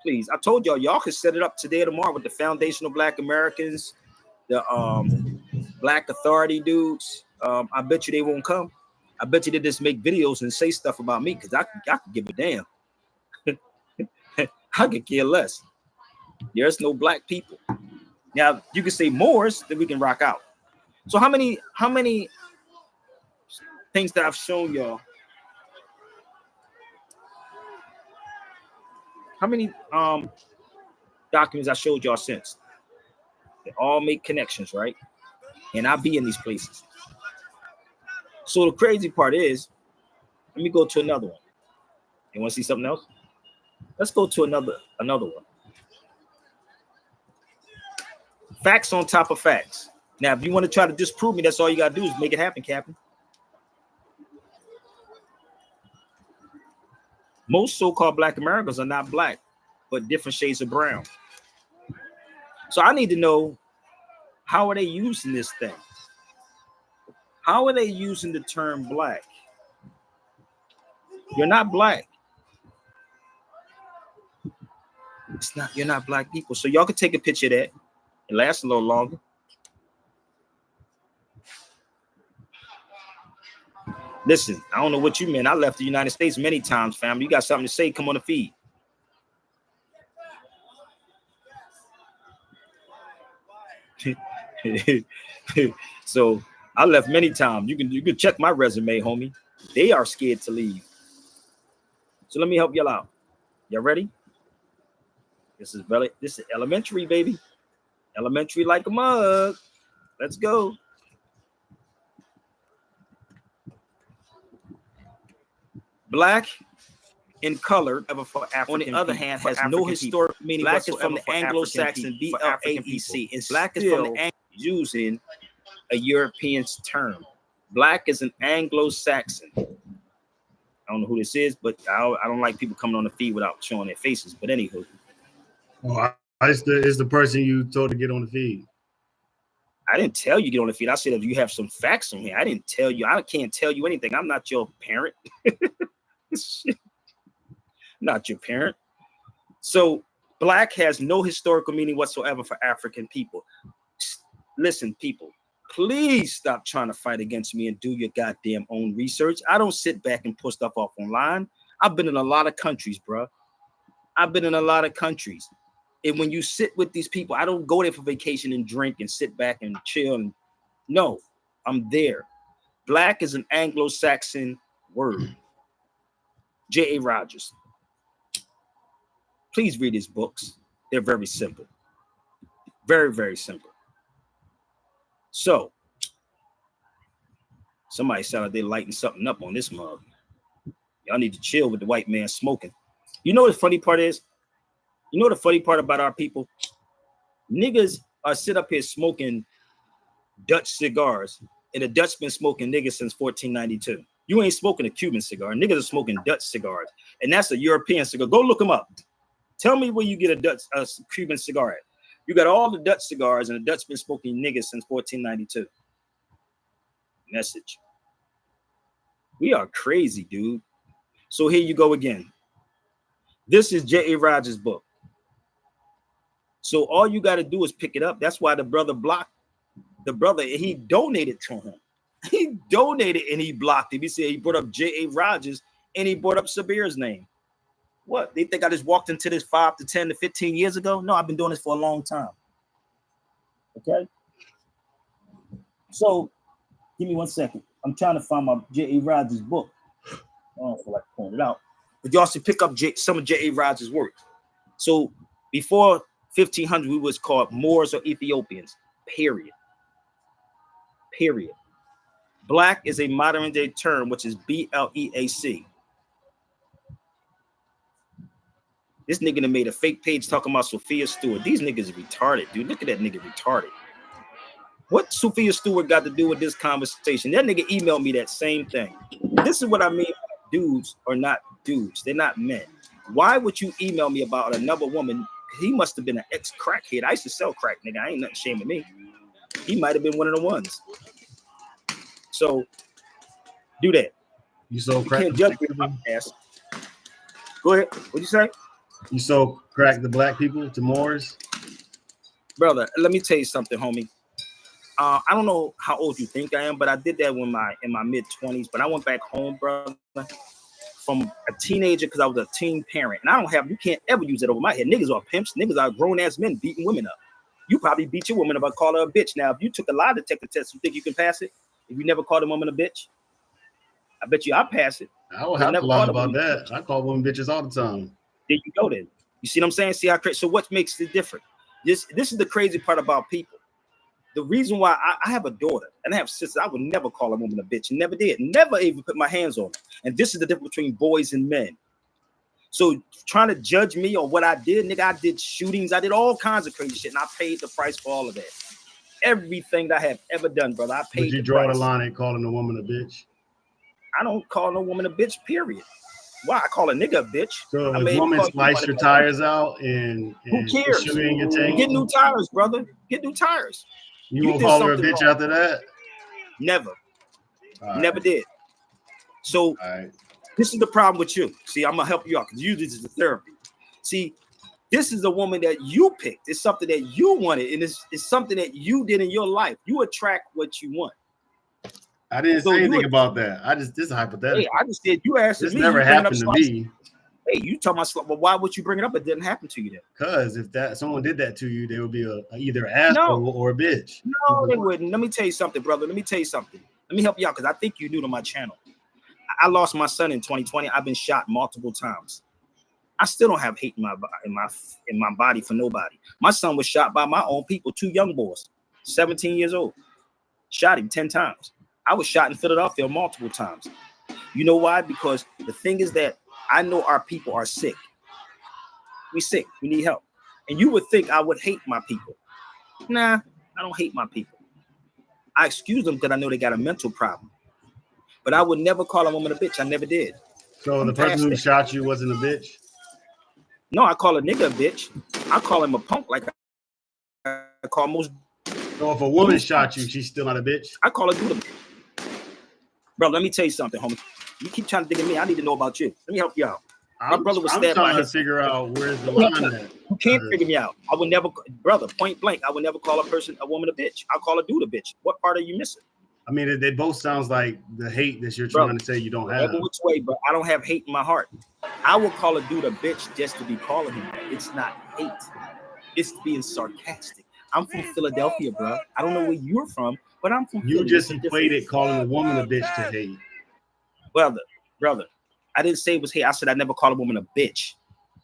Please, I told y'all could set it up today or tomorrow with the foundational Black Americans, the Black Authority dudes. I bet you they won't come. I bet you they just make videos and say stuff about me because I could give a damn. I could care less. There's no black people. Now you can say Moors, then we can rock out. So how many things that I've shown y'all? How many documents I showed y'all since? They all make connections, right? and I be in these places. So the crazy part is, let me go to another one. You want to see something else? Let's go to another one. Facts on top of facts. Now, if you want to try to disprove me, that's all you got to do is make it happen, Captain. Most so-called Black Americans are not black, but different shades of brown. So I need to know, how are they using this thing? How are they using the term black? You're not black. You're not black people. So y'all can take a picture of that. It lasts a little longer. Listen, I don't know what you meant. I left the United States many times, family. You got something to say, come on the feed. So I left many times. You can check my resume, homie. They are scared to leave. So let me help y'all out. Y'all ready? This is elementary, baby. Elementary like a mug. Let's go. Black in color, on the other hand, has no historic meaning. Black is from the Anglo-Saxon BLAEC. And black is from the using a European term. Black is an Anglo-Saxon. I don't know who this is, but I don't like people coming on the feed without showing their faces. But anywho. Oh, it's the person you told to get on the feed. I didn't tell you to get on the feed. I said if you have some facts on here. I didn't tell you. I can't tell you anything. I'm not your parent. Not your parent. So black has no historical meaning whatsoever for African people. Listen, people, please stop trying to fight against me and do your goddamn own research. I don't sit back and put stuff off online. I've been in a lot of countries, bro. I've been in a lot of countries. And when you sit with these people, I don't go there for vacation and drink and sit back and chill. And no, I'm there. Black is an Anglo-Saxon word. J.A. Rogers. Please read his books. They're very simple. Very, very simple. So, somebody sounded like they're lighting something up on this mug. Y'all need to chill with the white man smoking. You know what the funny part is? You know the funny part about our people? Niggas are sit up here smoking Dutch cigars, and the Dutch been smoking niggas since 1492. You ain't smoking a Cuban cigar. Niggas are smoking Dutch cigars, and that's a European cigar. Go look them up. Tell me where you get a Cuban cigar at. You got all the Dutch cigars, and the Dutch been smoking niggas since 1492. Message. We are crazy, dude. So here you go again. This is J.A. Rogers' book. So all you got to do is pick it up. That's why the brother blocked the brother. He donated to him. He donated and he blocked him. He said he brought up J.A. Rogers and he brought up Sabir's name. What? They think I just walked into this 5 to 10 to 15 years ago? No, I've been doing this for a long time. Okay? So give me 1 second. I'm trying to find my J.A. Rogers book. I don't feel like pulling it out. But y'all should pick up some of J.A. Rogers' work. So before 1500, we was called Moors or Ethiopians, period. Period. Black is a modern day term, which is BLEAC. This nigga done made a fake page talking about Sophia Stewart. These niggas are retarded, dude. Look at that nigga retarded. What Sophia Stewart got to do with this conversation? That nigga emailed me that same thing. This is what I mean. Dudes are not dudes. They're not men. Why would you email me about another woman? He must have been an ex-crackhead. I used to sell crack, nigga. I ain't nothing shaming me. He might have been one of the ones. So, do that. You sold crack? You can't judge my ass. Go ahead. What'd you say? You sold crack to black people, to Moors? Brother, let me tell you something, homie. I don't know how old you think I am, but I did that in my mid-20s. But I went back home, brother, from a teenager because I was a teen parent. And you can't ever use it over my head. Niggas are pimps. Niggas are grown-ass men beating women up. You probably beat your woman up and call her a bitch. Now, if you took a lie detector test, you think you can pass it? If you never called a woman a bitch? I bet you I'll pass it. I don't have to lie about that. I call women bitches all the time. There you go then. You see what I'm saying? See how crazy. So what makes it different? This is the crazy part about people. The reason why I have a daughter and I have sisters, I would never call a woman a bitch. Never did. Never even put my hands on her. And this is the difference between boys and men. So trying to judge me or what I did, nigga, I did shootings. I did all kinds of crazy shit. And I paid the price for all of that. Everything that I have ever done, brother, I paid. Would you draw the line at calling a woman a bitch? I don't call no woman a bitch, period. Why? I call a nigga a bitch. So if a woman slice your tires out and who cares? Sugar in your tank, get new tires, brother. Get new tires. You won't call her a bitch after that? Never. Never did. So this is the problem with you. See, I'm gonna help you out because you this is the therapy. See, this is a woman that you picked. It's something that you wanted, and it's something that you did in your life. You attract what you want. I didn't say anything about that. This is hypothetical. Hey, I just said you asked me. This never happened to me. Hey, you talking about, but why would you bring it up? It didn't happen to you then. Because if someone did that to you, they would be either an asshole or a bitch. No, they wouldn't. Let me tell you something, brother. Let me tell you something. Let me help you out because I think you're new to my channel. I lost my son in 2020. I've been shot multiple times. I still don't have hate in my body for nobody. My son was shot by my own people, 2 young boys, 17 years old. Shot him 10 times. I was shot in Philadelphia multiple times. You know why? Because the thing is that I know our people are sick. We sick. We need help. And you would think I would hate my people. Nah, I don't hate my people. I excuse them because I know they got a mental problem. But I would never call a woman a bitch. I never did. So the person who shot you wasn't a bitch? No, I call a nigga a bitch. I call him a punk like I call most. So if a woman shot you, she's still not a bitch? I call her dude. Bro, let me tell you something, homie. You keep trying to dig at me. I need to know about you. Let me help you out. My brother was stabbed by his. Figure out where's the line at. You can't figure me out. I would never, brother, point blank. I would never call a woman a bitch. I'll call a dude a bitch. What part are you missing? I mean, they both sounds like the hate that you're trying to say you don't have. Which way, but I don't have hate in my heart. I will call a dude a bitch just to be calling him. It's not hate. It's being sarcastic. I'm from Philadelphia, bro. I don't know where you're from, but I'm from. You just equated calling a woman a bitch to hate. Brother, I didn't say it was hate. I said I never call a woman a bitch.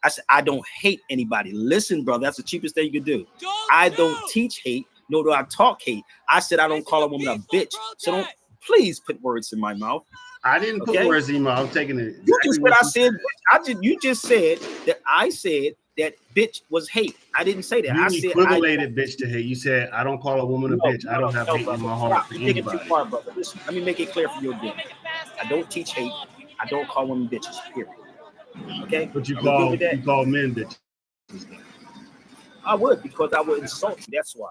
I said I don't hate anybody. Listen, brother, that's the cheapest thing you could do. I don't teach hate, nor do I talk hate. I said I don't call a woman a bitch. So don't please put words in my mouth. I didn't put words in my mouth. I'm taking it. You just what I said. You just said that I said that bitch was hate. I didn't say that. I said equivalated bitch to hate. You said I don't call a woman a bitch. I don't have hate in my heart. You're taking too far, brother. Listen, let me make it clear for you again. I don't teach hate. I don't call women bitches. Period. Okay. But you call men bitches. I would because I would insult you. That's why.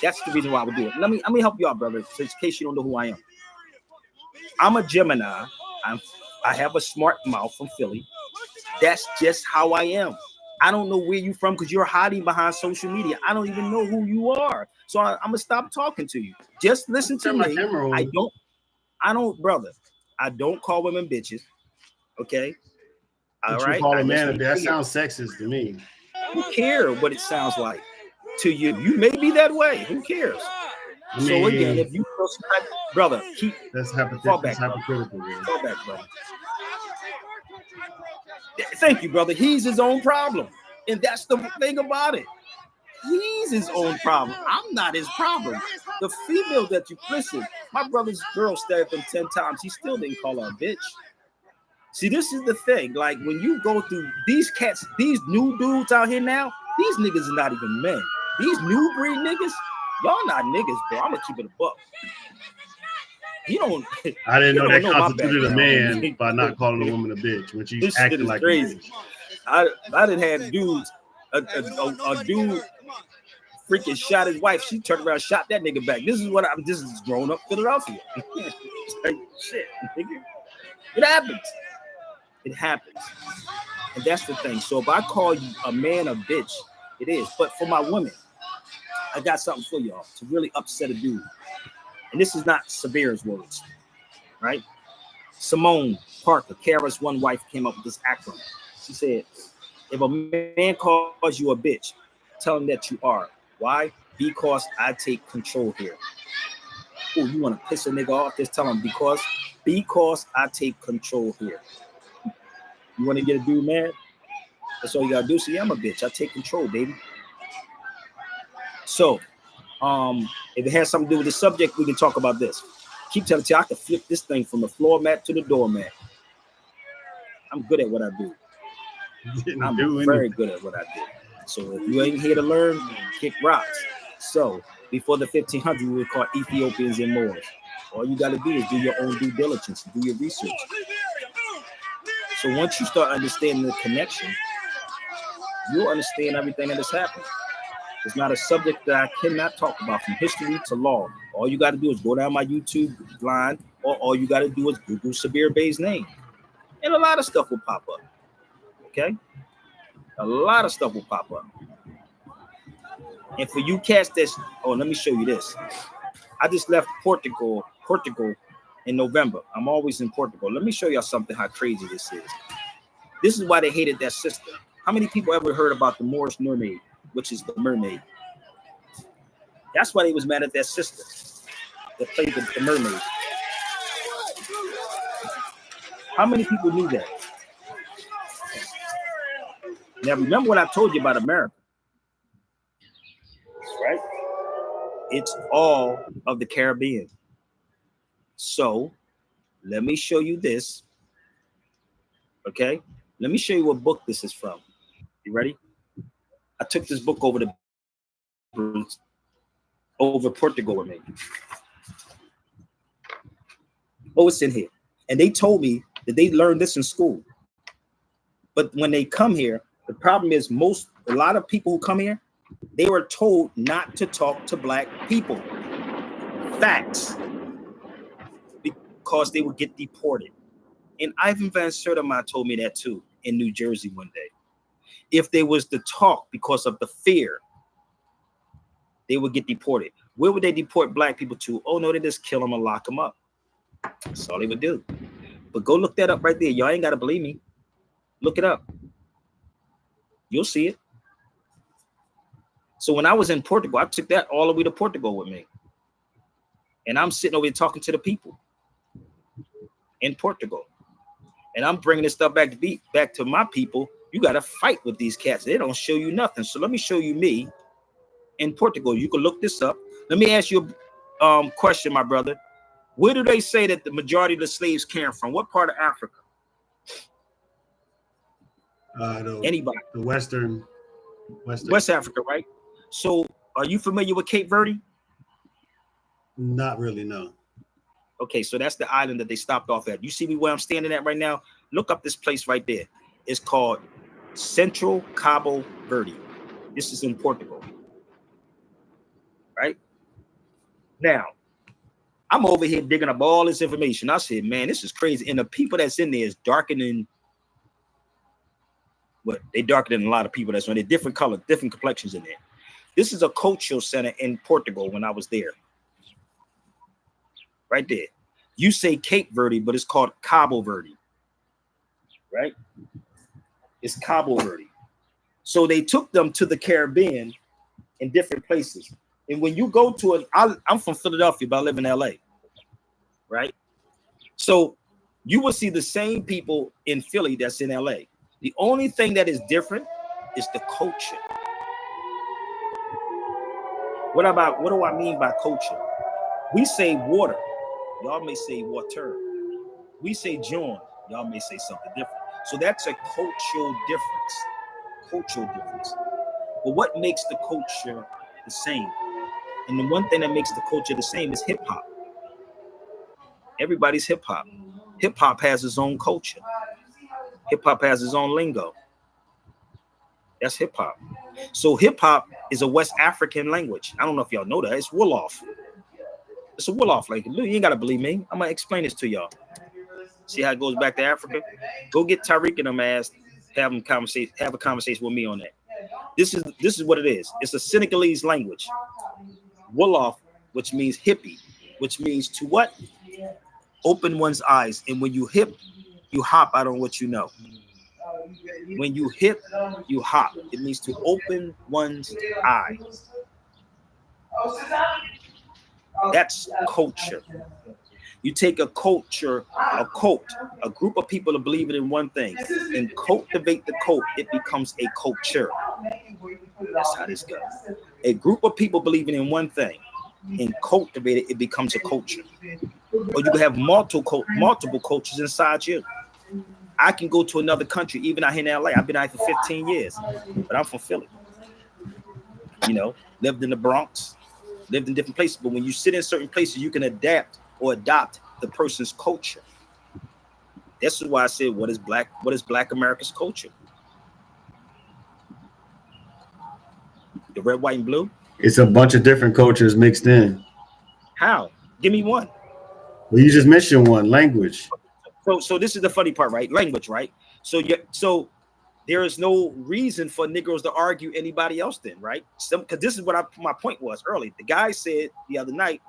That's the reason why I would do it. Let me help you out, brother. So in case you don't know who I am. I'm a Gemini. I have a smart mouth from Philly. That's just how I am. I don't know where you from because you're hiding behind social media. I don't even know who you are. So I'm gonna stop talking to you. Just listen to me. I don't, brother. I don't call women bitches. Okay. All right. You call a man a bitch. That sounds sexist to me. Who cares what it sounds like to you? You may be that way. Who cares? So again, if you brother, keep that's hypothetical. Fall back, brother. Thank you, brother. He's his own problem, and that's the thing about it. He's his own problem. I'm not his problem. The female that you listen, my brother's girl stabbed him 10 times. He still didn't call her a bitch. See, this is the thing. Like when you go through these cats, these new dudes out here now, these niggas are not even men. These new breed niggas, y'all not niggas, bro. I'm gonna keep it a buck. You don't. I didn't know that constituted a man by not calling a woman a bitch when she's acting like crazy. I didn't have dudes. A dude freaking shot his wife. She turned around, shot that nigga back. This is grown up Philadelphia. Like, shit, nigga. It happens. It happens. And that's the thing. So if I call you a man a bitch, it is. But for my women, I got something for y'all to really upset a dude. And this is not Sabir's words, right? Simone Parker, Kara's one wife, came up with this acronym. She said, if a man calls you a bitch, tell him that you are. Why? Because I take control here. Oh, you want to piss a nigga off? Just tell him because I take control here. You want to get a dude mad? That's all you got to do. See, I'm a bitch. I take control, baby. So If it has something to do with the subject, we can talk about this. Keep telling you, I can flip this thing from the floor mat to the doormat. I'm good at what I do. I'm very good at what I do. So if you ain't here to learn, kick rocks. So before the 1500s, we were called Ethiopians and Moors. All you got to do is do your own due diligence, do your research. So once you start understanding the connection, you'll understand everything that is happening. It's not a subject that I cannot talk about from history to law. All you got to do is go down my YouTube line, or all you got to do is Google Sabir Bey's name. And a lot of stuff will pop up. Okay? A lot of stuff will pop up. And for you cats that's, let me show you this. I just left Portugal in November. I'm always in Portugal. Let me show y'all something, how crazy this is. This is why they hated that sister. How many people ever heard about the Moorish mermaid, which is the mermaid? That's why they was mad at that sister that played the mermaid. How many people knew that? Now, remember what I told you about America, right? It's all of the Caribbean. So let me show you this. Okay? Let me show you what book this is from. You ready? I took this book over Portugal with me. Oh, it's in here. And they told me that they learned this in school. But when they come here, the problem is a lot of people who come here, they were told not to talk to black people. Facts. Because they would get deported. And Ivan Van Sertima told me that too in New Jersey one day. If they was to talk because of the fear, they would get deported. Where would they deport black people to? Oh no, they just kill them and lock them up. That's all they would do. But go look that up right there. Y'all ain't got to believe me. Look it up. You'll see it. So when I was in Portugal, I took that all the way to Portugal with me. And I'm sitting over here talking to the people in Portugal. And I'm bringing this stuff back to my people. You got to fight with these cats. They don't show you nothing. So let me show you me in Portugal. You can look this up. Let me ask you a question, my brother. Where do they say that the majority of the slaves came from? What part of Africa? Anybody? The West Africa, right? So are you familiar with Cape Verde? Not really, no. Okay, so that's the island that they stopped off at. You see me where I'm standing at right now? Look up this place right there. It's called Central Cabo Verde. This is in Portugal. Right? Now, I'm over here digging up all this information. I said, man, this is crazy. And the people that's in there is darker than, they darker than a lot of people that's on there. Different color, different complexions in there. This is a cultural center in Portugal when I was there. Right there. You say Cape Verde, but it's called Cabo Verde. Right? It's Cabo Verde. So they took them to the Caribbean in different places. And when you go to I'm from Philadelphia, but I live in LA. Right? So you will see the same people in Philly that's in LA. The only thing that is different is the culture. What do I mean by culture? We say water. Y'all may say water. We say John. Y'all may say something different. So that's a cultural difference. Cultural difference. But what makes the culture the same? And the one thing that makes the culture the same is hip hop. Everybody's hip hop. Hip hop has its own culture. Hip hop has its own lingo. That's hip hop. So hip hop is a West African language. I don't know if y'all know that. It's Wolof. It's a Wolof language. You ain't got to believe me. I'm going to explain this to y'all. See how it goes back to Africa? Go get Tariq and them ass, have a conversation with me on that. This is what it is. It's a Senegalese language. Wolof, which means hippie, which means to what? Open one's eyes. And when you hip, you hop out on what you know. When you hip, you hop. It means to open one's eye. That's culture. You take a culture, a cult, a group of people that believe in one thing, and cultivate the cult, it becomes a culture. That's how this goes. A group of people believing in one thing and cultivate it, it becomes a culture. Or you can have multiple cultures inside you. I can go to another country, even out here in LA. I've been out here for 15 years, but I'm from Philly. You know, lived in the Bronx, lived in different places. But when you sit in certain places, you can adapt or adopt the person's culture. This is why I said, what is Black America's culture? The red, white, and blue? It's a bunch of different cultures mixed in. How? Give me one. Well, you just mentioned one, language. So this is the funny part, right? Language, right? So there is no reason for Negroes to argue anybody else then, right? Because this is what my point was earlier. The guy said the other night,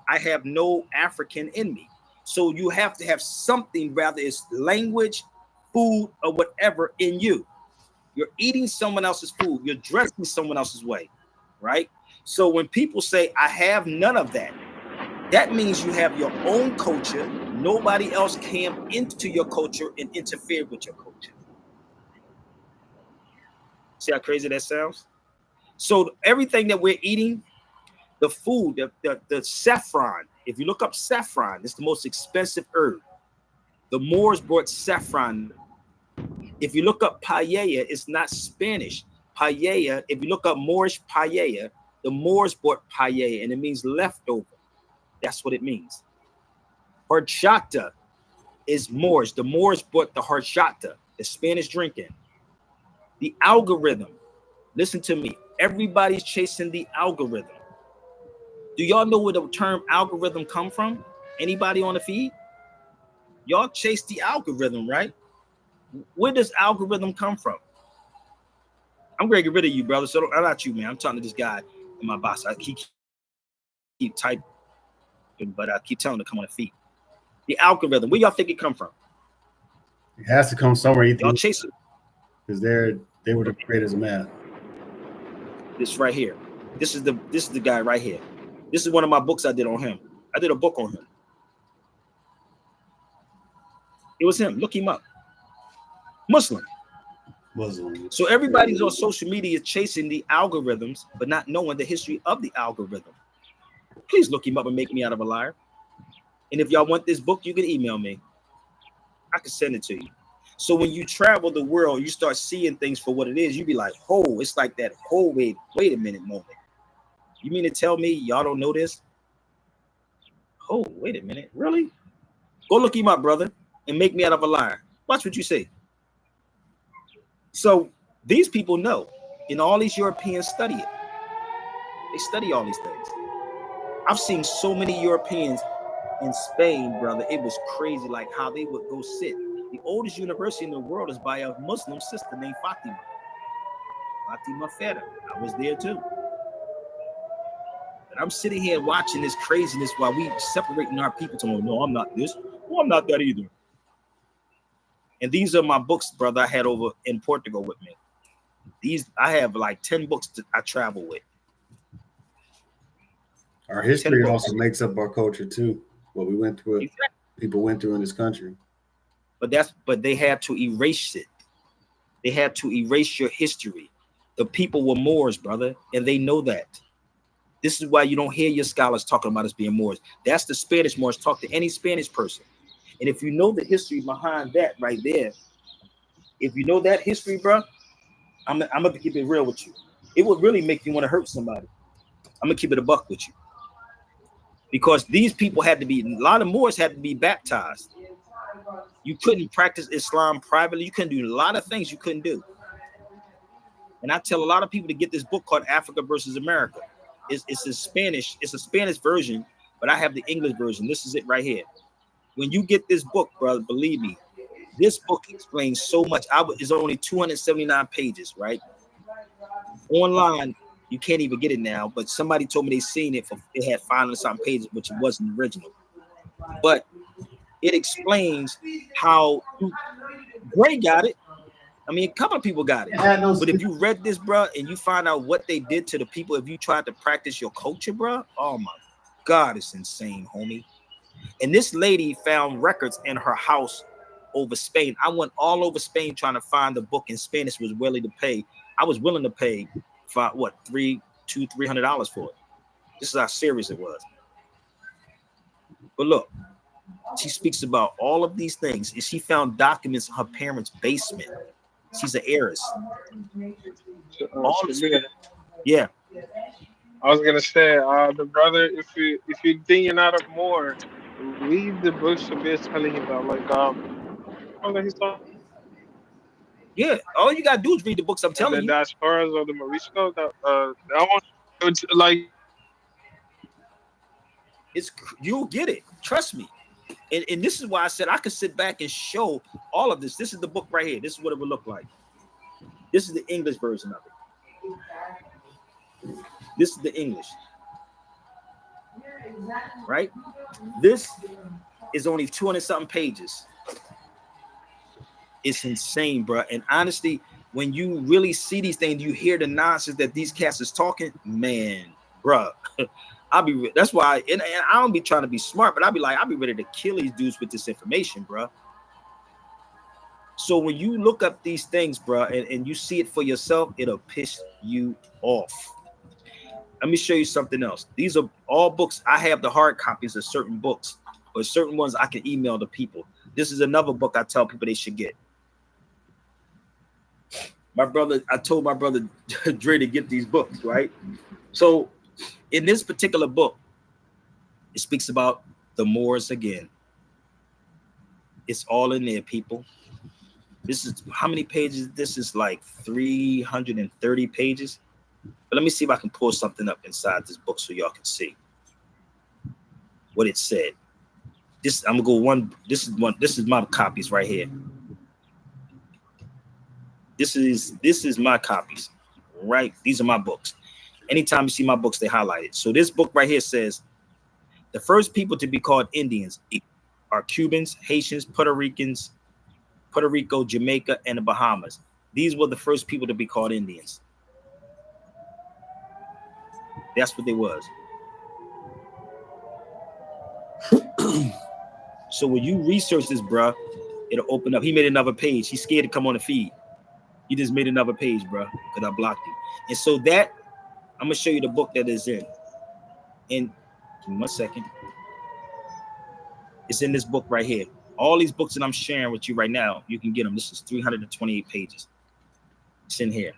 I have no African in me. So you have to have something, rather it's language, food, or whatever in you. You're eating someone else's food. You're dressing someone else's way, right? So when people say, I have none of that, that means you have your own culture. Nobody else came into your culture and interfered with your culture. See how crazy that sounds? So everything that we're eating, the food, the saffron, if you look up saffron, it's the most expensive herb. The Moors brought saffron. If you look up paella, it's not Spanish. Paella, if you look up Moorish paella, the Moors brought paella, and it means leftover. That's what it means. Horchata is Moors. The Moors brought the horchata, the Spanish drinking. The algorithm. Listen to me. Everybody's chasing the algorithm. Do y'all know where the term algorithm come from? Anybody on the feed? Y'all chase the algorithm, right? Where does algorithm come from? I'm going to get rid of you, brother. So I'm not you, man. I'm talking to this guy in my box. I keep typing, but I keep telling him to come on the feed. The algorithm. Where y'all think it come from? It has to come somewhere. Y'all chase it. Because they were the creators of math. This right here. This is the guy right here. This is one of my books I did on him. I did a book on him. It was him. Look him up. Muslim. So everybody's on social media chasing the algorithms, but not knowing the history of the algorithm. Please look him up and make me out of a liar. And if y'all want this book, you can email me. I can send it to you. So when you travel the world, you start seeing things for what it is. You be like, oh, it's like that whole wait a minute moment. You mean to tell me y'all don't know this? Oh, wait a minute. Really? Go look him up, brother, and make me out of a liar. Watch what you say. So these people know, and all these Europeans study it. They study all these things. I've seen so many Europeans in Spain, brother. It was crazy, like how they would go sit. The oldest university in the world is by a Muslim sister named Fatima. Fatima Feta. I was there too. But I'm sitting here watching this craziness while we separating our people. Saying, no, I'm not this. Well, I'm not that either. And these are my books, brother, I had over in Portugal with me. I have like 10 books that I travel with. Our history also makes up our culture too. What we went through, people went through in this country. But they had to erase it. They had to erase your history. The people were Moors, brother, and they know that. This is why you don't hear your scholars talking about us being Moors. That's the Spanish Moors. Talk to any Spanish person. And if you know the history behind that right there, if you know that history, bro, I'm gonna keep it real with you. It would really make you want to hurt somebody. I'm gonna keep it a buck with you. Because these people had to be, a lot of Moors had to be baptized. You couldn't practice Islam privately. You couldn't do a lot of things you couldn't do. And I tell a lot of people to get this book called Africa versus America. It's a Spanish version, but I have the English version. This is it right here. When you get this book, brother, believe me, this book explains so much. It's only 279 pages, right? Online, you can't even get it now, but somebody told me they seen it. It had 500-something pages, which it wasn't original. But it explains how Gray got it. I mean, a couple of people got it. But if you read this, bro, and you find out what they did to the people, if you tried to practice your culture, bro, oh my God, it's insane, homie. And this lady found records in her house over Spain. I went all over Spain trying to find the book in Spanish. Was willing to pay. I was willing to pay for what, $3 $200-300 for it. This is how serious it was. But look, she speaks about all of these things, and she found documents in her parents' basement. She's an heiress. All this, yeah. I was gonna say, the brother, if you're thinking out of more, read the books of this telling you about, like, he's talking. Yeah, all you gotta do is read the books I'm telling you. The diasporas or the Morisco, that one, it's like, you'll get it. Trust me. And this is why I said I could sit back and show all of this. This is the book right here. This is what it would look like. This is the English version of it. This is the English. Right? This is only 200-something pages. It's insane, bro. And honestly, when you really see these things, you hear the nonsense that these cats is talking, man, bro. That's why, and I don't be trying to be smart, but I'll be ready to kill these dudes with this information, bro. So when you look up these things, bro, and you see it for yourself, it'll piss you off. Let me show you something else. These are all books. I have the hard copies of certain books, but certain ones I can email to people. This is another book I tell people they should get. I told my brother Dre to get these books, right? So in this particular book, it speaks about the Moors again. It's all in there, people. This is how many pages? This is like 330 pages. But let me see if I can pull something up inside this book so y'all can see what it said. I'm gonna go one. This is my copies right here. This is my copies, right? These are my books. Anytime you see my books, they highlight it. So this book right here says the first people to be called Indians are Cubans, Haitians, Puerto Ricans, Puerto Rico, Jamaica, and the Bahamas. These were the first people to be called Indians. That's what they was. So when you research this, bruh, it'll open up. He made another page. He's scared to come on the feed. He just made another page, bruh, because I blocked him. And so that, I'm going to show you the book that is in. And give me 1 second. It's in this book right here. All these books that I'm sharing with you right now, you can get them. This is 328 pages. It's in here.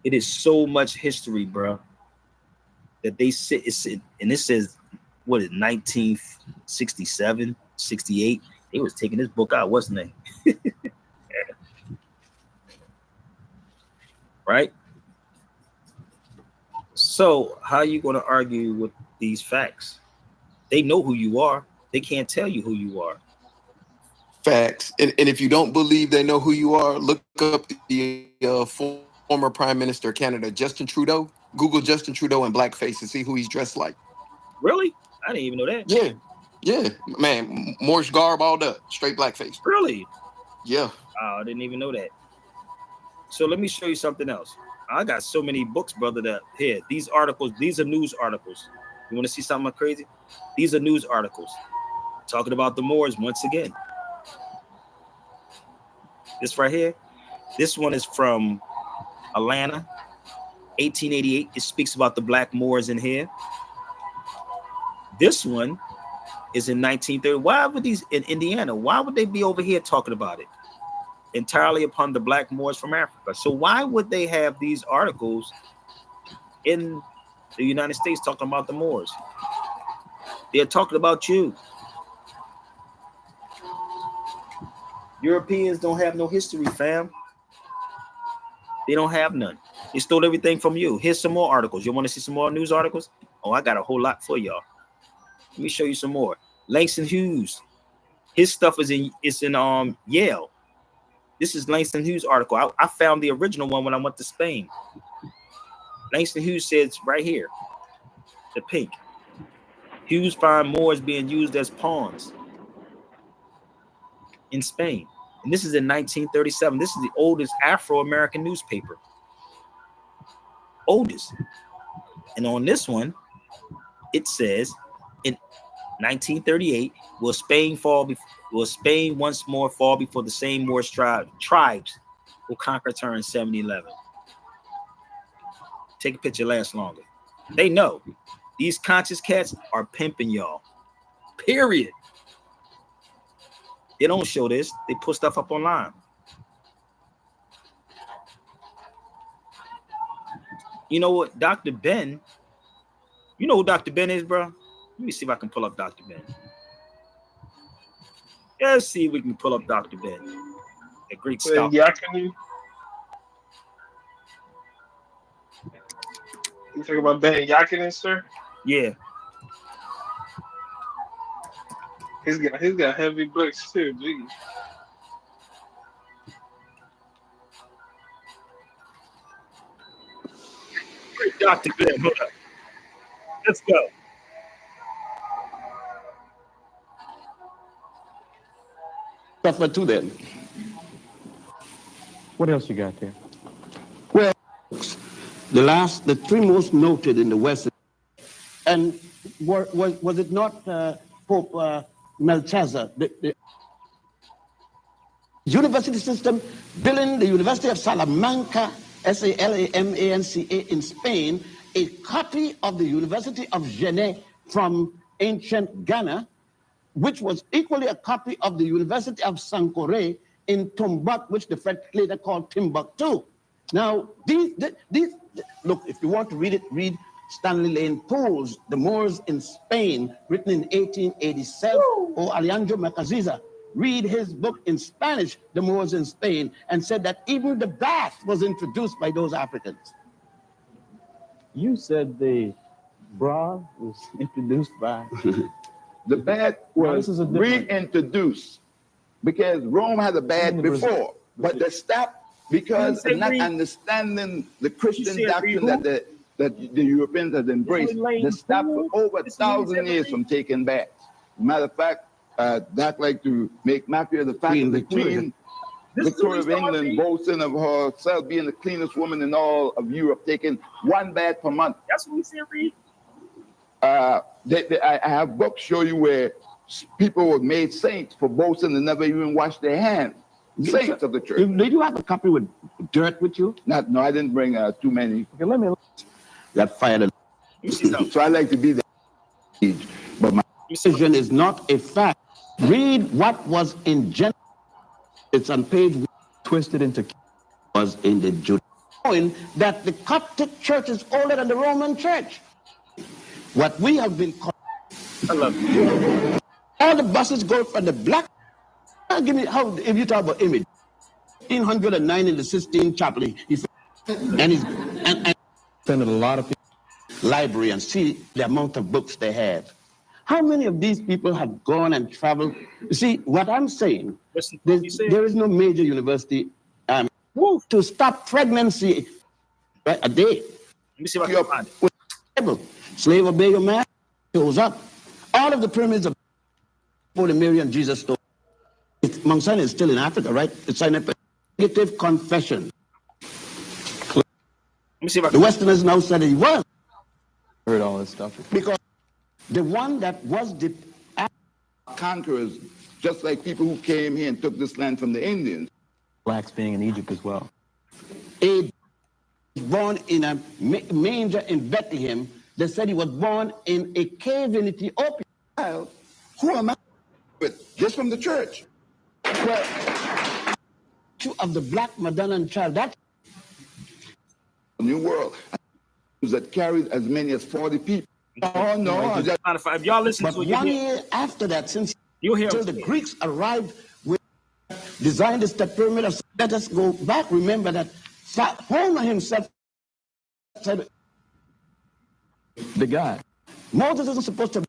It is so much history, bro, that they sit. And it says, what is 1967, 68? They was taking this book out, wasn't they? Right? So how are you going to argue with these facts? They know who you are. They can't tell you who you are. Facts. And if you don't believe they know who you are, look up the former Prime Minister of Canada, Justin Trudeau. Google Justin Trudeau in blackface and see who he's dressed like. Really? I didn't even know that. Yeah, man. Morse garb all up, straight blackface. Really? Yeah. Oh, I didn't even know that. So let me show you something else. I got so many books, brother, that here, these articles, these are news articles. You want to see something crazy? These are news articles talking about the Moors once again. This right here, this one is from Atlanta, 1888. It speaks about the Black Moors in here. This one is in 1930. Why would these in Indiana? Why would they be over here talking about it? Entirely upon the Black Moors from Africa. So why would they have these articles in the United States talking about the Moors? They're talking about you. Europeans don't have no history, fam. They don't have none. They stole everything from you. Here's some more articles. You want to see some more news articles? Oh, I got a whole lot for y'all. Let me show you some more. Langston Hughes. His stuff is in Yale. This is Langston Hughes' article. I found the original one when I went to Spain. Langston Hughes says right here, the pink. Hughes find Moors being used as pawns in Spain. And this is in 1937. This is the oldest Afro-American newspaper. Oldest. And on this one, it says, in 1938, will Spain once more fall before the same Moorish tribes will conquer her in 1711? Take a picture lasts longer. They know these conscious cats are pimping y'all. Period. They don't show this. They put stuff up online. You know what, Dr. Ben? You know who Dr. Ben is, bro? Let me see if I can pull up Dr. Ben. Let's see if we can pull up Dr. Ben. A great stuff. You talking about Ben Yakinen, sir? Yeah. He's got heavy books too. Jeez. Great Dr. Ben. Hold up. Let's go. Suffer too then. What else you got there? Well, the three most noted in the West, and was it not Pope Melchizedek, the university system, building the University of Salamanca, Salamanca in Spain, a copy of the University of Genève from ancient Ghana, which was equally a copy of the University of Sankore in Tombouctou, which the French later called Timbuktu. Now, these look, if you want to read it, read Stanley Lane Poole's The Moors in Spain, written in 1887, or Alejandro Macaziza. Read his book in Spanish, The Moors in Spain, and said that even the bath was introduced by those Africans. You said the bra was introduced by... The bath was reintroduced because Rome had a bath before, but they stopped because of not understanding the Christian doctrine that the Europeans had embraced. They stopped for over 1,000 years from taking baths. Matter of fact, I'd like to make Matthew the fact that the Queen Victoria of England boasting of herself being the cleanest woman in all of Europe, taking one bath per month. That's what we said, Reed. I have books show you where people were made saints for boasting and never even washed their hands. Saints of the church. Did you have a copy with dirt with you? No, I didn't bring too many. Okay, let me. Got fired. So I like to be there. But my decision is not a fact. Read what was in Genesis. It's on page twisted into was in the Jude. Showing that the Coptic church is older than the Roman church. What we have been called. I love you. All the buses go from the black. Give me how if you talk about image. 1809 in the Sistine Chapel. And spend a lot of people library and see the amount of books they have. How many of these people have gone and traveled? You see, what I'm saying, there is no major university to stop pregnancy a day. Let me see if I can find it. Slave obey your man, shows up. All of the pyramids of Holy Mary and Jesus story. Mount Sinai is still in Africa, right? It's a negative confession. Let me see if I can the Westerners now said he was. Heard all this stuff. Because the one that was the conquerors, just like people who came here and took this land from the Indians. Blacks being in Egypt as well. Born in a manger in Bethlehem. They said he was born in a cave in Ethiopia. Who am I with? Just from the church. Well, two of the black Madonna child. That's New World. That carried as many as 40 people. Oh no! If y'all listen to 1 year after that, since you'll hear until the Greeks arrived with designed the step pyramid. Let us go back. Remember that Homer himself said, "The God Moses isn't supposed to."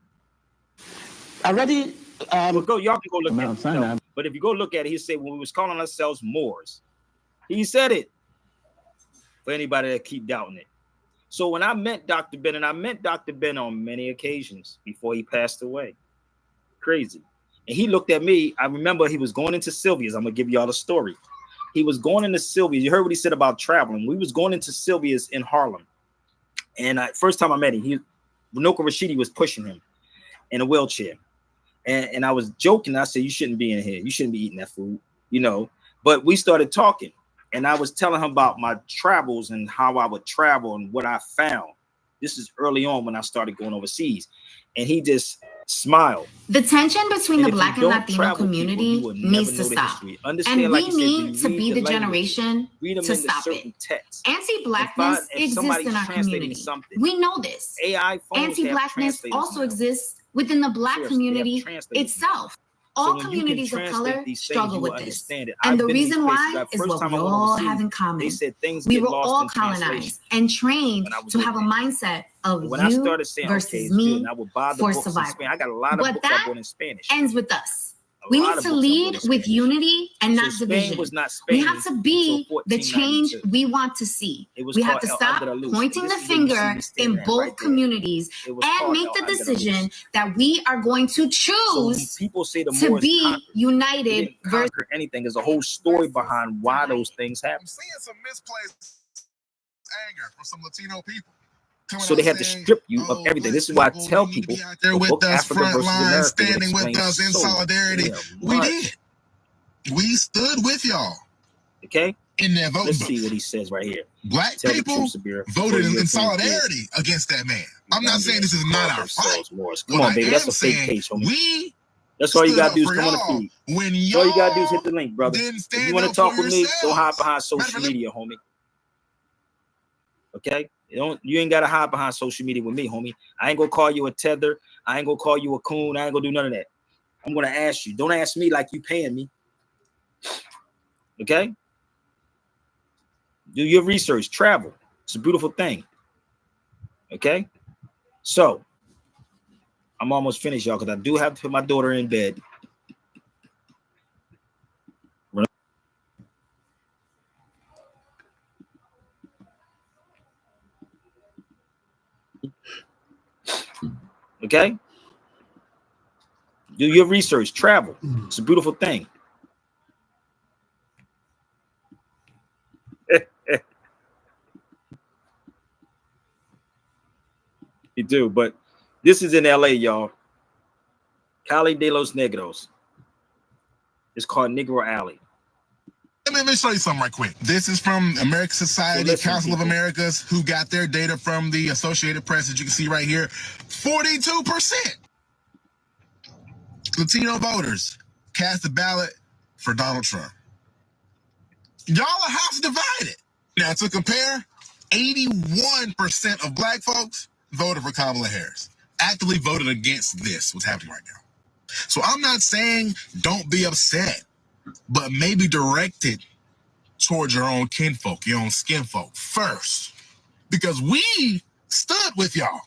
Already, y'all can go look at it. But if you go look at it, he said when we was calling ourselves Moors, he said it. For anybody that keep doubting it. So when I met Dr. Ben, and I met Dr. Ben on many occasions before he passed away, crazy. And he looked at me. I remember he was going into Sylvia's. I'm gonna give y'all the story. He was going into Sylvia's. You heard what he said about traveling. We was going into Sylvia's in Harlem. And first time I met him, Runoko Rashidi was pushing him in a wheelchair. And I was joking. I said, you shouldn't be in here. You shouldn't be eating that food, you know. But we started talking. And I was telling him about my travels and how I would travel and what I found. This is early on when I started going overseas. And he just smiled. The tension between the Black and Latino community needs to stop. And we need to be the generation to stop it. Anti-Blackness exists in our community. We know this. Anti-Blackness also exists within the Black community itself. All communities of color struggle with this. And the reason why is what we all have in common. We were all colonized and trained to have a mindset of you versus me for survival. But that ends with us. We need to lead with unity and not division. We have to be the change we want to see. We have to stop pointing the finger in both communities and make the decision that we are going to choose to be united versus anything. There's a whole story behind why those things happen. I'm seeing some misplaced anger from some Latino people. So they have to strip you of everything. This is why I tell people they're with us, front line, standing with us in solidarity. We did. We stood with y'all. Okay. In their voting. Let's see what he says right here. Black people voted in solidarity against that man. I'm not saying this is not our fight. Come on, baby. That's a fake case, homie. That's all you gotta do is come on the feed. When all you gotta do is hit the link, brother. If you want to talk with me, go hide behind social media, homie. Okay. You ain't gotta hide behind social media with me, homie. I ain't gonna call you a tether. I ain't gonna call you a coon. I ain't gonna do none of that. I'm gonna ask you. Don't ask me like you paying me. Okay? Do your research. Travel. It's a beautiful thing. Okay? So I'm almost finished, y'all, because I do have to put my daughter in bed. Okay? Do your research. Travel. It's a beautiful thing. You do, but this is in LA, y'all. Calle de los Negros. It's called Negro Alley. Let me show you something right quick. This is from American Society, Council of Americas, who got their data from the Associated Press, as you can see right here. 42% Latino voters cast a ballot for Donald Trump. Y'all are house divided. Now, to compare, 81% of Black folks voted for Kamala Harris, actively voted against this, what's happening right now. So I'm not saying don't be upset, but maybe direct it towards your own kinfolk, your own skin folk first, because we stood with y'all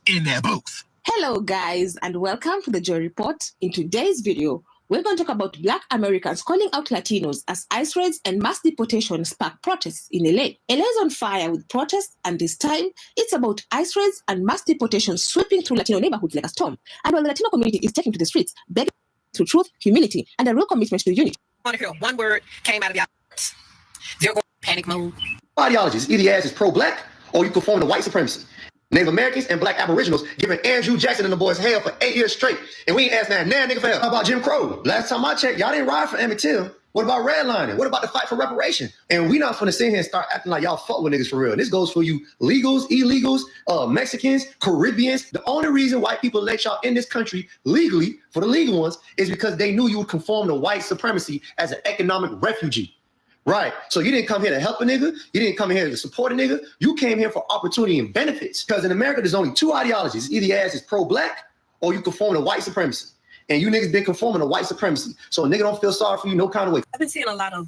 in that booth. Hello guys, and welcome to the Joy Report. In today's video, we're going to talk about Black Americans calling out Latinos as ICE raids and mass deportation spark protests in LA. LA is on fire with protests, and this time it's about ICE raids and mass deportation sweeping through Latino neighborhoods like a storm. And while the Latino community is taking to the streets, begging for truth, humility, and a real commitment to unity. I want to hear one word came out of y'all. They're going panic mode. Ideologies, either your ass is pro-black or you conform to white supremacy. Native Americans and Black Aboriginals giving Andrew Jackson and the boys hell for 8 years straight. And we ain't asked that nigga for help. How about Jim Crow? Last time I checked, y'all didn't ride for Emmett Till. What about redlining? What about the fight for reparation? And we not finna sit here and start acting like y'all fuck with niggas for real. And this goes for you legals, illegals, Mexicans, Caribbeans. The only reason white people let y'all in this country legally, for the legal ones, is because they knew you would conform to white supremacy as an economic refugee. Right. So you didn't come here to help a nigga. You didn't come here to support a nigga. You came here for opportunity and benefits. Because in America, there's only two ideologies. Either your ass is pro-black or you conform to white supremacy. And you niggas been conforming to white supremacy. So a nigga don't feel sorry for you no kind of way. I've been seeing a lot of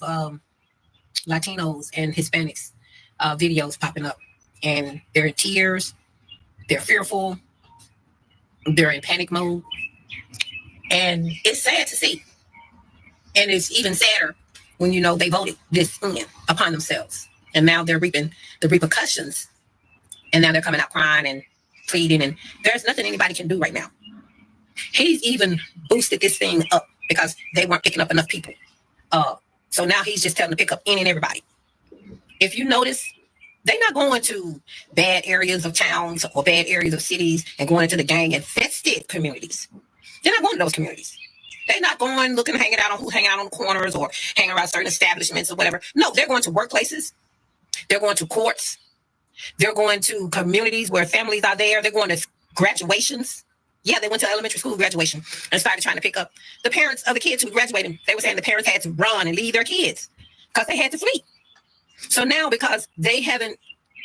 Latinos and Hispanics videos popping up. And they're in tears. They're fearful. They're in panic mode. And it's sad to see. And it's even sadder when, you know, they voted this in upon themselves. And now they're reaping the repercussions. And now they're coming out crying and pleading. And there's nothing anybody can do right now. He's even boosted this thing up because they weren't picking up enough people. So now he's just telling them to pick up any and everybody. If you notice, they're not going to bad areas of towns or bad areas of cities and going into the gang-infested communities. They're not going to those communities. They're not going looking, hanging out on the corners or hanging around certain establishments or whatever. No, they're going to workplaces. They're going to courts. They're going to communities where families are there. They're going to graduations. Yeah, they went to elementary school graduation and started trying to pick up the parents of the kids who graduated. They were saying the parents had to run and leave their kids because they had to flee. So now, because they haven't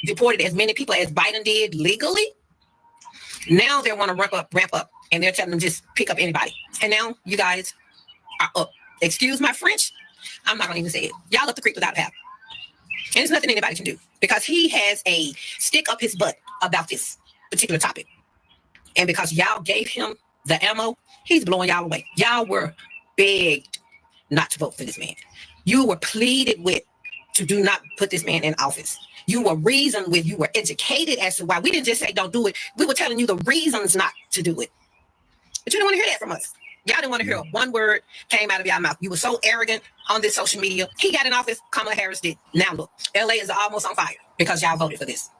deported as many people as Biden did legally, now they want to ramp up, and they're telling them just pick up anybody. And now you guys are up. Excuse my French. I'm not going to even say it. Y'all up the creek without a paddle. And there's nothing anybody can do because he has a stick up his butt about this particular topic. And because y'all gave him the ammo, he's blowing y'all away. Y'all were begged not to vote for this man. You were pleaded with to do not put this man in office. You were reasoned with, you were educated as to why. We didn't just say don't do it. We were telling you the reasons not to do it. But you didn't want to hear that from us. Y'all didn't want to hear one word came out of y'all mouth. You were so arrogant on this social media. He got in office, Kamala Harris did. Now look, LA is almost on fire because y'all voted for this.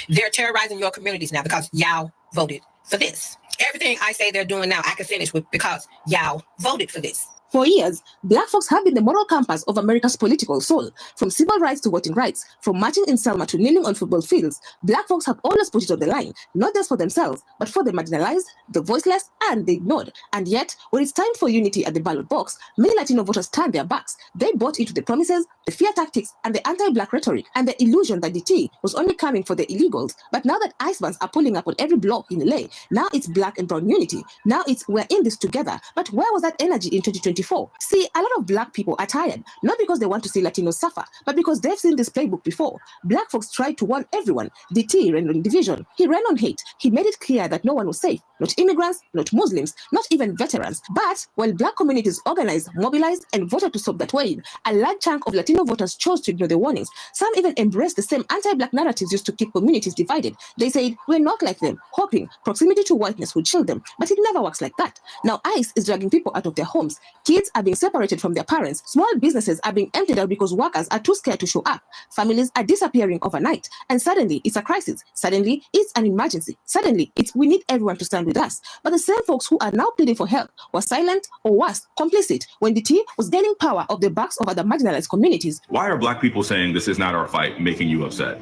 They're terrorizing your communities now because y'all voted for this. Everything I say they're doing now, I can finish with because y'all voted for this. For years, Black folks have been the moral compass of America's political soul. From civil rights to voting rights, from marching in Selma to kneeling on football fields, Black folks have always put it on the line, not just for themselves, but for the marginalized, the voiceless, and the ignored. And yet, when it's time for unity at the ballot box, many Latino voters turned their backs. They bought into the promises, the fear tactics, and the anti-Black rhetoric, and the illusion that the tea was only coming for the illegals. But now that ICE vans are pulling up on every block in LA, now it's Black and brown unity. Now it's we're in this together. But where was that energy in 2024? See, a lot of Black people are tired, not because they want to see Latinos suffer, but because they've seen this playbook before. Black folks tried to warn everyone. DT ran on division. He ran on hate. He made it clear that no one was safe. Not immigrants, not Muslims, not even veterans. But while Black communities organized, mobilized, and voted to stop that wave, a large chunk of Latino voters chose to ignore the warnings. Some even embraced the same anti-Black narratives used to keep communities divided. They said, we're not like them, hoping proximity to whiteness would shield them. But it never works like that. Now ICE is dragging people out of their homes. Kids are being separated from their parents. Small businesses are being emptied out because workers are too scared to show up. Families are disappearing overnight. And suddenly it's a crisis. Suddenly it's an emergency. Suddenly it's we need everyone to stand with us. But the same folks who are now pleading for help were silent or worse, complicit when the tea was gaining power of the backs of other marginalized communities. Why are Black people saying this is not our fight making you upset?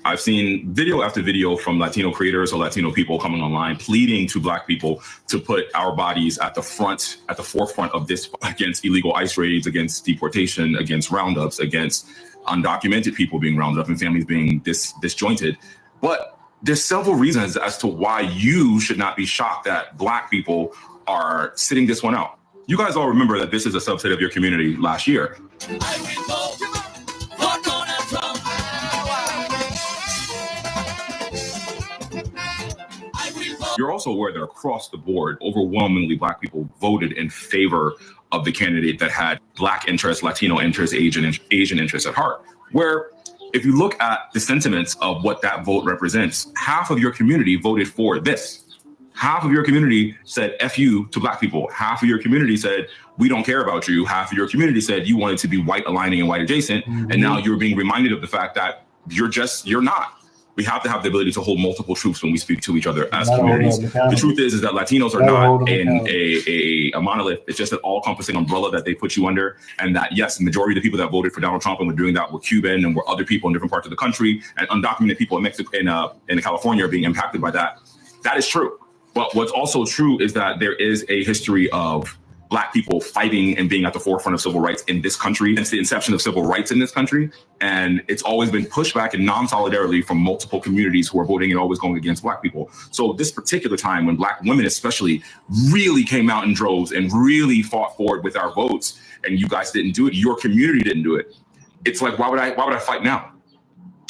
I've seen video after video from Latino creators or Latino people coming online pleading to Black people to put our bodies at the forefront of this against illegal ICE raids, against deportation, against roundups, against undocumented people being rounded up and families being disjointed. But there's several reasons as to why you should not be shocked that Black people are sitting this one out. You guys all remember that this is a subset of your community last year. You're also aware that across the board, overwhelmingly Black people voted in favor of the candidate that had Black interests, Latino interests, Asian interests at heart. Where if you look at the sentiments of what that vote represents, half of your community voted for this. Half of your community said F you to Black people. Half of your community said, we don't care about you. Half of your community said you wanted to be white aligning and white adjacent. Mm-hmm. And now you're being reminded of the fact that you're not. We have to have the ability to hold multiple truths when we speak to each other as communities. The truth is that Latinos are not in a monolith. It's just an all-encompassing umbrella that they put you under. And that, yes, the majority of the people that voted for Donald Trump and were doing that were Cuban and were other people in different parts of the country, and undocumented people in Mexico, in California are being impacted by that. That is true. But what's also true is that there is a history of Black people fighting and being at the forefront of civil rights in this country since the inception of civil rights in this country. And it's always been pushback and non-solidarity from multiple communities who are voting and always going against Black people. So this particular time when Black women especially really came out in droves and really fought for it with our votes, and you guys didn't do it, your community didn't do it. It's like, why would I fight now?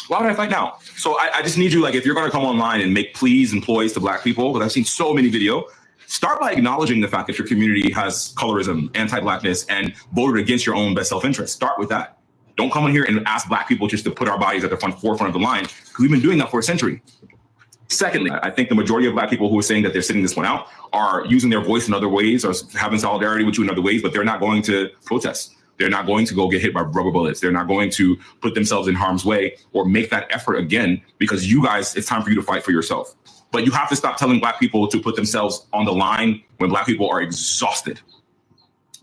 Why would I fight now? So I just need you, like, if you're going to come online and make pleas and ploys to Black people, because I've seen so many videos, start by acknowledging the fact that your community has colorism, anti-Blackness, and voted against your own best self-interest. Start with that. Don't come in here and ask Black people just to put our bodies at the forefront of the line, because we've been doing that for a century. Secondly, I think the majority of Black people who are saying that they're sitting this one out are using their voice in other ways or having solidarity with you in other ways, but they're not going to protest. They're not going to go get hit by rubber bullets. They're not going to put themselves in harm's way or make that effort again, because you guys, it's time for you to fight for yourself. But you have to stop telling Black people to put themselves on the line when Black people are exhausted.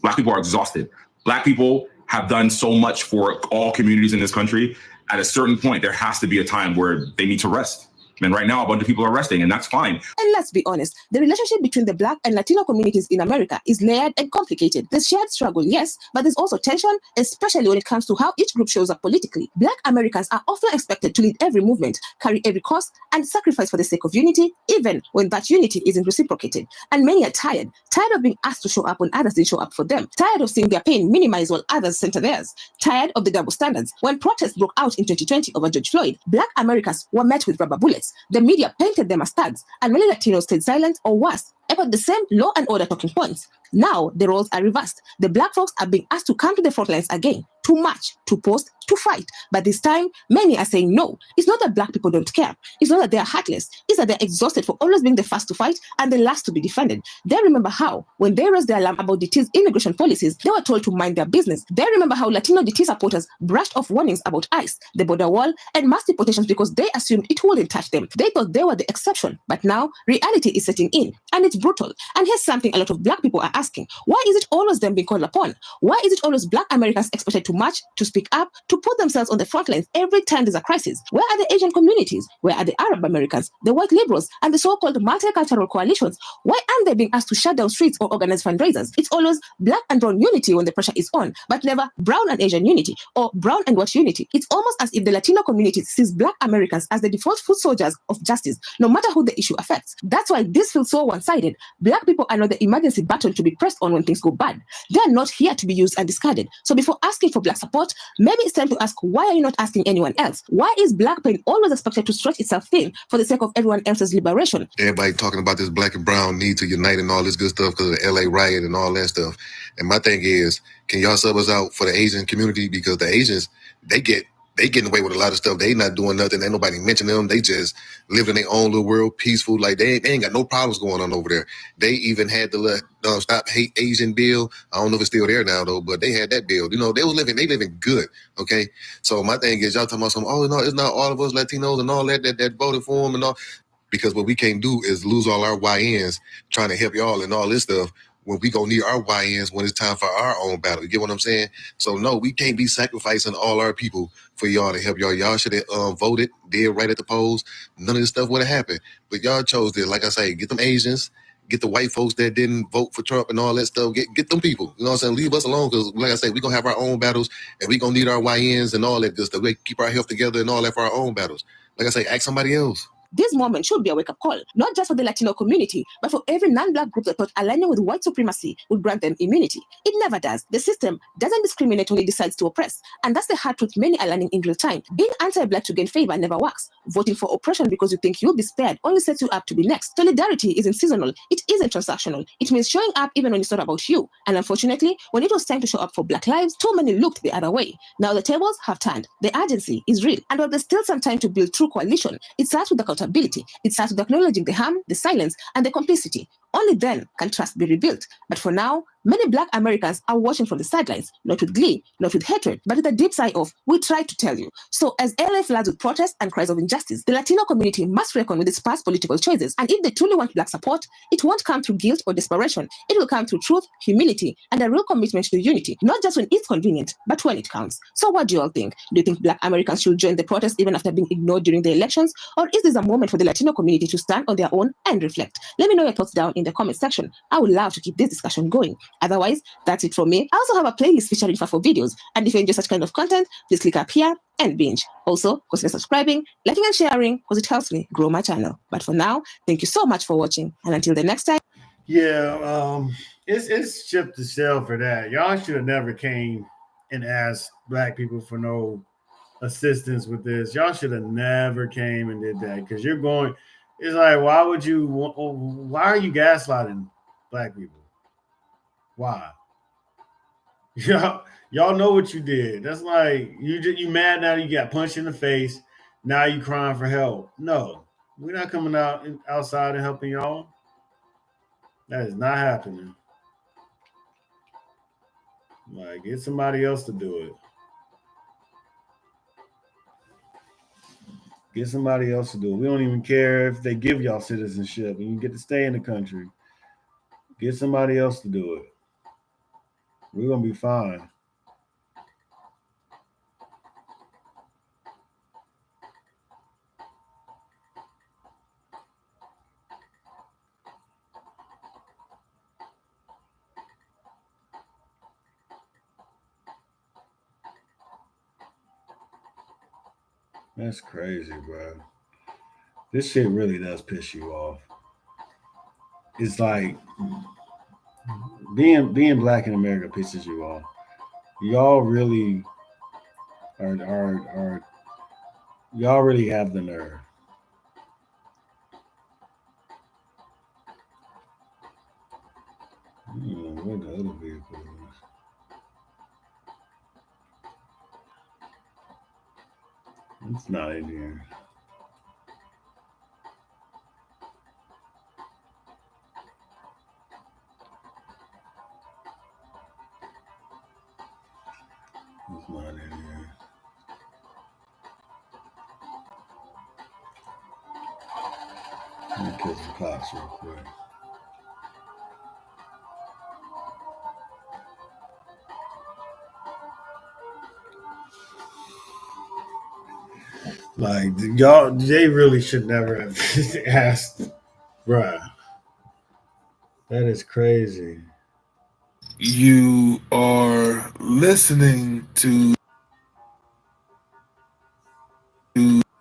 Black people are exhausted. Black people have done so much for all communities in this country. At a certain point, there has to be a time where they need to rest. And right now, a bunch of people are resting, and that's fine. And let's be honest, the relationship between the Black and Latino communities in America is layered and complicated. There's shared struggle, yes, but there's also tension, especially when it comes to how each group shows up politically. Black Americans are often expected to lead every movement, carry every cause, and sacrifice for the sake of unity, even when that unity isn't reciprocated. And many are tired of being asked to show up when others didn't show up for them, tired of seeing their pain minimized while others center theirs, tired of the double standards. When protests broke out in 2020 over George Floyd, Black Americans were met with rubber bullets. The media painted them as thugs, and many Latinos stayed silent or worse, echoed the same law and order talking points. Now, the roles are reversed. The Black folks are being asked to come to the front lines again, to march, to post, to fight. But this time, many are saying no. It's not that Black people don't care. It's not that they are heartless. It's that they're exhausted for always being the first to fight and the last to be defended. They remember how, when they raised their alarm about DT's immigration policies, they were told to mind their business. They remember how Latino DT supporters brushed off warnings about ICE, the border wall, and mass deportations because they assumed it wouldn't touch them. They thought they were the exception. But now, reality is setting in, and it's brutal. And here's something a lot of Black people are asking. Why is it always them being called upon? Why is it always Black Americans expected to march, to speak up, to put themselves on the front lines every time there's a crisis? Where are the Asian communities? Where are the Arab Americans, the white liberals, and the so-called multicultural coalitions? Why aren't they being asked to shut down streets or organize fundraisers? It's always Black and brown unity when the pressure is on, but never brown and Asian unity or brown and white unity. It's almost as if the Latino community sees Black Americans as the default foot soldiers of justice, no matter who the issue affects. That's why this feels so one-sided. Black people are not the emergency button to be pressed on when things go bad. They're not here to be used and discarded. So before asking for Black support, maybe it's time to ask, why are you not asking anyone else? Why is Black pain always expected to stretch itself thin for the sake of everyone else's liberation? Everybody talking about this Black and brown need to unite and all this good stuff because of the LA riot and all that stuff. And my thing is, can y'all sub us out for the Asian community? Because the Asians, they getting away with a lot of stuff. They not doing nothing. Ain't nobody mentioning them. They just live in their own little world, peaceful. Like they ain't got no problems going on over there. They even had the Stop Hate Asian bill. I don't know if it's still there now though, but they had that bill. You know, they living good. Okay. So my thing is, y'all talking about some, oh no, it's not all of us Latinos and all that voted for them and all. Because what we can't do is lose all our YNs trying to help y'all and all this stuff when we gonna need our YNs when it's time for our own battle. You get what I'm saying? So no, we can't be sacrificing all our people for y'all to help y'all. Y'all should have voted, did right at the polls. None of this stuff would have happened. But y'all chose this. Like I say, get them Asians, get the white folks that didn't vote for Trump and all that stuff. Get them people. You know what I'm saying? Leave us alone because, like I say, we gonna have our own battles and we gonna need our YNs and all that good stuff. We keep our health together and all that for our own battles. Like I say, ask somebody else. This moment should be a wake-up call, not just for the Latino community, but for every non-Black group that thought aligning with white supremacy would grant them immunity. It never does. The system doesn't discriminate when it decides to oppress. And that's the hard truth many are learning in real time. Being anti-Black to gain favor never works. Voting for oppression because you think you'll be spared only sets you up to be next. Solidarity isn't seasonal. It isn't transactional. It means showing up even when it's not about you. And unfortunately, when it was time to show up for Black lives, too many looked the other way. Now the tables have turned. The urgency is real. And while there's still some time to build true coalition, it starts with accountability. It starts with acknowledging the harm, the silence, and the complicity. Only then can trust be rebuilt. But for now, many Black Americans are watching from the sidelines, not with glee, not with hatred, but with a deep sigh of, we tried to tell you. So as LA floods with protests and cries of injustice, the Latino community must reckon with its past political choices. And if they truly want Black support, it won't come through guilt or desperation. It will come through truth, humility, and a real commitment to unity, not just when it's convenient, but when it counts. So what do you all think? Do you think Black Americans should join the protest even after being ignored during the elections? Or is this a moment for the Latino community to stand on their own and reflect? Let me know your thoughts down in the comment section. I would love to keep this discussion going. Otherwise, that's it from me. I also have a playlist featuring FAFO videos, and if you enjoy such kind of content, please click up here and binge. Also, consider subscribing, liking and sharing because it helps me grow my channel. But for now, thank you so much for watching, and until the next time. Yeah, it's ship to sell for that. Y'all should have never came and asked Black people for no assistance with this. Y'all should have never came and did that because you're going. It's like, why are you gaslighting Black people? Why? Y'all know what you did. That's like you mad now you got punched in the face. Now you crying for help. No, we're not coming outside and helping y'all. That is not happening. Like, get somebody else to do it. Get somebody else to do it. We don't even care if they give y'all citizenship and you get to stay in the country. Get somebody else to do it. We're gonna be fine. That's crazy, bro. This shit really does piss you off. It's like being black in America pisses you off. Y'all really are y'all really have the nerve. Where the other vehicle is? It's not in here. It's not in here. Let me kill some cops real quick. Like, y'all, they really should never have asked, bruh. That is crazy. You are listening to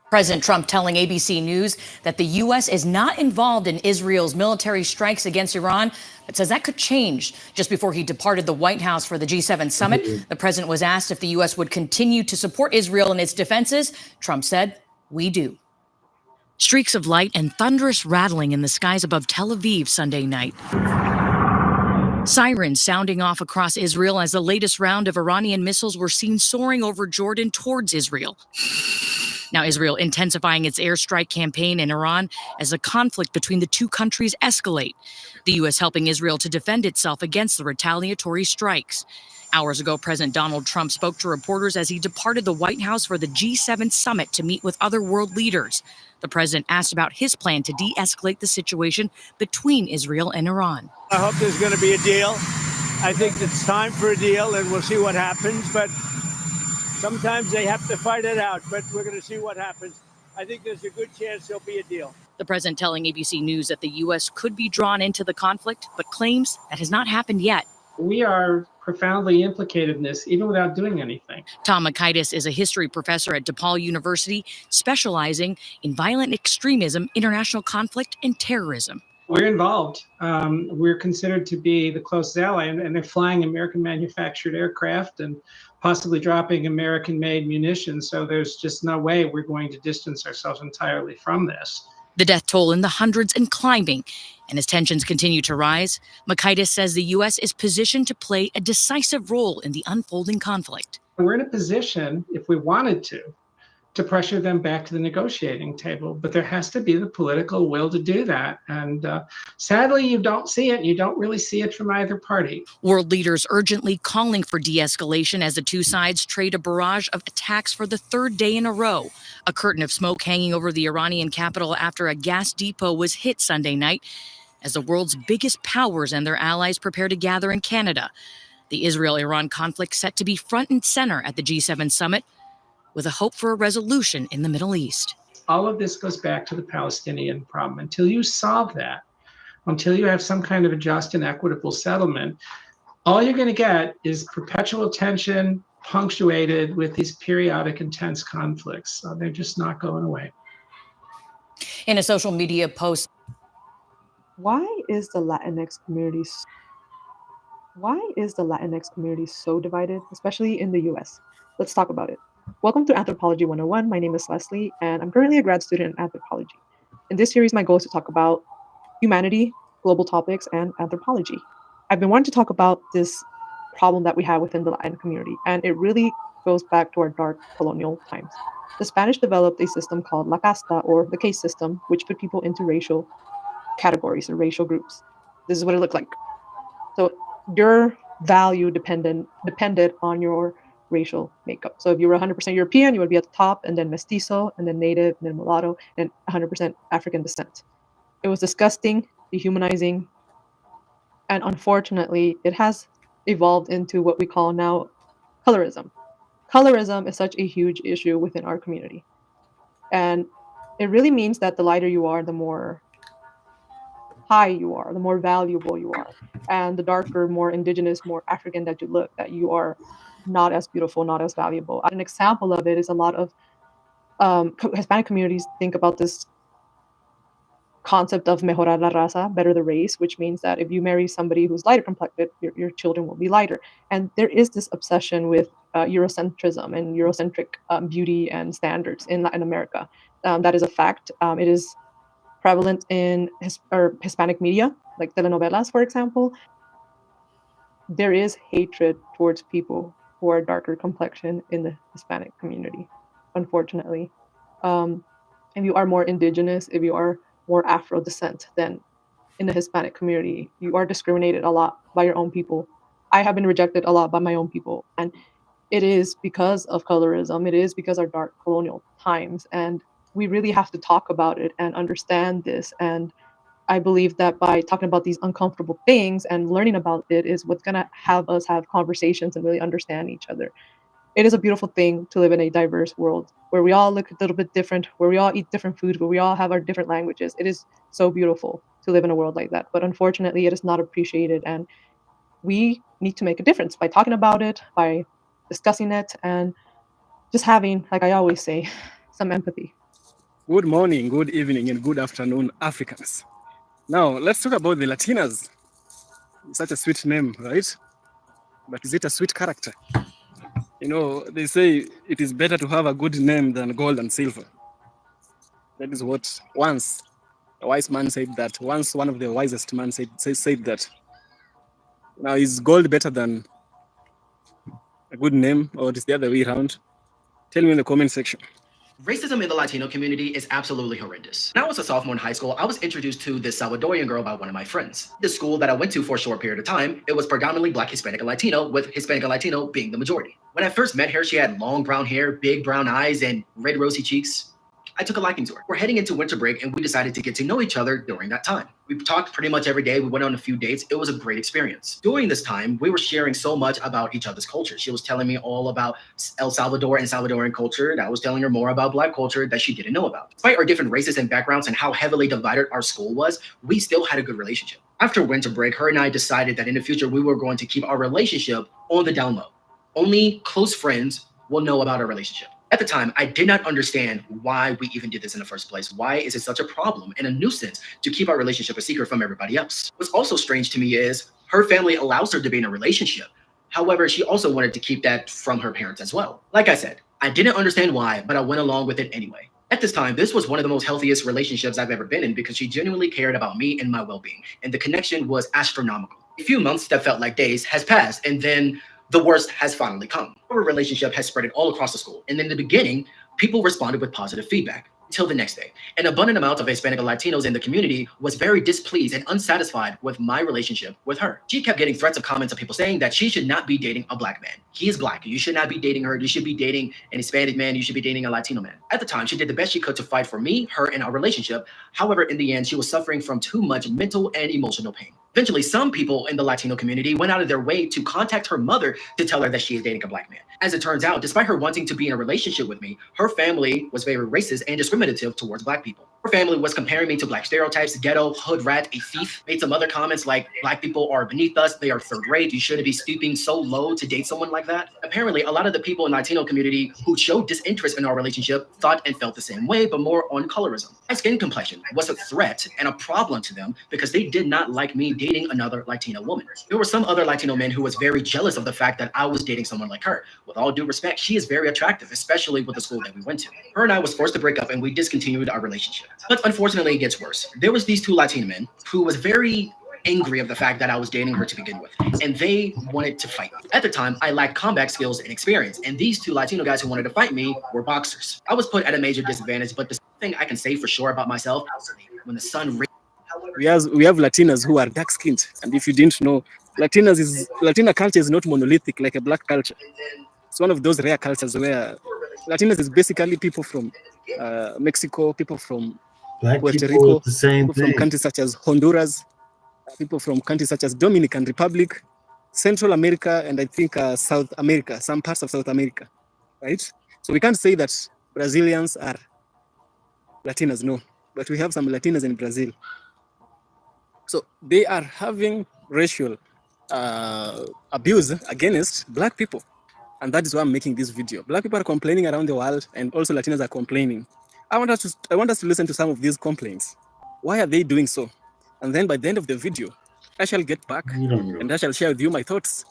President Trump telling ABC News that the U.S. is not involved in Israel's military strikes against Iran, but says that could change. Just before he departed the White House for the G7 summit, the president was asked if the U.S. would continue to support Israel in its defenses. Trump said, "We do." Streaks of light and thunderous rattling in the skies above Tel Aviv Sunday night. Sirens sounding off across Israel as the latest round of Iranian missiles were seen soaring over Jordan towards Israel. Now, Israel intensifying its airstrike campaign in Iran as the conflict between the two countries escalate. The U.S. helping Israel to defend itself against the retaliatory strikes. Hours ago, President Donald Trump spoke to reporters as he departed the White House for the G7 summit to meet with other world leaders. The president asked about his plan to de-escalate the situation between Israel and Iran. I hope there's going to be a deal. I think it's time for a deal, and we'll see what happens. But sometimes they have to fight it out, but we're going to see what happens. I think there's a good chance there'll be a deal. The president telling ABC News that the U.S. could be drawn into the conflict, but claims that has not happened yet. We are profoundly implicated in this, even without doing anything. Tom Makaitis is a history professor at DePaul University, specializing in violent extremism, international conflict, and terrorism. We're involved. We're considered to be the closest ally, and they're flying American-manufactured aircraft and possibly dropping American-made munitions. So there's just no way we're going to distance ourselves entirely from this. The death toll in the hundreds and climbing. And as tensions continue to rise, Makaitis says the U.S. is positioned to play a decisive role in the unfolding conflict. We're in a position, if we wanted to pressure them back to the negotiating table. But there has to be the political will to do that. And sadly, you don't see it. You don't really see it from either party. World leaders urgently calling for de-escalation as the two sides trade a barrage of attacks for the third day in a row. A curtain of smoke hanging over the Iranian capital after a gas depot was hit Sunday night as the world's biggest powers and their allies prepare to gather in Canada. The Israel-Iran conflict set to be front and center at the G7 summit, with a hope for a resolution in the Middle East. All of this goes back to the Palestinian problem. Until you solve that, until you have some kind of a just and equitable settlement, all you're going to get is perpetual tension punctuated with these periodic intense conflicts. So they're just not going away. In a social media post, Why is the Latinx community so divided, especially in the US? Let's talk about it. Welcome to Anthropology 101. My name is Leslie, and I'm currently a grad student in anthropology. In this series, my goal is to talk about humanity, global topics, and anthropology. I've been wanting to talk about this problem that we have within the Latin community, and it really goes back to our dark colonial times. The Spanish developed a system called La Casta, or the caste system, which put people into racial categories or racial groups. This is what it looked like. So your value depended on your racial makeup. So if you were 100% European, you would be at the top, and then mestizo, and then native, and then mulatto, and 100% African descent. It was disgusting, dehumanizing, and unfortunately, it has evolved into what we call now colorism. Colorism is such a huge issue within our community. And it really means that the lighter you are, the more high you are, the more valuable you are. And the darker, more indigenous, more African that you look, that you are not as beautiful, not as valuable. An example of it is a lot of Hispanic communities think about this concept of mejorar la raza, better the race, which means that if you marry somebody who's lighter complected, your children will be lighter. And there is this obsession with Eurocentrism and Eurocentric beauty and standards in Latin America. That is a fact. It is prevalent in Hispanic media, like telenovelas, for example. There is hatred towards people who are darker complexion in the Hispanic community, unfortunately. If you are more indigenous, if you are more Afro descent than in the Hispanic community, you are discriminated a lot by your own people. I have been rejected a lot by my own people. And it is because of colorism. It is because of dark colonial times. And we really have to talk about it and understand this. And I believe that by talking about these uncomfortable things and learning about it is what's going to have us have conversations and really understand each other. It is a beautiful thing to live in a diverse world where we all look a little bit different, where we all eat different food, where we all have our different languages. It is so beautiful to live in a world like that. But unfortunately, it is not appreciated. And we need to make a difference by talking about it, by discussing it, and just having, like I always say, some empathy. Good morning, good evening, and good afternoon, Africans. Now, let's talk about the Latinas. Such a sweet name, right? But is it a sweet character? You know, they say it is better to have a good name than gold and silver. That is what once a wise man said that. Once one of the wisest men said that. Now, is gold better than a good name, or is the other way around? Tell me in the comment section. Racism in the Latino community is absolutely horrendous. When I was a sophomore in high school, I was introduced to this Salvadorian girl by one of my friends. The school that I went to for a short period of time, it was predominantly Black, Hispanic, and Latino, with Hispanic and Latino being the majority. When I first met her, she had long brown hair, big brown eyes, and red rosy cheeks. I took a liking to her. We're heading into winter break, and we decided to get to know each other during that time. We talked pretty much every day. We went on a few dates. It was a great experience. During this time, we were sharing so much about each other's culture. She was telling me all about El Salvador and Salvadoran culture. I was telling her more about Black culture that she didn't know about. Despite our different races and backgrounds and how heavily divided our school was, we still had a good relationship. After winter break, her and I decided that in the future, we were going to keep our relationship on the down low. Only close friends will know about our relationship. At the time, I did not understand why we even did this in the first place. Why is it such a problem and a nuisance to keep our relationship a secret from everybody else? What's also strange to me is her family allows her to be in a relationship. However, she also wanted to keep that from her parents as well. Like I said, I didn't understand why, but I went along with it anyway. At this time, this was one of the most healthiest relationships I've ever been in because she genuinely cared about me and my well-being, and the connection was astronomical. A few months that felt like days has passed, and then the worst has finally come. Our relationship has spread all across the school. And in the beginning, people responded with positive feedback. Until the next day, an abundant amount of Hispanic and Latinos in the community was very displeased and unsatisfied with my relationship with her. She kept getting threats of comments of people saying that she should not be dating a Black man. He is Black. You should not be dating her. You should be dating an Hispanic man. You should be dating a Latino man. At the time, she did the best she could to fight for me, her, and our relationship. However, in the end, she was suffering from too much mental and emotional pain. Eventually, some people in the Latino community went out of their way to contact her mother to tell her that she is dating a Black man. As it turns out, despite her wanting to be in a relationship with me, her family was very racist and discriminative towards Black people. Her family was comparing me to Black stereotypes, ghetto, hood rat, a thief, made some other comments like Black people are beneath us, they are third rate, you shouldn't be stooping so low to date someone like that. Apparently, a lot of the people in the Latino community who showed disinterest in our relationship thought and felt the same way, but more on colorism. My skin complexion was a threat and a problem to them because they did not like me dating another Latino woman. There were some other Latino men who was very jealous of the fact that I was dating someone like her. With all due respect, she is very attractive, especially with the school that we went to. Her and I was forced to break up and we discontinued our relationship. But unfortunately, it gets worse. There was these two Latino men who was very angry of the fact that I was dating her to begin with, and they wanted to fight me. At the time, I lacked combat skills and experience, and these two Latino guys who wanted to fight me were boxers. I was put at a major disadvantage, but the thing I can say for sure about myself, when the sun we have Latinas who are dark-skinned, and if you didn't know, Latina culture is not monolithic like a Black culture. It's one of those rare cultures where Latinas is basically people from Mexico, people from Puerto Rico, people from countries such as Honduras, people from countries such as Dominican Republic, Central America, and I think South America, some parts of South America, right? So we can't say that Brazilians are Latinas, no. But we have some Latinas in Brazil. So they are having racial abuse against Black people. And that is why I'm making this video. Black people are complaining around the world, and also Latinas are complaining. I want us to listen to some of these complaints. Why are they doing so? And then by the end of the video, I shall get back and I shall share with you my thoughts.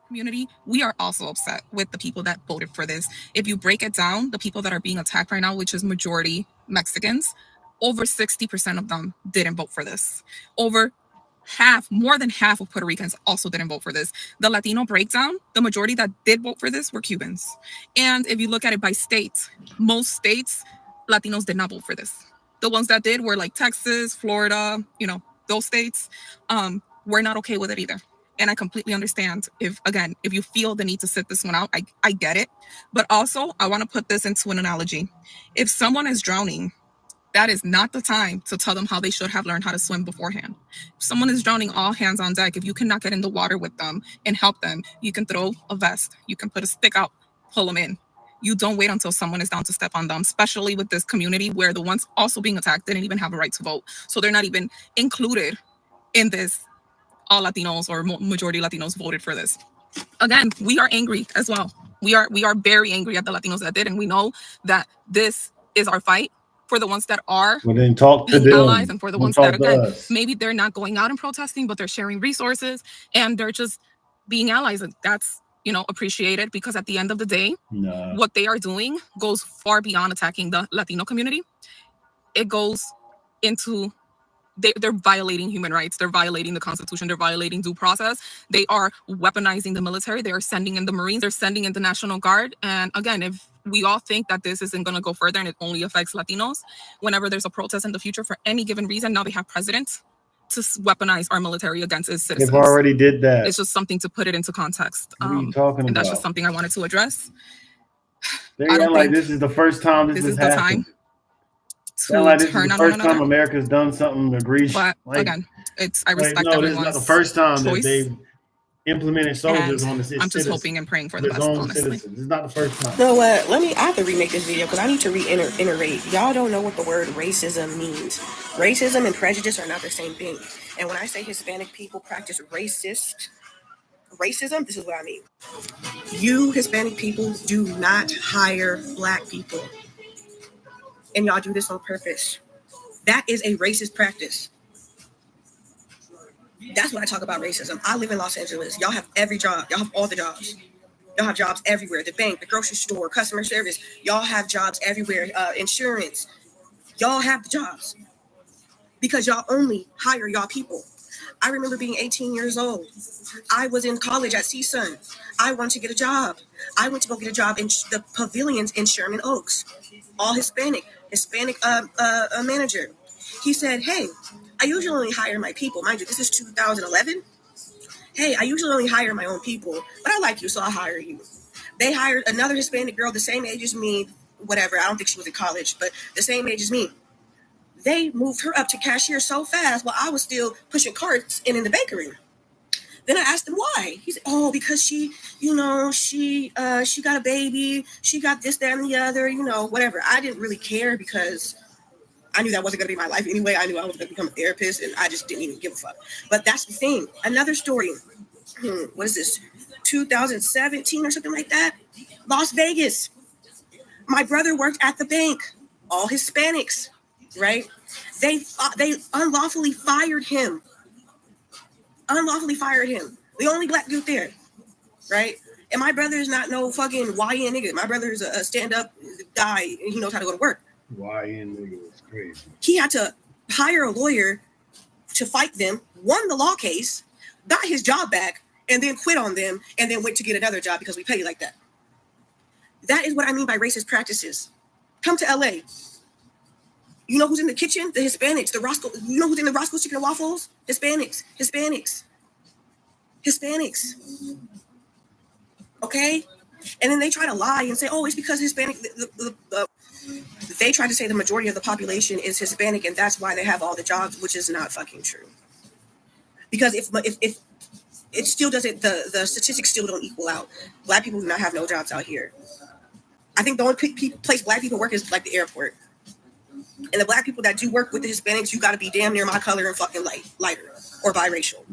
Community, we are also upset with the people that voted for this. If you break it down, the people that are being attacked right now, which is majority Mexicans, over 60% of them didn't vote for this. More than half of Puerto Ricans also didn't vote for this. The Latino breakdown, the majority that did vote for this were Cubans. And if you look at it by states, most states, Latinos did not vote for this. The ones that did were like Texas, Florida, those states were not okay with it either. And I completely understand if you feel the need to sit this one out, I get it. But also, I want to put this into an analogy. If someone is drowning, that is not the time to tell them how they should have learned how to swim beforehand. If someone is drowning, all hands on deck. If you cannot get in the water with them and help them, you can throw a vest. You can put a stick out, pull them in. You don't wait until someone is down to step on them, especially with this community where the ones also being attacked didn't even have a right to vote. So they're not even included in this. All Latinos or majority Latinos voted for this. Again, we are angry as well. We are very angry at the Latinos that did, and we know that this is our fight for the ones that are then talk to them. Allies, and for the ones that, again, maybe they're not going out and protesting, but they're sharing resources and they're just being allies. And that's, appreciated, because at the end of the day, what they are doing goes far beyond attacking the Latino community. It goes into they're violating human rights. They're violating the Constitution. They're violating due process. They are weaponizing the military. They are sending in the Marines. They're sending in the National Guard. And again, if we all think that this isn't going to go further and it only affects Latinos, whenever there's a protest in the future for any given reason, now they have presidents to weaponize our military against its citizens. They've already did that. It's just something to put it into context. What are you talking and that's about? just something I wanted to address. They're like, this is the first time this is the time. Like this is the first time America's done something egregious. But again, I respect this is not the first time that they've implemented soldiers on the citizens. I'm just hoping and praying for the best, honestly. This is not the first time. You know what? I have to remake this video because I need to reiterate. Y'all don't know what the word racism means. Racism and prejudice are not the same thing. And when I say Hispanic people practice racism, this is what I mean. You Hispanic people do not hire Black people. And y'all do this on purpose. That is a racist practice. That's what I talk about racism. I live in Los Angeles. Y'all have every job. Y'all have all the jobs. Y'all have jobs everywhere. The bank, the grocery store, customer service. Y'all have jobs everywhere. Insurance. Y'all have the jobs. Because y'all only hire y'all people. I remember being 18 years old. I was in college at CSUN. I wanted to get a job. I went to go get a job in the pavilions in Sherman Oaks. All Hispanic manager. He said, hey, I usually only hire my people. Mind you, this is 2011. Hey, I usually only hire my own people, but I like you, so I'll hire you. They hired another Hispanic girl the same age as me, whatever. I don't think she was in college, but the same age as me. They moved her up to cashier so fast while I was still pushing carts in the bakery. Then I asked him why. He said, oh, because she got a baby. She got this, that, and the other, whatever. I didn't really care because I knew that wasn't going to be my life anyway. I knew I was going to become a therapist, and I just didn't even give a fuck. But that's the thing. Another story. What is this? 2017 or something like that? Las Vegas. My brother worked at the bank. All Hispanics, right? They unlawfully fired him. The only Black dude there, right? And my brother is not no fucking YN nigga. My brother is a stand-up guy, and he knows how to go to work. YN nigga is crazy. He had to hire a lawyer to fight them, won the law case, got his job back, and then quit on them, and then went to get another job because we pay you like that. That is what I mean by racist practices. Come to LA. You know who's in the kitchen? The Hispanics. The Roscoe. You know who's in the Roscoe's Chicken and Waffles? Hispanics. Okay? And then they try to lie and say, oh, it's because Hispanic. They try to say the majority of the population is Hispanic, and that's why they have all the jobs, which is not fucking true. Because if it still doesn't, the statistics still don't equal out. Black people do not have no jobs out here. I think the only place black people work is like the airport. And the black people that do work with the Hispanics, you got to be damn near my color and fucking lighter or biracial.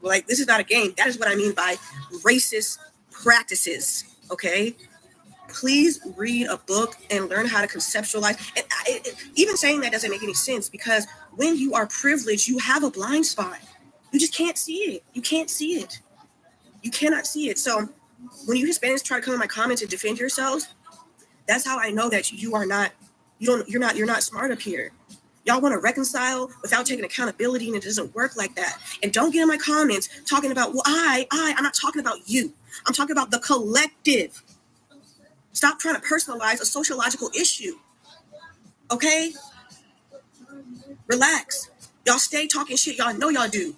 Like, this is not a game. That is what I mean by racist practices, okay? Please read a book and learn how to conceptualize. And even saying that doesn't make any sense, because when you are privileged, you have a blind spot. You just can't see it. You can't see it. You cannot see it. So when you Hispanics try to come in my comments and defend yourselves, that's how I know that you're not smart up here. Y'all want to reconcile without taking accountability, and it doesn't work like that. And don't get in my comments talking about, well, I'm not talking about you. I'm talking about the collective. Stop trying to personalize a sociological issue. Okay? Relax. Y'all stay talking shit. Y'all know y'all do.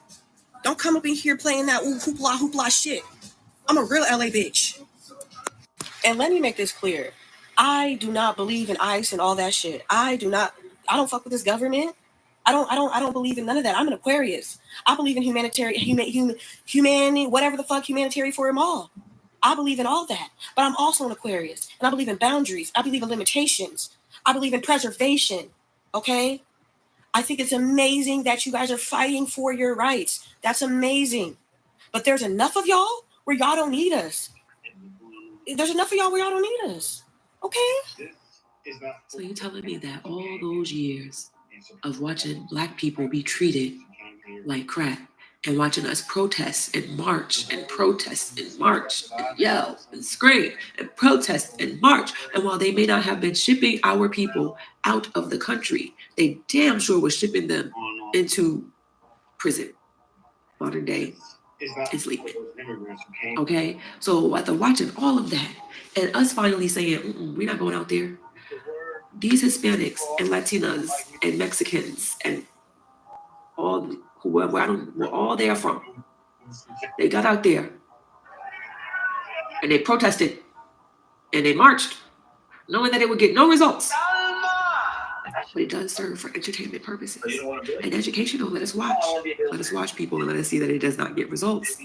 Don't come up in here playing that hoopla shit. I'm a real LA bitch. And let me make this clear. I do not believe in ICE and all that shit. I don't fuck with this government. I don't believe in none of that. I'm an Aquarius. I believe in humanity, whatever the fuck, humanitarian for them all. I believe in all that. But I'm also an Aquarius. And I believe in boundaries. I believe in limitations. I believe in preservation. Okay? I think it's amazing that you guys are fighting for your rights. That's amazing. But there's enough of y'all where y'all don't need us. There's enough of y'all where y'all don't need us. Okay? So you telling me that all those years of watching Black people be treated like crap, and watching us protest and march and protest and march and yell and scream and protest and march, and while they may not have been shipping our people out of the country, they damn sure were shipping them into prison, modern day enslavement. Okay, so after watching all of that and us finally saying, we're not going out there, these Hispanics and Latinas and Mexicans and all where all they are from, they got out there and they protested and they marched, knowing that they would get no results. But it does serve for entertainment purposes and educational. Let us watch people and let us see that it does not get results,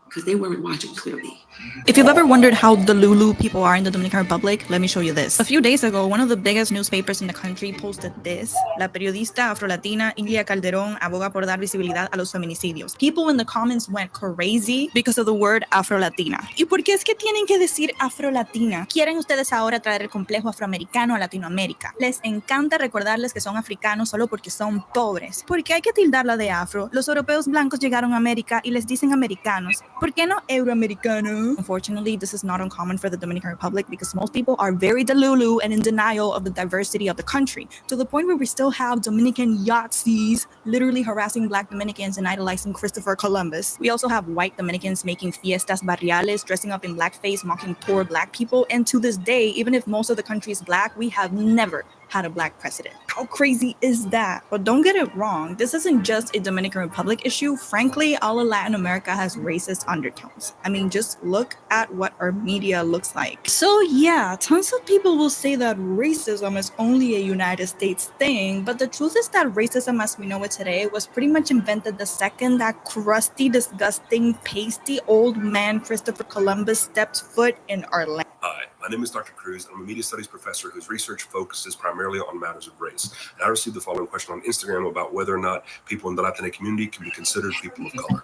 because they weren't watching clearly. If you've ever wondered how Delulu people are in the Dominican Republic, let me show you this. A few days ago, one of the biggest newspapers in the country posted this. La periodista afro-latina Ilia Calderón aboga por dar visibilidad a los feminicidios. People in the comments went crazy because of the word afro-latina. ¿Y por qué es que tienen que decir afro-latina? ¿Quieren ustedes ahora traer el complejo afroamericano a Latinoamérica? Les encanta recordarles que son africanos solo porque son pobres. ¿Por qué hay que tildarla de afro? Los europeos blancos llegaron a América y les dicen americanos. ¿Por qué no euroamericano? Unfortunately, this is not uncommon for the Dominican Republic because most people are very delulu and in denial of the diversity of the country, to the point where we still have Dominican Yahtzees literally harassing Black Dominicans and idolizing Christopher Columbus. We also have white Dominicans making fiestas barriales, dressing up in blackface, mocking poor Black people, and to this day, even if most of the country is Black, we have never had a Black president. How crazy is that? But don't get it wrong, this isn't just a Dominican Republic issue. Frankly, all of Latin America has racist undertones. I mean, just look at what our media looks like. So yeah, tons of people will say that racism is only a United States thing, but the truth is that racism as we know it today was pretty much invented the second that crusty, disgusting, pasty old man Christopher Columbus stepped foot in our land. Hi, my name is Dr. Cruz. I'm a media studies professor whose research focuses primarily on matters of race. And I received the following question on Instagram about whether or not people in the Latina community can be considered people of color.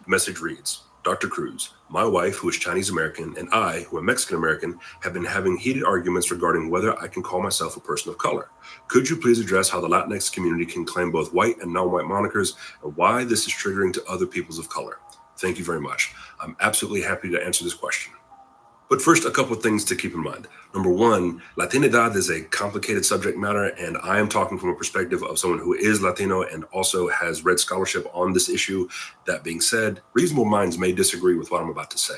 The message reads, Dr. Cruz, my wife, who is Chinese American, and I, who am Mexican American, have been having heated arguments regarding whether I can call myself a person of color. Could you please address how the Latinx community can claim both white and non-white monikers, and why this is triggering to other peoples of color? Thank you very much. I'm absolutely happy to answer this question. But first, a couple of things to keep in mind. Number one, Latinidad is a complicated subject matter, and I am talking from a perspective of someone who is Latino and also has read scholarship on this issue. That being said, reasonable minds may disagree with what I'm about to say.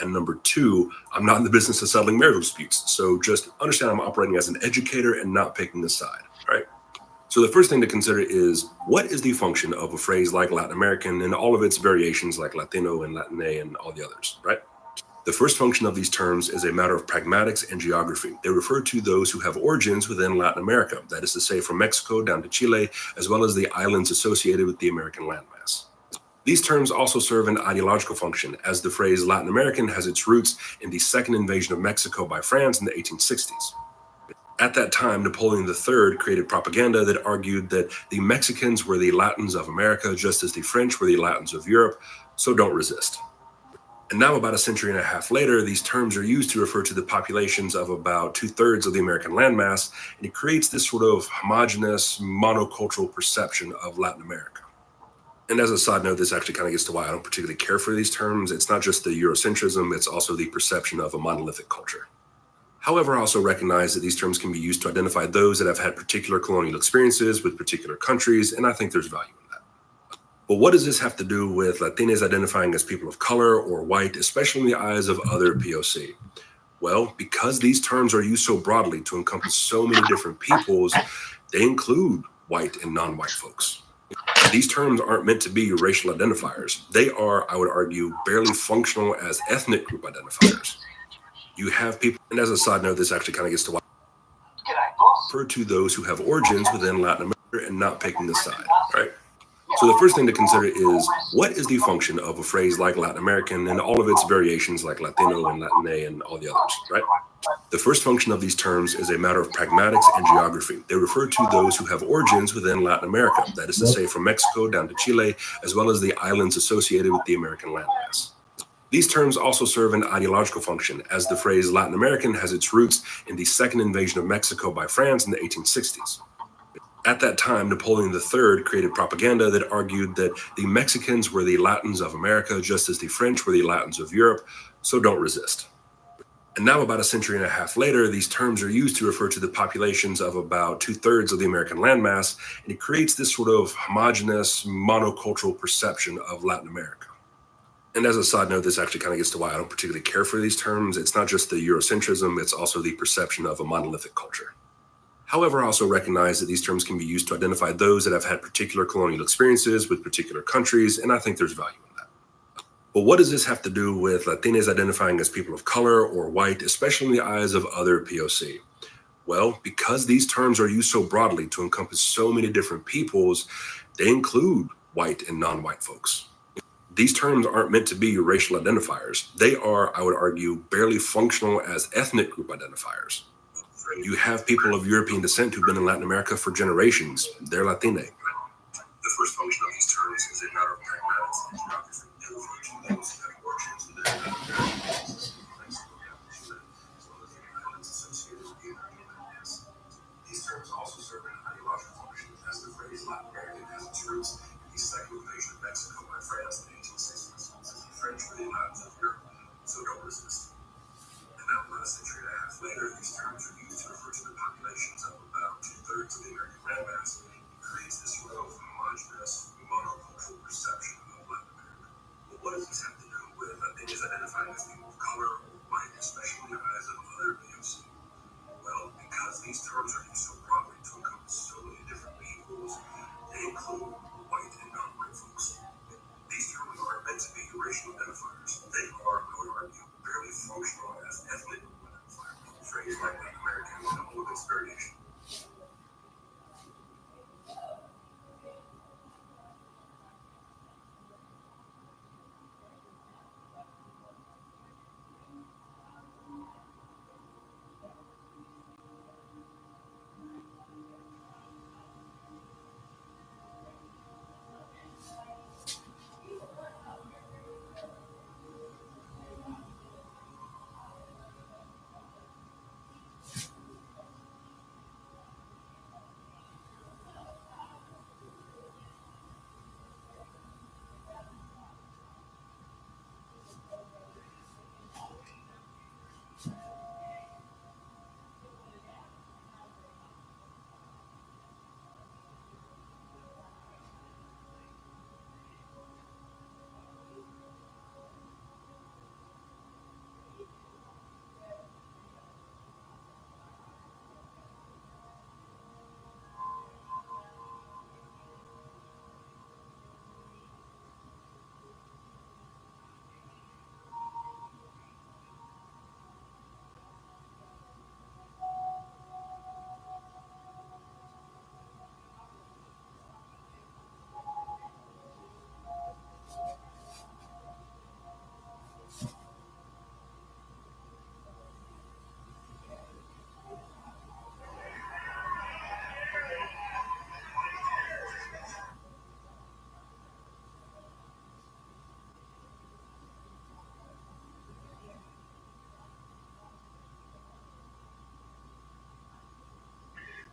And number two, I'm not in the business of settling marital disputes, so just understand I'm operating as an educator and not picking a side, right? So the first thing to consider is, what is the function of a phrase like Latin American and all of its variations like Latino and Latine and all the others, right? The first function of these terms is a matter of pragmatics and geography. They refer to those who have origins within Latin America, that is to say from Mexico down to Chile, as well as the islands associated with the American landmass. These terms also serve an ideological function, as the phrase Latin American has its roots in the second invasion of Mexico by France in the 1860s. At that time, Napoleon III created propaganda that argued that the Mexicans were the Latins of America, just as the French were the Latins of Europe, so don't resist. And now, about a century and a half later, these terms are used to refer to the populations of about 2/3 of the American landmass, and it creates this sort of homogenous, monocultural perception of Latin America. And as a side note, this actually kind of gets to why I don't particularly care for these terms. It's not just the Eurocentrism, it's also the perception of a monolithic culture. However, I also recognize that these terms can be used to identify those that have had particular colonial experiences with particular countries, and I think there's value in that. But what does this have to do with Latinos identifying as people of color or white, especially in the eyes of other POC? Well, because these terms are used so broadly to encompass so many different peoples, they include white and non-white folks. These terms aren't meant to be racial identifiers. They are, I would argue, barely functional as ethnic group identifiers. You have people, and as a side note, this actually kind of gets to why I refer to those who have origins within Latin America and not picking the side, right? So the first thing to consider is, what is the function of a phrase like Latin American and all of its variations like Latino and Latine and all the others, right? The first function of these terms is a matter of pragmatics and geography. They refer to those who have origins within Latin America, that is to say from Mexico down to Chile, as well as the islands associated with the American landmass. These terms also serve an ideological function, as the phrase Latin American has its roots in the second invasion of Mexico by France in the 1860s. At that time, Napoleon III created propaganda that argued that the Mexicans were the Latins of America, just as the French were the Latins of Europe, so don't resist. And now, about a century and a half later, these terms are used to refer to the populations of about 2/3 of the American landmass, and it creates this sort of homogenous, monocultural perception of Latin America. And as a side note, this actually kind of gets to why I don't particularly care for these terms. It's not just the Eurocentrism, it's also the perception of a monolithic culture. However, I also recognize that these terms can be used to identify those that have had particular colonial experiences with particular countries, and I think there's value in that. But what does this have to do with Latinos identifying as people of color or white, especially in the eyes of other POC? Well, because these terms are used so broadly to encompass so many different peoples, they include white and non-white folks. These terms aren't meant to be racial identifiers. They are, I would argue, barely functional as ethnic group identifiers. You have people of European descent who've been in Latin America for generations. They're Latine. The first function of these terms is a matter of pragmatics and geography. They refer to those who have origins within Latin America, Mexico, Chile, as well as the islands associated with the American landmass. These terms also serve an ideological function, as the phrase Latin American has its roots in the second invasion of Mexico by France in the 1860s. The French were the Latins of Europe, so don't resist. And now, about a century and a half later, these terms are used to refer to the populations of about 2/3 of the American landmass. It creates this sort of homogenous, monocultural perception of Latin America. But what does this have to do with Latinos identifying as people of color or white, especially in the eyes of other POC? Well, because these terms are used so broadly to encompass so many different peoples, they include white and non-white folks. These terms aren't meant to be racial identifiers.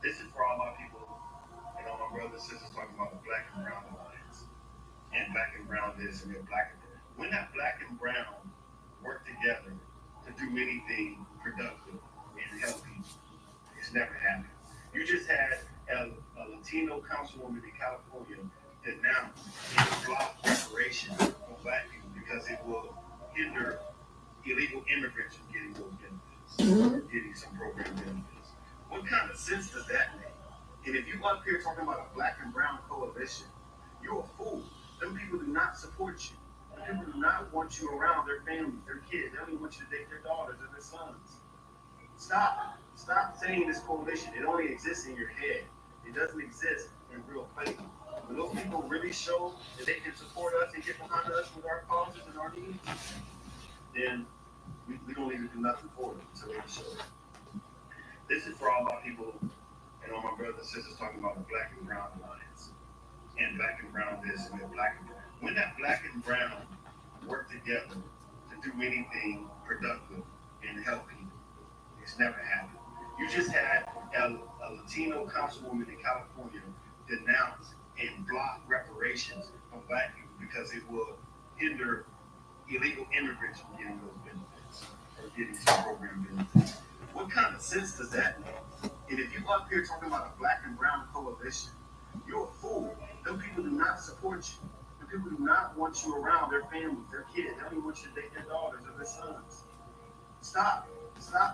This is for all my people and all my brothers and sisters talking about the black and brown alliance. And black and brown this and then black and brown. When that black and brown work together to do anything productive and healthy, it's never happened. You just had a Latino councilwoman in California denounce and block reparations for black people because it will hinder illegal immigrants from getting those benefits or getting some program benefits. What kind of sense does that make? And if you up here talking about a black and brown coalition, you're a fool. Them people do not support you. Them people do not want you around their families, their kids. They only want you to date their daughters or their sons. Stop saying this coalition. It only exists in your head. It doesn't exist in real place. When those people really show that they can support us and get behind us with our causes and our needs, then we don't need to do nothing for them until they show it. This is for all my people and all my brothers and sisters talking about the black and brown alliance. And black and brown this and then black and brown. When that black and brown work together to do anything productive and help people, it's never happened. You just had a Latino councilwoman in California denounce and block reparations from black people because it will hinder illegal immigrants from getting those benefits or getting some program benefits. What kind of sense does that make? And if you up here talking about a black and brown coalition, you're a fool. Them people do not support you. Them people do not want you around their families, their kids. They only want you to date their daughters or their sons. Stop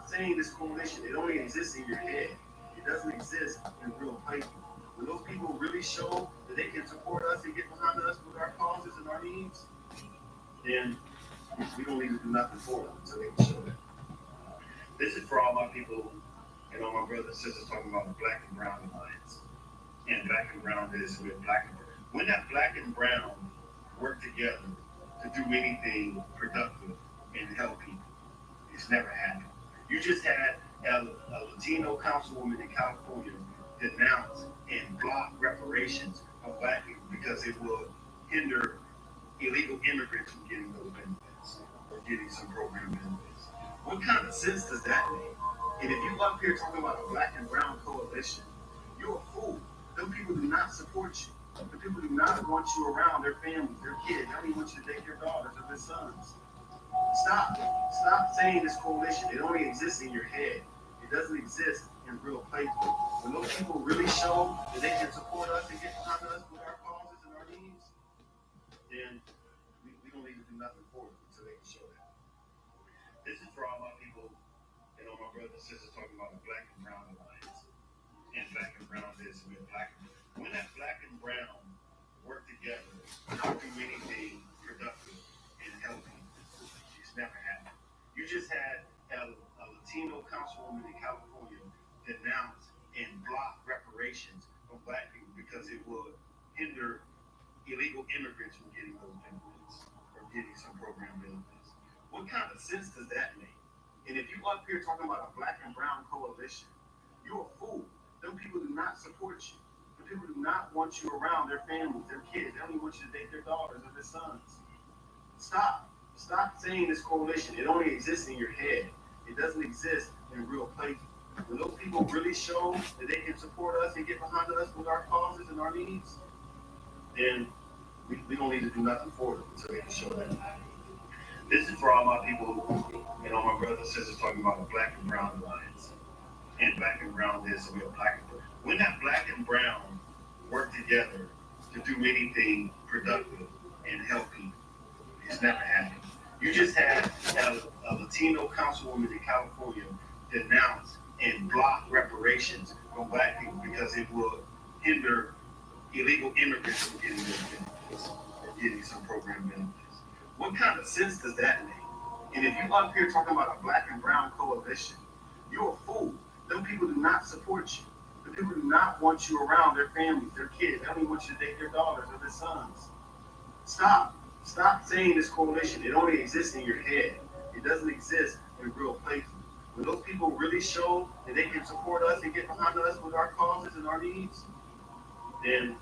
saying this coalition. It only exists in your head. It doesn't exist in real places. When those people really show that they can support us and get behind us with our causes and our needs, then we don't need to do nothing for them until they can show that. This is for all my people and all my brothers and sisters talking about the black and brown alliance. And black and brown this and then black and brown. When that black and brown work together to do anything productive and help people, it's never happened. You just had a Latino councilwoman in California denounce and block reparations of black people because it will hinder illegal immigrants from getting those benefits or getting some program benefits. What kind of sense does that make? And if you up here talking about a black and brown coalition, you're a fool. Them people do not support you. The people do not want you around their families, their kids. They only want you to date their daughters or their sons. Stop saying this coalition. It only exists in your head. It doesn't exist in real places. When those people really show that they can support us and get behind us with our causes and our needs, then we don't need to do nothing for them until they can show that. This is for all my people and all my brothers and sisters talking about the black and brown alliance. And black and brown this and then black and brown. When that black and brown work together to do anything productive and healthy, it's never happened. You just had a Latino councilwoman in California denounce and block reparations from black people because it will hinder illegal immigrants from getting those benefits or getting some program benefits. What kind of sense does that make? And if you up here talking about a black and brown coalition, you're a fool. Them people do not support you. The people do not want you around their families, their kids. They only want you to date their daughters or their sons. Stop saying this coalition. It only exists in your head. It doesn't exist in real places. When those people really show that they can support us and get behind us with our causes and our needs, then we don't need to do nothing for them until they can show that. This is for all my people and all my brothers and sisters talking about the black and brown alliance. And black and brown this and black and brown. When that black and brown work together to do anything productive and help people, it's never happened. You just had a Latino councilwoman in California denounce and block reparations from black people because it will hinder illegal immigrants from getting those benefits or getting some program benefits. What kind of sense does that make? And if you up here talking about a black and brown coalition, you're a fool. Them people do not support you. The people do not want you around their families, their kids. They only want you to date their daughters or their sons. Stop saying this coalition. It only exists in your head. It doesn't exist in real places. When those people really show that they can support us and get behind us with our causes and our needs, then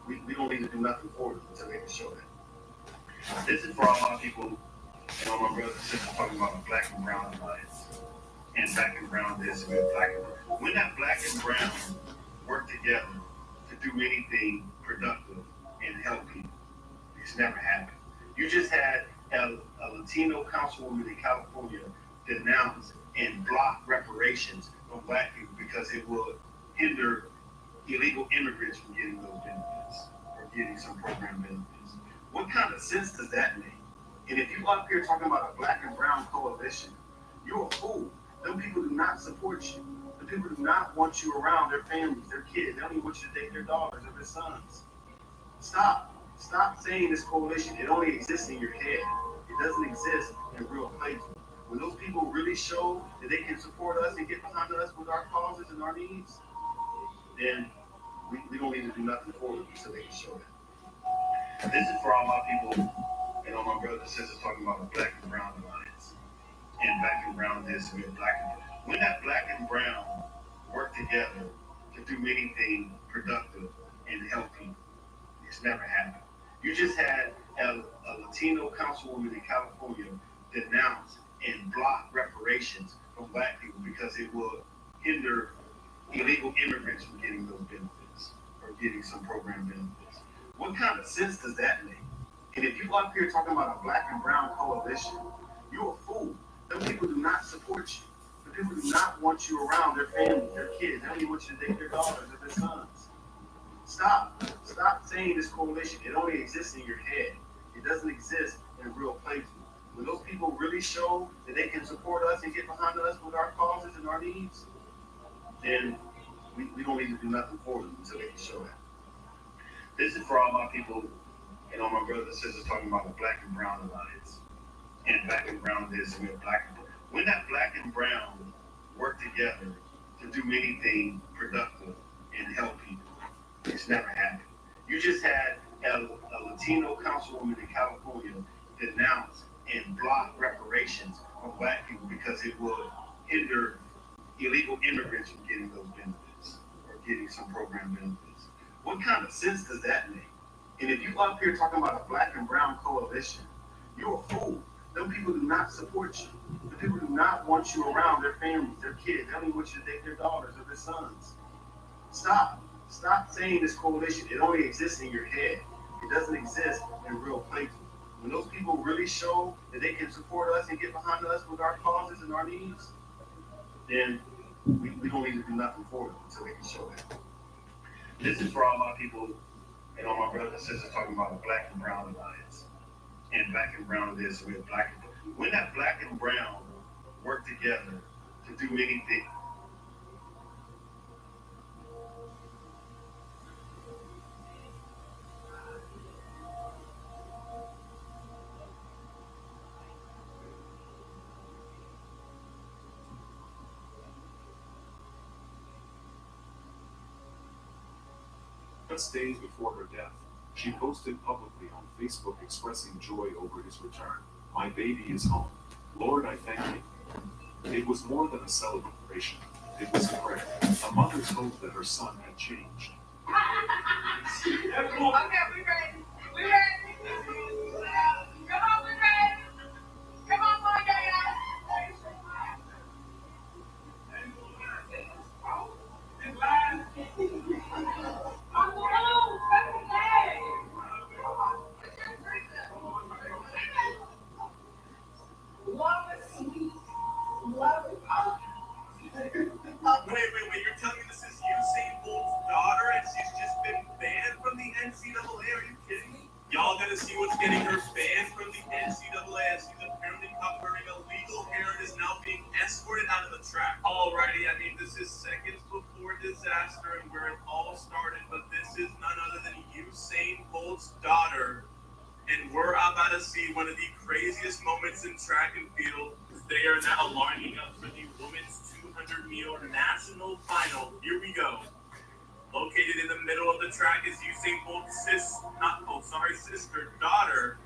we don't need to do nothing for them until they can show that. This is for all my people and all my brothers and sisters talking about the black and brown alliance. and black and brown this, and we have black and brown. When that black and brown work together to do anything productive and help people, it's never happened. You just had a Latino councilwoman in California denounce and block reparations from black people because it will hinder illegal immigrants from getting those benefits or getting some program benefits. What kind of sense does that make? And if you up here talking about a black and brown coalition, you're a fool. Them people do not support you. The people do not want you around their families, their kids. They don't even want you to date their daughters or their sons. Stop. Stop saying this coalition. It only exists in your head. It doesn't exist in real places. When those people really show that they can support us and get behind us with our causes and our needs, then we don't need to do nothing for them so they can show that. This is for all my people and all my brothers and sisters talking about the black and brown alliance. And black and brown this, and we have black and brown. When that black and brown work together to do anything productive and help people, it's never happened. You just had a Latino councilwoman in California denounce and block reparations from black people because it will hinder illegal immigrants from getting those benefits or getting some program benefits. What kind of sense does that make? And if you up here talking about a black and brown coalition, you're a fool. Them people do not support you. The people do not want you around their families, their kids. They don't even want you to date their daughters or their sons. Stop. Stop saying this coalition. It only exists in your head. It doesn't exist in real places. When those people really show that they can support us and get behind us with our causes and our needs, then we don't need to do nothing for them until they can show that. This is for all my people and all my brothers and sisters talking about the black and brown alliance. And black and brown this, and we have black and brown. When that black and brown work together to do anything productive and help people, it's never happened. You just had a Latino councilwoman in California denounce and block reparations from black people because it will hinder illegal immigrants from getting those benefits or getting some program benefits. What kind of sense does that make? And if you up here talking about a black and brown coalition, you're a fool. Them people do not support you. The people do not want you around their families, their kids. They don't even want you to date their daughters or their sons. Stop. Stop saying this coalition. It only exists in your head. It doesn't exist in real places. When those people really show that they can support us and get behind us with our causes and our needs, then we don't need to do nothing for them until they can show that. This is for all my people and all my brothers and sisters talking about the black and brown alliance. And black and brown this, and we have black and brown. When that black and brown work together to do anything, Just days before her death, she posted publicly on Facebook expressing joy over his return. My baby is home. Lord, I thank you. It was more than a celebration. It was a prayer, a mother's hope that her son had changed. Okay, we ready. We ready. Come on, we ready. Come on, my guy. Wait, you're telling me this is Usain Bolt's daughter and she's just been banned from the NCAA? Are you kidding me? Y'all gonna see what's getting her banned from the NCAA as she's apparently covering illegal hair and is now being escorted out of the track. Alrighty, I mean, this is seconds before disaster and where it all started, but this is none other than Usain Bolt's daughter. And we're about to see one of the craziest moments in track and field. They are now lining up for the women's 200-meter national final. Here we go. Located in the middle of the track is Usain Bolt's sister, daughter.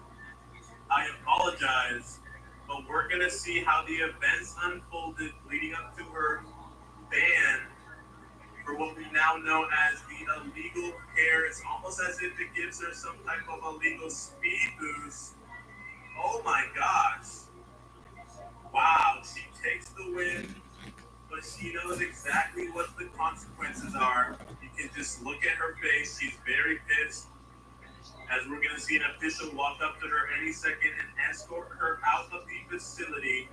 I apologize, but we're gonna see how the events unfolded leading up to her ban for what we now know as the illegal hair. It's almost as if it gives her some type of illegal speed boost. Oh my gosh. Wow, she takes the win. but she knows exactly what the consequences are. You can just look at her face. She's very pissed. As we're going to see an official walk up to her any second and escort her out of the facility.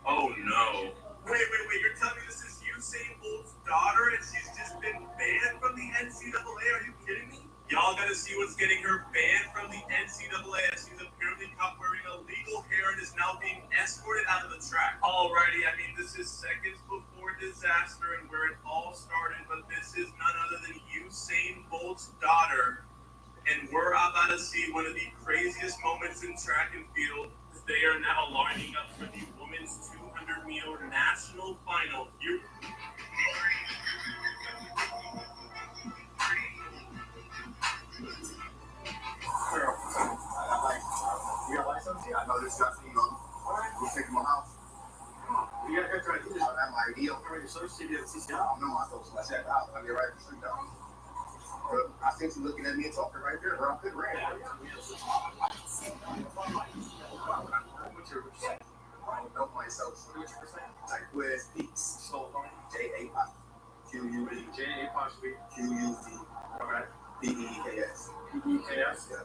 Oh no. Wait. You're telling me this is Usain Bolt's daughter and she's just been banned from the NCAA? Are you kidding me? Y'all gotta see what's getting her banned from the NCAA as she's apparently caught wearing illegal hair and is now being escorted out of the track. Alrighty, I mean, this is seconds before disaster and where it all started, but this is none other than Usain Bolt's daughter. And we're about to see one of the craziest moments in track and field. They are now lining up for the women's 200-meter national final. You I know this stuff, you know. We'll take my house. You gotta try to do this. I have my idea. I'm ready to search city of CCI. I know my social. I said, I'll get right to street down. I think she's looking at me and talking right there. Where I could ran. I don't myself. Like, where's Peaks? So, J-A-Q-U-E. J-A-Q-U-E. Q-U-E. All right. B-E-E-K-S. B-E-E-K-S? Yeah.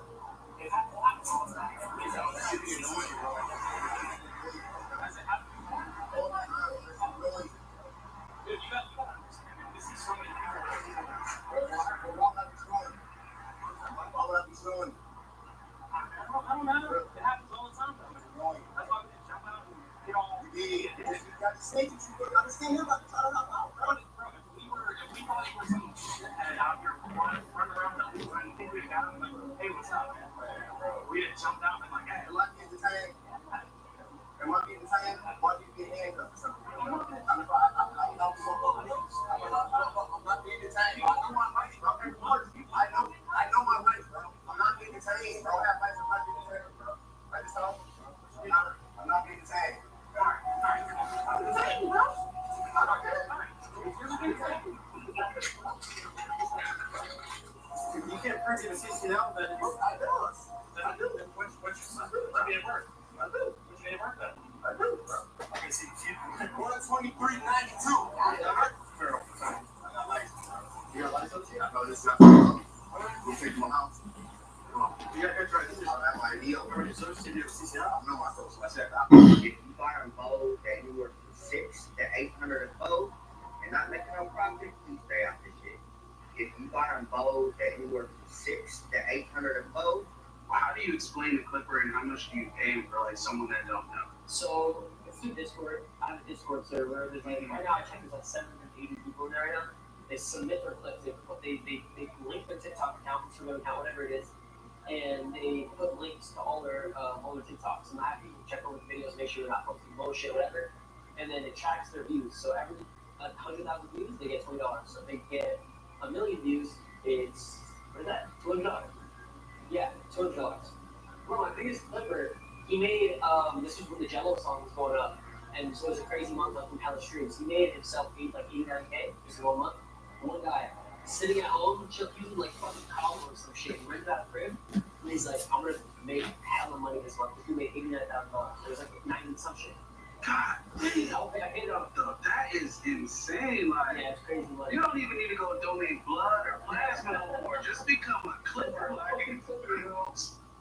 Hey, what's up, man? We didn't jump out and like, hey, am I getting detained? Am I getting detained? Why do you get handcuffed or something? I'm not being detained. I know my rights, bro. I know my rights, bro. I'm not getting detained. I don't have rights. I'm not getting detained, bro. I just don't. I'm not getting detained. All right. I'm detained, bro. You can't print it in 60 now, but I do. I do. What's your son? Let me at work. I do. What's your name work then? I do, bro. Okay, see, 123.92. You got license? I know this stuff. We'll take my house. You got try to do this. I have my idea. I'm ready to search city of CCI. I know my social. I said, if you buy on bold that anywhere from 600 to 800 a boat and not making no profit, please stay out this shit. If you buy on bold that anywhere from 600 to 800 a boat, how do you explain the Clipper and how much do you pay for like someone that don't know? So it's through Discord. I have a Discord server. There's like right now I check there's like 780 people in there right now. They submit their clips. They link their TikTok account, Instagram account, whatever it is, and they put links to all their TikToks. And I have people check over the videos, make sure they're not posting bullshit, whatever. And then it tracks their views. So every 100,000 views, they get $20. So if they get 1 million views, it's what is that? $200. Yeah, $200. One of my biggest Clipper, he made this was when the Jello song was going up, and so it was a crazy month from hella streams. He made himself like 89K just in 1 month. One guy sitting at home, using like fucking collar or some shit, he rented out a crib, and he's like, I'm gonna make hella money this month. He made $89,000. It was like 90 some shit. God, I paid it off. That is insane. Like, yeah, it's crazy money. You don't even need to go donate blood or plasma or just become a Clipper. Like,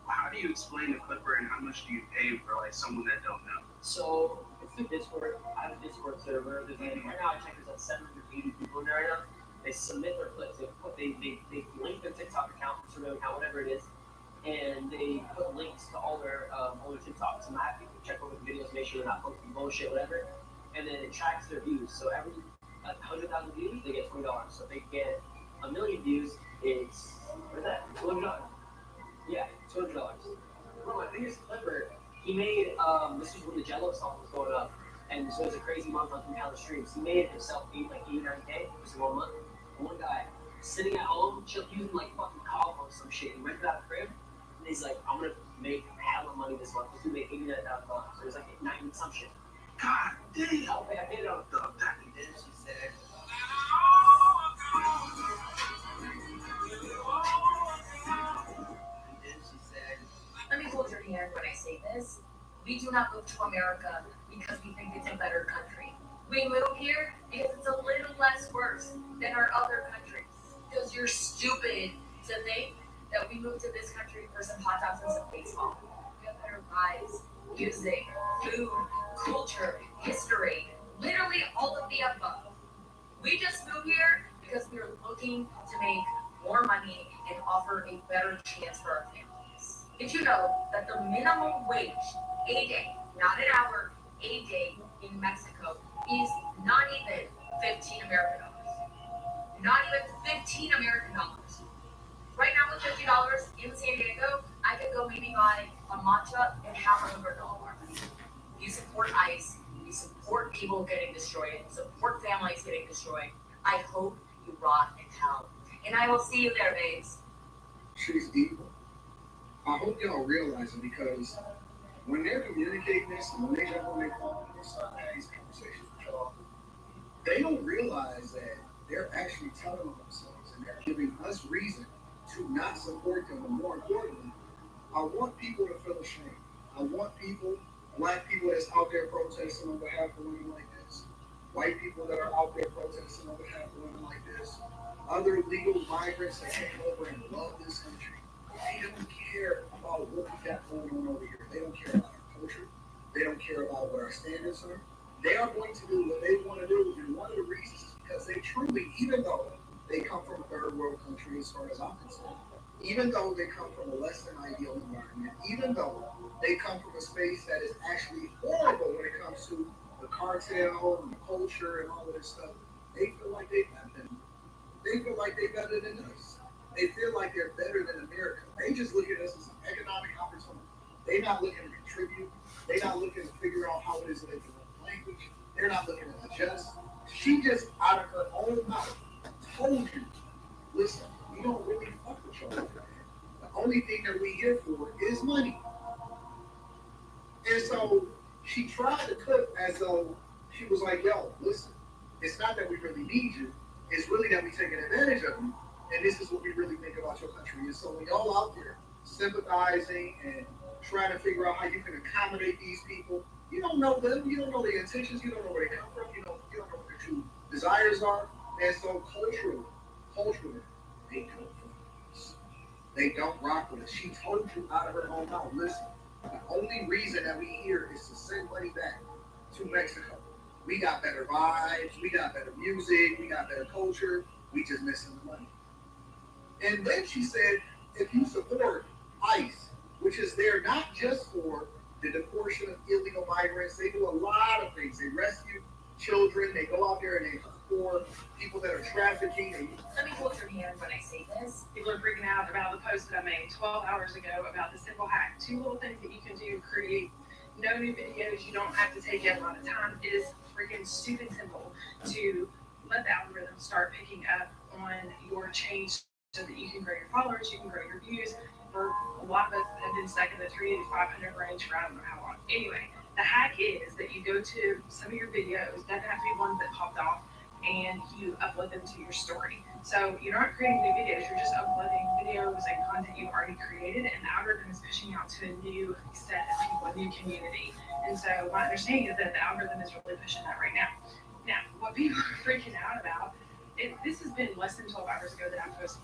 how do you explain the Clipper and how much do you pay for like someone that don't know? So it's through Discord. I have a Discord server. There's like, right now I check there's like 780 people in there right now. They submit their clips. They link their TikTok account, Instagram account, whatever it is, and they put links to all their TikToks. And I have people check over the videos, make sure they're not posting bullshit, whatever. And then it tracks their views. So every 100,000 views, they get $20. So if they get 1 million views, it's what is that? $200. Yeah, $200. One of my biggest Clipper, he made this was when the Jello song was going up, and so it was a crazy month on from hella streams. He made himself like 89K just in 1 month. One guy sitting at home, using like fucking collar or some shit, he rented out a crib, and he's like, I'm gonna make hella money this month. He's gonna make $89,000. So it was like 90 some shit. God damn! I paid it off. that she said. Let me hold your hand when I say this. We do not move to America because we think it's a better country. We move here because it's a little less worse than our other countries. Because you're stupid to think that we moved to this country for some hot dogs and some baseball. We have better lives, music, food, culture, history, literally all of the above. We just moved here because we were looking to make more money and offer a better chance for our families. Did you know that the minimum wage a day, not an hour, a day in Mexico is not even 15 American dollars? Not even 15 American dollars. Right now with $50 in San Diego, I could go maybe buy a matcha and have a granola bar. You support ICE, you support people getting destroyed, support families getting destroyed. I hope you rot in hell. And I will see you there, babes. She's evil. I hope y'all realize it, because when they're communicating this and when they jump on their phone and they start having these conversations with y'all, they don't realize that they're actually telling on themselves and they're giving us reason to not support them. And more importantly, I want people to feel ashamed. I want people, black people that's out there protesting on behalf of women like this, white people that are out there protesting on behalf of women like this, other legal migrants that came over and love this country. They don't care about what we got going on over here. They don't care about our culture. They don't care about what our standards are. They are going to do what they want to do. And one of the reasons is because they truly, even though they come from a third world country as far as I'm concerned, even though they come from a less than ideal environment, even though they come from a space that is actually horrible when it comes to the cartel and the culture and all of this stuff, they feel like they're better than us. They feel like they're better than America. They just look at us as an economic opportunity. They're not looking to contribute. They're not looking to figure out how it is that they can learn language. They're not looking to adjust. She just, out of her own mouth, told you, listen, we don't really fuck with y'all. The only thing that we here for is money. And so she tried to cook as though she was like, yo, listen, it's not that we really need you. It's really that we taking advantage of you. And this is what we really think about your country. And so when y'all out there sympathizing and trying to figure out how you can accommodate these people, you don't know them, you don't know their intentions, you don't know where they come from, you don't know what their true desires are. And so culturally, they don't rock with us. They don't rock with us. She told you out of her own mouth, listen, the only reason that we here is to send money back to Mexico. We got better vibes, we got better music, we got better culture, we just missing the money. And then she said, if you support ICE, which is there not just for the deportation of illegal migrants, they do a lot of things. They rescue children, they go out there and they support people that are trafficking. Let me hold your hand when I say this. People are freaking out about the post that I made 12 hours ago about the simple hack. 2 little things that you can do to create no new videos. You don't have to take a lot of time. It is freaking stupid simple to let the algorithm start picking up on your change so that you can grow your followers, you can grow your views. For a lot of us have been stuck in the 3 to 500 range for I don't know how long. Anyway, the hack is that you go to some of your videos, doesn't have to be ones that popped off, and you upload them to your story. So you're not creating new videos, you're just uploading videos and content you've already created, and the algorithm is pushing out to a new set of people, a new community. And so my understanding is that the algorithm is really pushing that right now. Now, what people are freaking out about, this has been less than 12 hours ago that I posted.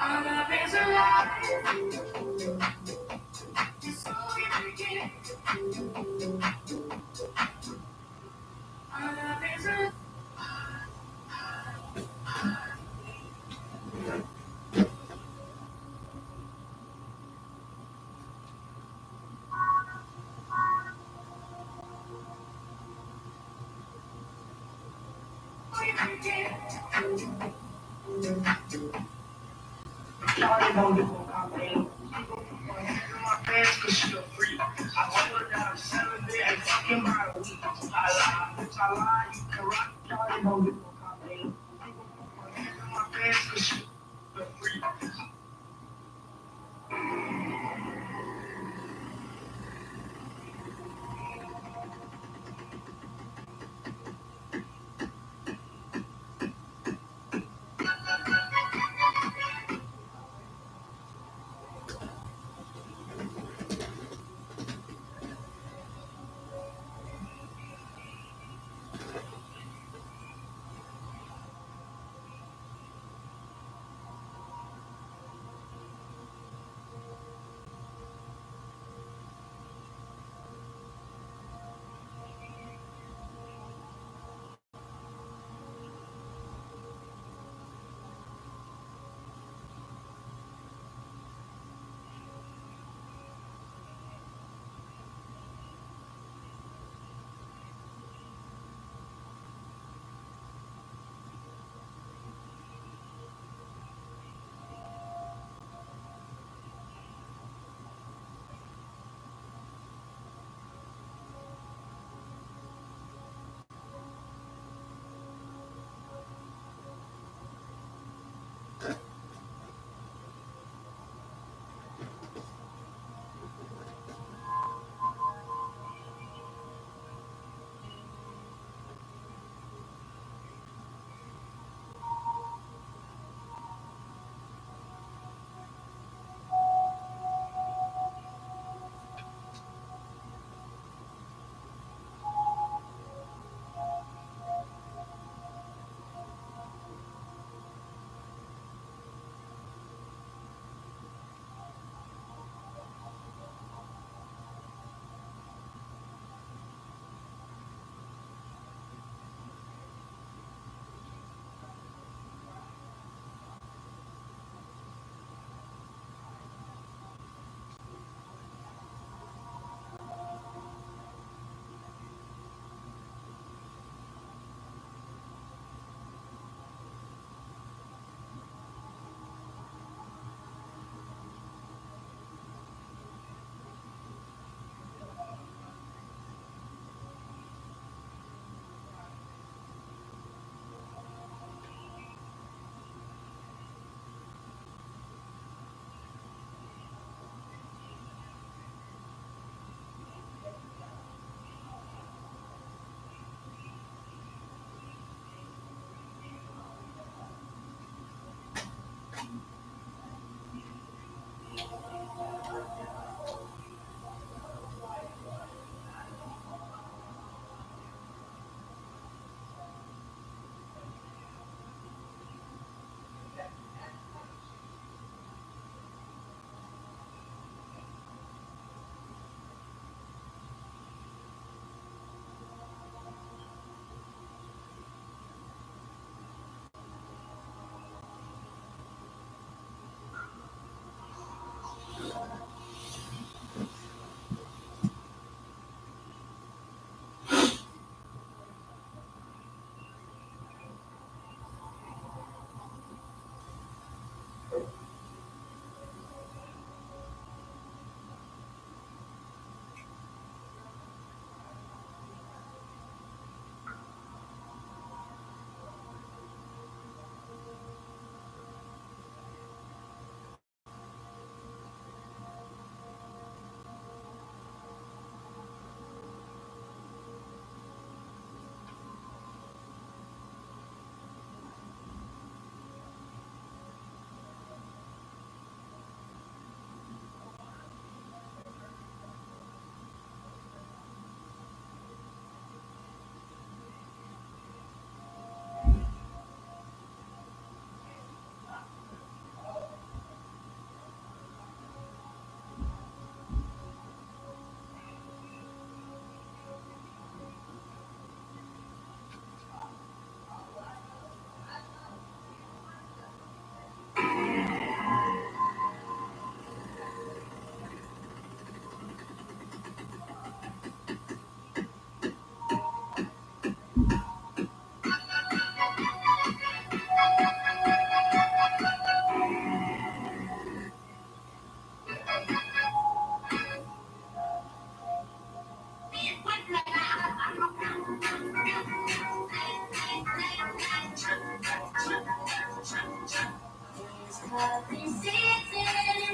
Our love is a lie. So we begin. Our love is a Charlie don't do no campaign. My fans cause she a freak. I told her that I'm 7 days fucking by a week. I lie, bitch, I lie. You can rock. Charlie don't do no campaign. My fans cause she a freak.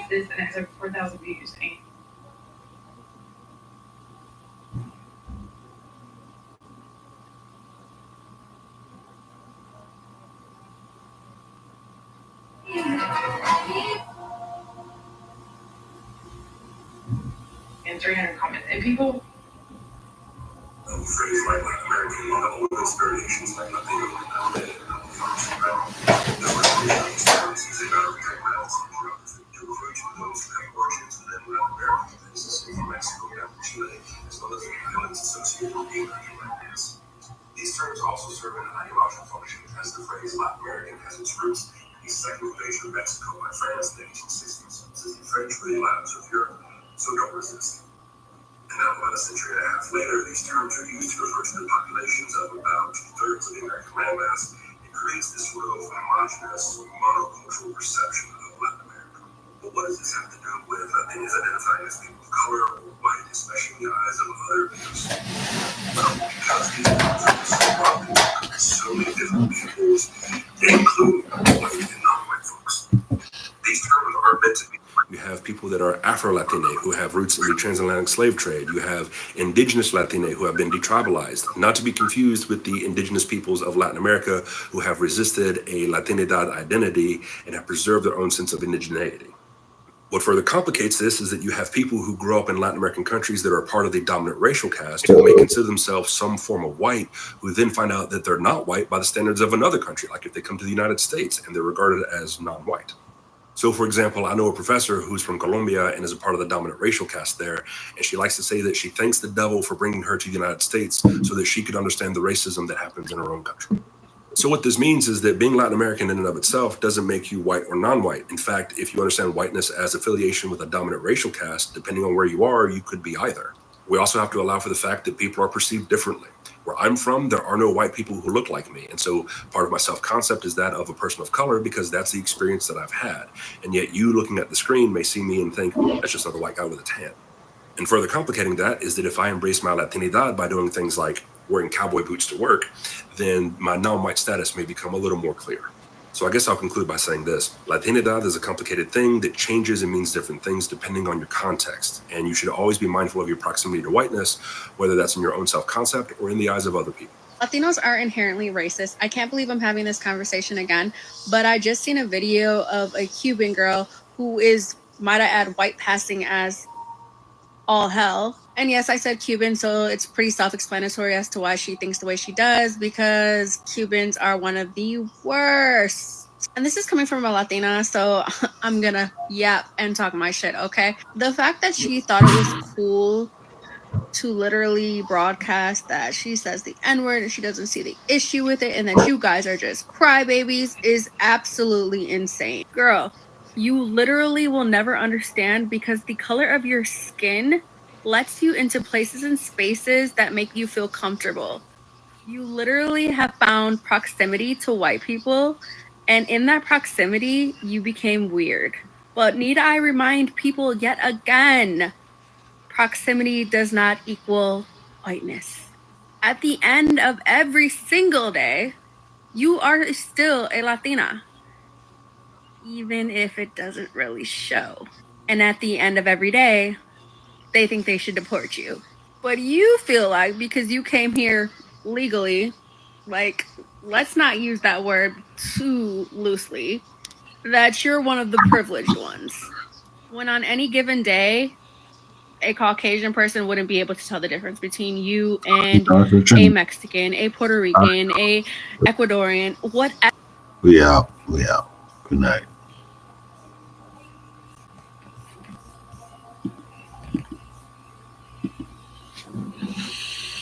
This and it has over 4,000 views. And 300 comments. And people. Phrase like Latin American, you have all those variations like Latino, These terms also serve an ideological function, as the phrase Latin American has its roots in the second invasion of Mexico by France in the 1860s. Since the French were the Latins of Europe, so don't resist. And now, about a century and a half later, these terms are used to refer to the populations of about 2/3 of the American landmass. It creates this sort of homogenous, monocultural perception of Latin America. But what does this have to do with Latinos identifying as people of color or white, especially in the eyes of other groups? Well, because these terms are so broad, so many different peoples, including white and non-white folks. These terms are meant to be. You have people that are Afro-Latine who have roots in the transatlantic slave trade. You have indigenous Latine who have been detribalized, not to be confused with the indigenous peoples of Latin America who have resisted a Latinidad identity and have preserved their own sense of indigeneity. What further complicates this is that you have people who grow up in Latin American countries that are part of the dominant racial caste who may consider themselves some form of white, who then find out that they're not white by the standards of another country, like if they come to the United States and they're regarded as non-white. So, for example, I know a professor who's from Colombia and is a part of the dominant racial caste there, and she likes to say that she thanks the devil for bringing her to the United States so that she could understand the racism that happens in her own country. So what this means is that being Latin American in and of itself doesn't make you white or non-white. In fact, if you understand whiteness as affiliation with a dominant racial caste, depending on where you are, you could be either. We also have to allow for the fact that people are perceived differently. Where I'm from, there are no white people who look like me. And so part of my self-concept is that of a person of color because that's the experience that I've had. And yet you looking at the screen may see me and think, that's just another white guy with a tan. And further complicating that is that if I embrace my Latinidad by doing things like wearing cowboy boots to work, then my non-white status may become a little more clear. So I guess I'll conclude by saying this. Latinidad is a complicated thing that changes and means different things depending on your context. And you should always be mindful of your proximity to whiteness, whether that's in your own self-concept or in the eyes of other people. Latinos are inherently racist. I can't believe I'm having this conversation again, but I just seen a video of a Cuban girl who is, might I add, white passing as all hell. And yes, I said Cuban, so it's pretty self-explanatory as to why she thinks the way she does, because Cubans are one of the worst. And this is coming from a Latina, so I'm gonna yap and talk my shit, okay? The fact that she thought it was cool to literally broadcast that she says the N-word and she doesn't see the issue with it and that you guys are just crybabies is absolutely insane. Girl, you literally will never understand because the color of your skin lets you into places and spaces that make you feel comfortable. You literally have found proximity to white people, and in that proximity, you became weird. But need I remind people yet again, proximity does not equal whiteness. At the end of every single day, you are still a Latina, even if it doesn't really show. And at the end of every day, they think they should deport you. But you feel like because you came here legally, like, let's not use that word too loosely, that you're one of the privileged ones. When on any given day, a Caucasian person wouldn't be able to tell the difference between you and a Mexican, a Puerto Rican, a Ecuadorian, whatever. We out. Good night.